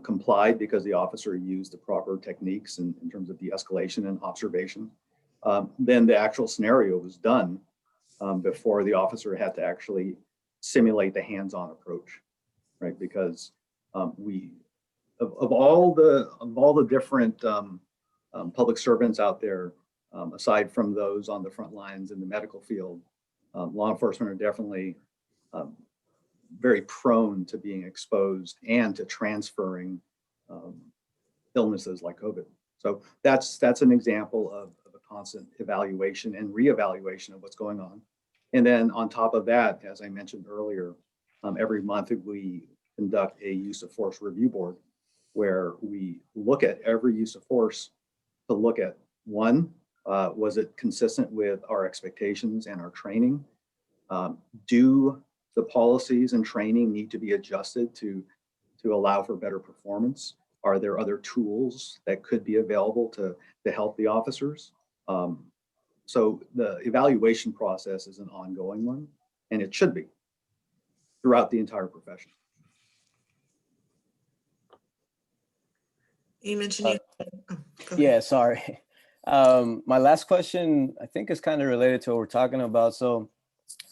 complied because the officer used the proper techniques in terms of de-escalation and observation, then the actual scenario was done before the officer had to actually simulate the hands-on approach, right? Because of all the different public servants out there, aside from those on the front lines in the medical field, law enforcement are definitely very prone to being exposed and to transferring illnesses like COVID. So that's an example of a constant evaluation and reevaluation of what's going on. And then on top of that, as I mentioned earlier, every month we conduct a use of force review board where we look at every use of force to look at, one, was it consistent with our expectations and our training? Do the policies and training need to be adjusted to allow for better performance? Are there other tools that could be available to help the officers? So the evaluation process is an ongoing one, and it should be throughout the entire profession. You mentioned Yeah, sorry. My last question, I think, is kind of related to what we're talking about. So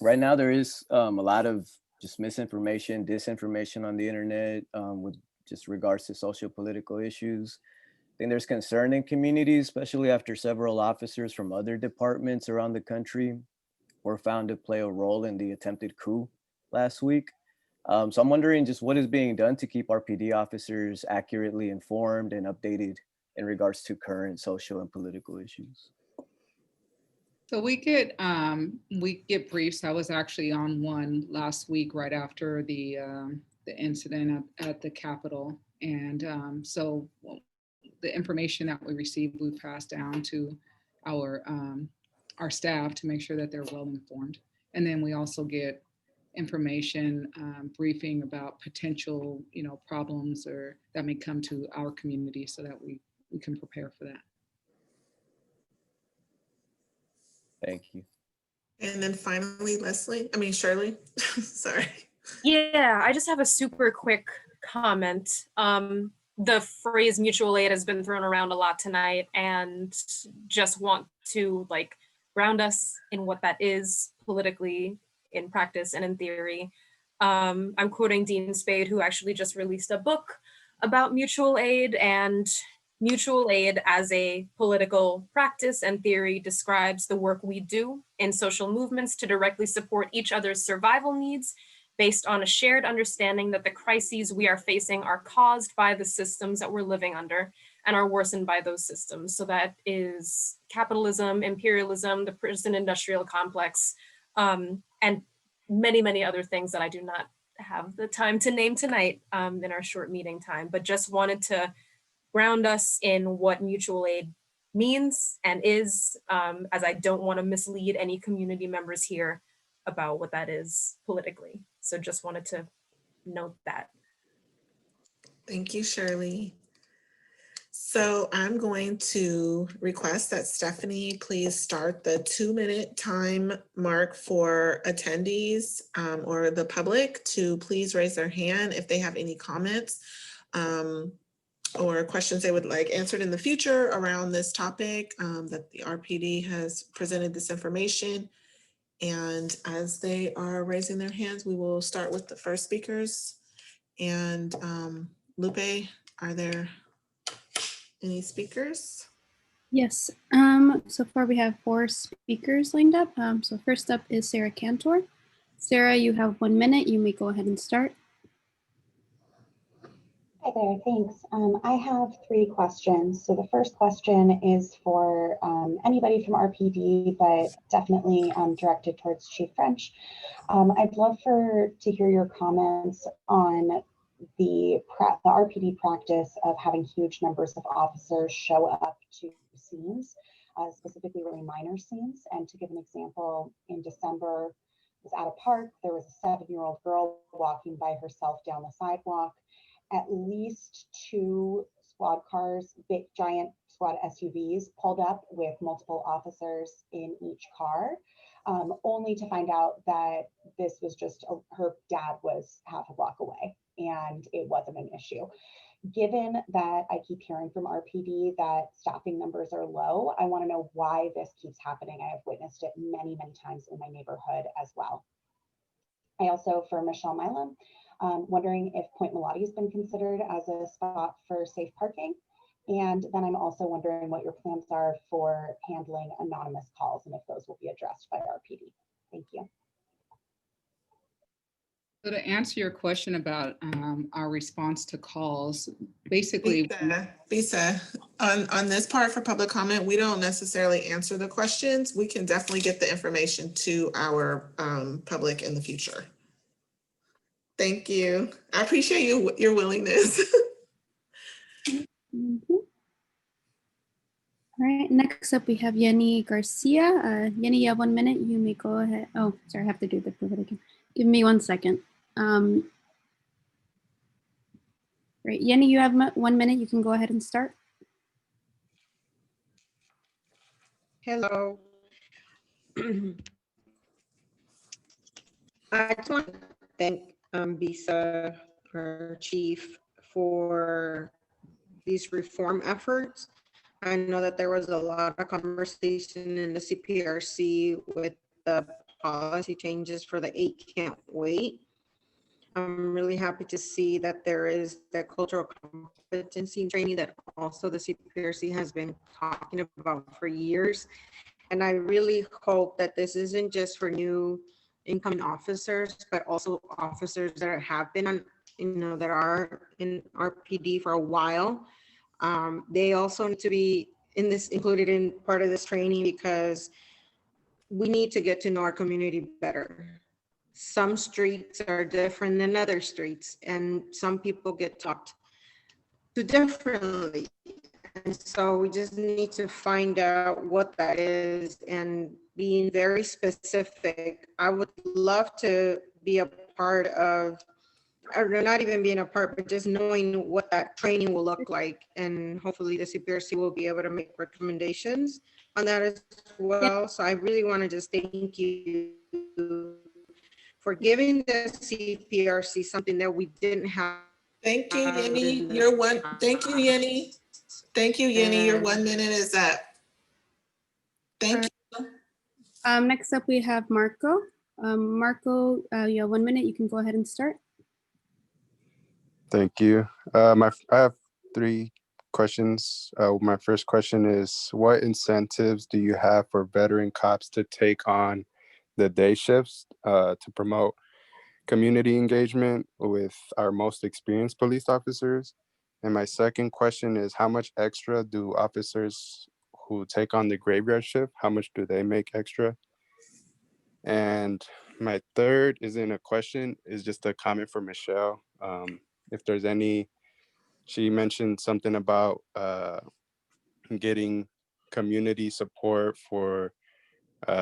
right now there is a lot of just misinformation, disinformation on the internet with just regards to social political issues. I think there's concern in communities, especially after several officers from other departments around the country were found to play a role in the attempted coup last week. So I'm wondering just what is being done to keep our PD officers accurately informed and updated in regards to current social and political issues. So we get briefs. I was actually on one last week right after the incident at the Capitol, and so the information that we received, we pass down to our staff to make sure that they're well informed, and then we also get information briefing about potential problems or that may come to our community so that we can prepare for that. Thank you. And then finally, Shirley, sorry. Yeah, I just have a super quick comment. The phrase mutual aid has been thrown around a lot tonight, and just want to ground us in what that is politically, in practice, and in theory. I'm quoting Dean Spade, who actually just released a book about mutual aid, and mutual aid as a political practice and theory describes the work we do in social movements to directly support each other's survival needs based on a shared understanding that the crises we are facing are caused by the systems that we're living under and are worsened by those systems. So that is capitalism, imperialism, the prison industrial complex, and many, many other things that I do not have the time to name tonight in our short meeting time, but just wanted to ground us in what mutual aid means and is, as I don't want to mislead any community members here about what that is politically. So just wanted to note that. Thank you, Shirley. So I'm going to request that Stephanie please start the 2-minute time mark for attendees or the public to please raise their hand if they have any comments or questions they would like answered in the future around this topic, that the RPD has presented this information. And as they are raising their hands, we will start with the first speakers. And Lupe, are there any speakers? Yes, so far we have 4 speakers lined up. So first up is Sarah Cantor. Sarah, you have 1 minute. You may go ahead and start. Hi there, thanks. I have 3 questions. So the first question is for anybody from RPD, but definitely directed towards Chief French. I'd love to hear your comments on the RPD practice of having huge numbers of officers show up to scenes. specifically really minor scenes. And to give an example, in December, I was at a park, there was a 7-year-old girl walking by herself down the sidewalk. At least 2 squad cars, big giant squad SUVs, pulled up with multiple officers in each car, only to find out that this was just her dad was half a block away and it wasn't an issue. Given that I keep hearing from RPD that staffing numbers are low, I want to know why this keeps happening. I have witnessed it many, many times in my neighborhood as well. I also, for Michelle Milam, wondering if Point Melody has been considered as a spot for safe parking. And then I'm also wondering what your plans are for handling anonymous calls and if those will be addressed by RPD. Thank you. So to answer your question about our response to calls, basically, Bisa, on this part for public comment, we don't necessarily answer the questions. We can definitely get the information to our public in the future. Thank you. I appreciate your willingness. All right, next up we have Yenny Garcia. Yenny, you have 1 minute. You may go ahead. Oh, sorry, I have to do the prove it again. Give me 1 second. Right, Yenny, you have 1 minute. You can go ahead and start. Hello. I just want to thank Bisa, our chief, for these reform efforts. I know that there was a lot of conversation in the CPRC with the policy changes for the 8 can't wait. I'm really happy to see that there is that cultural competency training that also the CPRC has been talking about for years. And I really hope that this isn't just for new incoming officers, but also officers that have been on, that are in RPD for a while. They also need to be included in part of this training because we need to get to know our community better. Some streets are different than other streets, and some people get talked to differently. And so we just need to find out what that is and being very specific. I would love to be a part of, or not even being a part, but just knowing what that training will look like. And hopefully the CPRC will be able to make recommendations on that as well. So I really want to just thank you for giving the CPRC something that we didn't have. Thank you, Yenny. Thank you, Yenny. Thank you, Yenny. Your 1 minute is up. Thank you. Next up, we have Marco. Marco, you have 1 minute. You can go ahead and start. Thank you. I have 3 questions. My first question is, what incentives do you have for veteran cops to take on the day shifts to promote community engagement with our most experienced police officers? And my second question is, how much extra do officers who take on the graveyard shift, how much do they make extra? And my third isn't a question, is just a comment for Michelle. If there's any, she mentioned something about getting community support for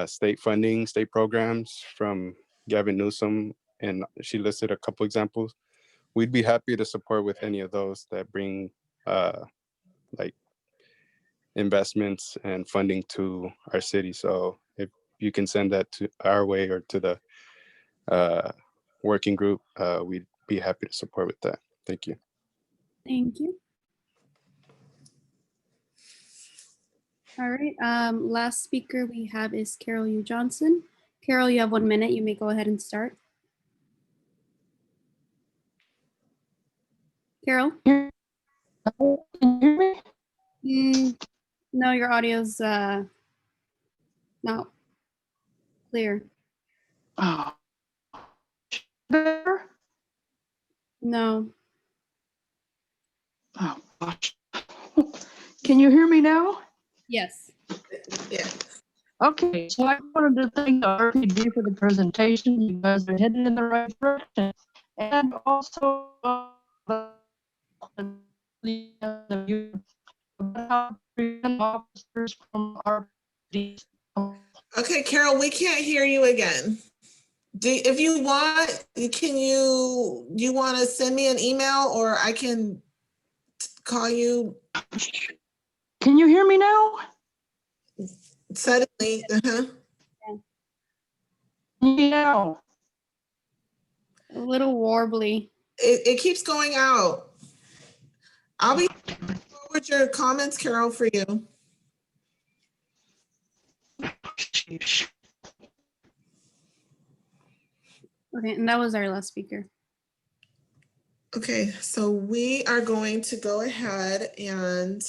state funding, state programs from Gavin Newsom, and she listed a couple examples. We'd be happy to support with any of those that bring like investments and funding to our city. So if you can send that to our way or to the working group, we'd be happy to support with that. Thank you. Thank you. All right, last speaker we have is Carol U. Johnson. Carol, you have 1 minute. You may go ahead and start. Carol? Can you hear me? No, your audio's not clear. Oh. Better? No. Oh, gosh. Can you hear me now? Yes. Yeah. Okay, so I wanted to thank the RPD for the presentation. You guys are heading in the right direction. And also, officers from our. Okay, Carol, we can't hear you again. If you want, you want to send me an email, or I can call you? Can you hear me now? Suddenly, Yeah. A little warbly. It keeps going out. I'll be forward your comments, Carol, for you. Okay, and that was our last speaker. Okay, so we are going to go ahead and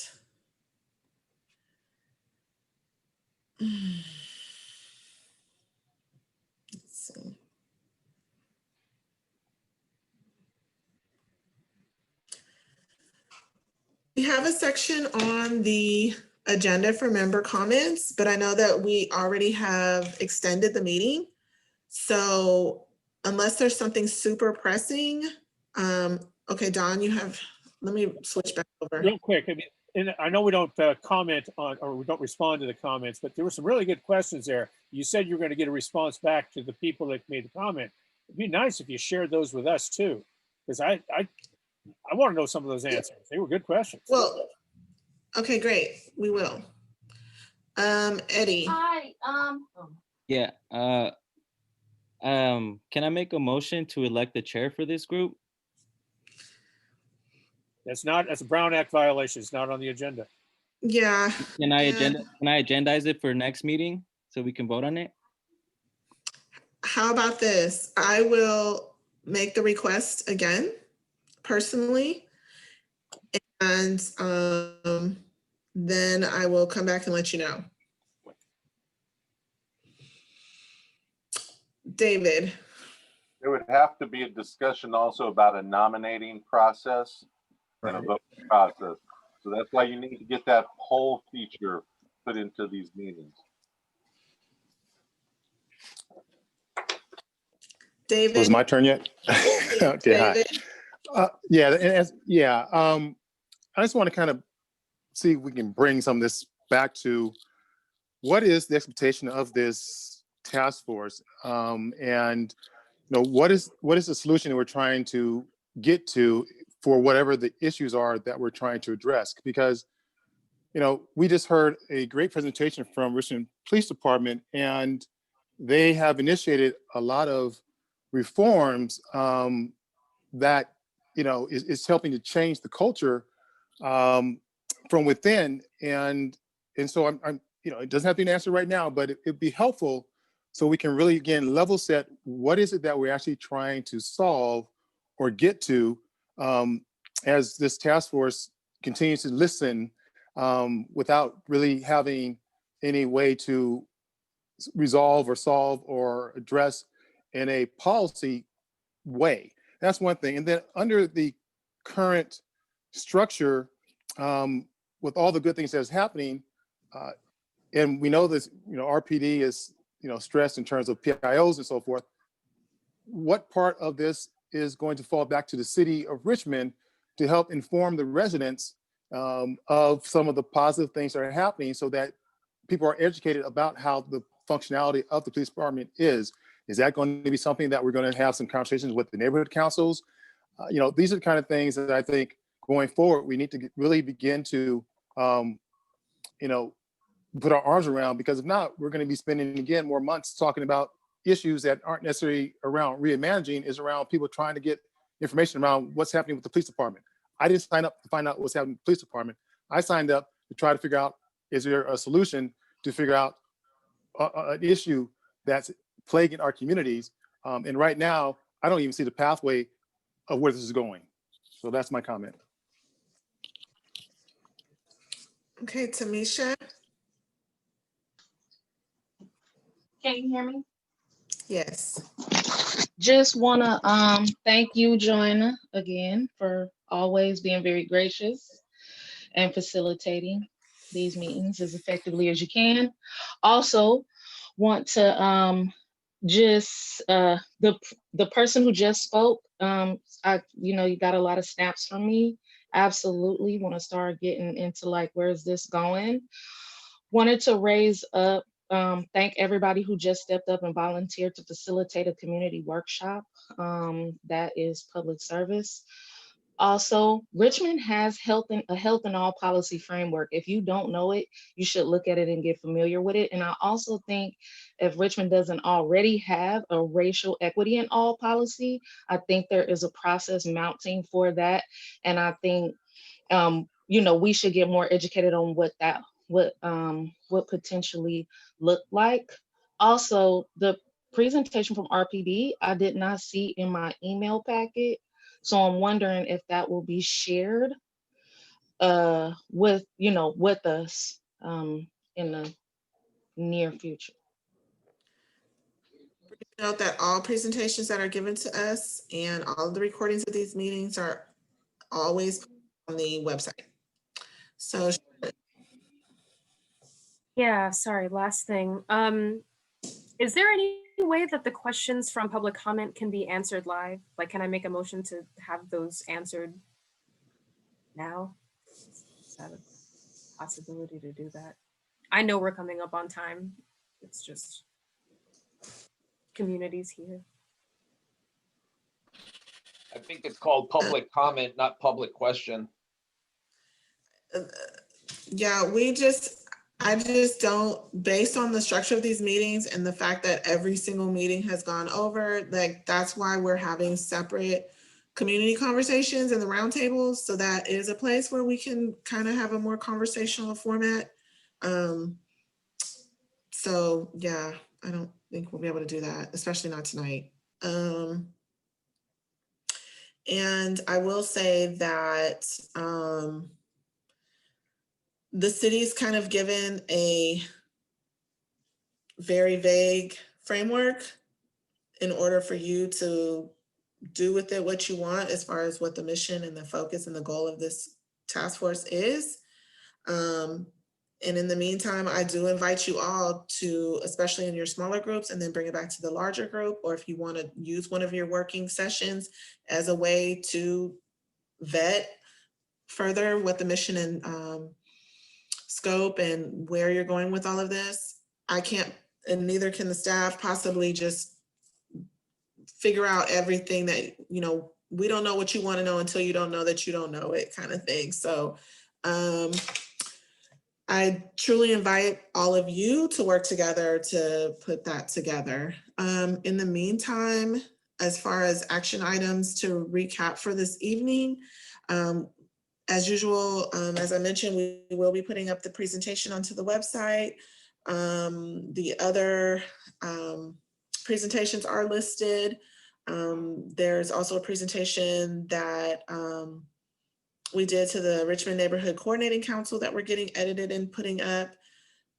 let's see. We have a section on the agenda for member comments, but I know that we already have extended the meeting. So unless there's something super pressing, okay, Don, let me switch back over. Real quick, I mean, and I know we don't comment on, or we don't respond to the comments, but there were some really good questions there. You said you were going to get a response back to the people that made the comment. It'd be nice if you shared those with us too, because I want to know some of those answers. They were good questions. Well, okay, great. We will. Eddie. Hi. Yeah. Can I make a motion to elect the chair for this group? That's a Brown Act violation. It's not on the agenda. Yeah. Can I agendize it for next meeting so we can vote on it? How about this? I will make the request again, personally, and then I will come back and let you know. David. There would have to be a discussion also about a nominating process and a voting process. So that's why you need to get that whole feature put into these meetings. David. Was my turn yet? Okay, hi. I just want to kind of see if we can bring some of this back to what is the expectation of this task force, and what is the solution that we're trying to get to for whatever the issues are that we're trying to address. Because we just heard a great presentation from Richmond Police Department, and they have initiated a lot of reforms that is helping to change the culture from within. And so I'm it doesn't have to be an answer right now, but it'd be helpful so we can really, again, level set what is it that we're actually trying to solve or get to as this task force continues to listen without really having any way to resolve or solve or address in a policy way. That's one thing. And then under the current structure, with all the good things that's happening, and we know this, RPD is, stressed in terms of PIOs and so forth. What part of this is going to fall back to the city of Richmond to help inform the residents of some of the positive things that are happening so that people are educated about how the functionality of the police department is? Is that going to be something that we're going to have some conversations with the neighborhood councils? These are the kind of things that I think going forward, we need to really begin to, put our arms around, because if not, we're going to be spending, again, more months talking about issues that aren't necessarily around reimagining, is around people trying to get information around what's happening with the police department. I didn't sign up to find out what's happening with the police department. I signed up to try to figure out, is there a solution to figure out an issue that's plaguing our communities? And right now, I don't even see the pathway of where this is going. So that's my comment. Okay, Tamisha. Can you hear me? Yes. Just want to thank you, Joanna, again, for always being very gracious and facilitating these meetings as effectively as you can. Also, want to the person who just spoke, you got a lot of snaps from me, absolutely want to start getting into like, where's this going? Wanted to raise up, thank everybody who just stepped up and volunteered to facilitate a community workshop. That is public service. Also, Richmond has a health and all policy framework. If you don't know it, you should look at it and get familiar with it. And I also think if Richmond doesn't already have a racial equity in all policy, I think there is a process mounting for that. And I think, you know, we should get more educated on what potentially look like. Also, the presentation from RPD, I did not see in my email packet. So I'm wondering if that will be shared with, you know, with us in the near future. Note that all presentations that are given to us and all of the recordings of these meetings are always on the website. So Yeah, sorry, last thing. Is there any way that the questions from public comment can be answered live? Like, can I make a motion to have those answered now? Is that a possibility to do that? I know we're coming up on time. It's just communities here. I think it's called public comment, not public question. Yeah, I just don't, based on the structure of these meetings and the fact that every single meeting has gone over, like, that's why we're having separate community conversations in the roundtables. So that is a place where we can kind of have a more conversational format. So yeah, I don't think we'll be able to do that, especially not tonight. And I will say that the city's kind of given a very vague framework in order for you to do with it what you want as far as what the mission and the focus and the goal of this task force is. And in the meantime, I do invite you all to, especially in your smaller groups, and then bring it back to the larger group, or if you want to use one of your working sessions as a way to vet further what the mission and scope and where you're going with all of this. I can't, and neither can the staff, possibly just figure out everything that, you know, we don't know what you want to know until you don't know that you don't know it, kind of thing. So I truly invite all of you to work together to put that together. In the meantime, as far as action items to recap for this evening, as usual, as I mentioned, we will be putting up the presentation onto the website. The other presentations are listed. There's also a presentation that we did to the Richmond Neighborhood Coordinating Council that we're getting edited and putting up.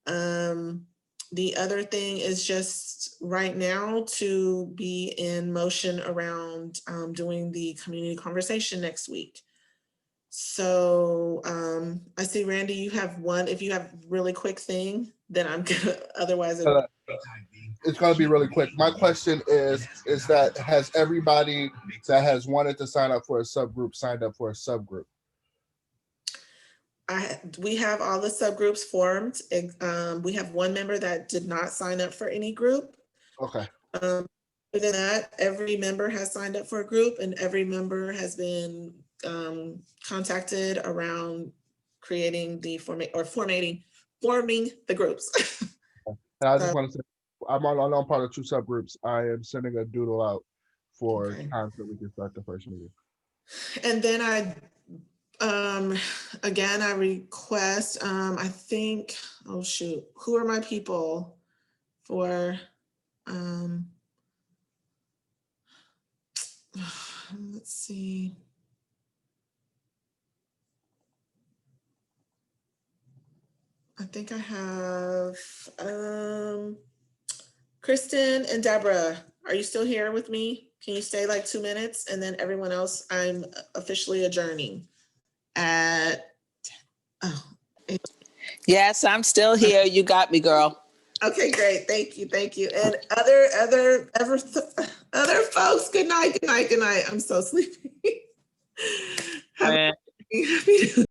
The other thing is just right now to be in motion around doing the community conversation next week. So I see, Randy, you have one. If you have really quick thing, then I'm gonna, otherwise. It's going to be really quick. My question is that has everybody that has wanted to sign up for a subgroup signed up for a subgroup? We have all the subgroups formed. We have one member that did not sign up for any group. Okay. Other than that, every member has signed up for a group, and every member has been contacted around creating the forming the groups. And I just want to say, I'm part of 2 subgroups. I am sending a doodle out for times that we can start the first meeting. And then again, I request, I think, oh shoot, who are my people for, let's see. I think I have Kristen and Deborah. Are you still here with me? Can you stay like 2 minutes? And then everyone else, I'm officially adjourning at, Yes, I'm still here. You got me, girl. Okay, great. Thank you. Thank you. And other folks, good night, good night, good night. I'm so sleepy. Man, Happy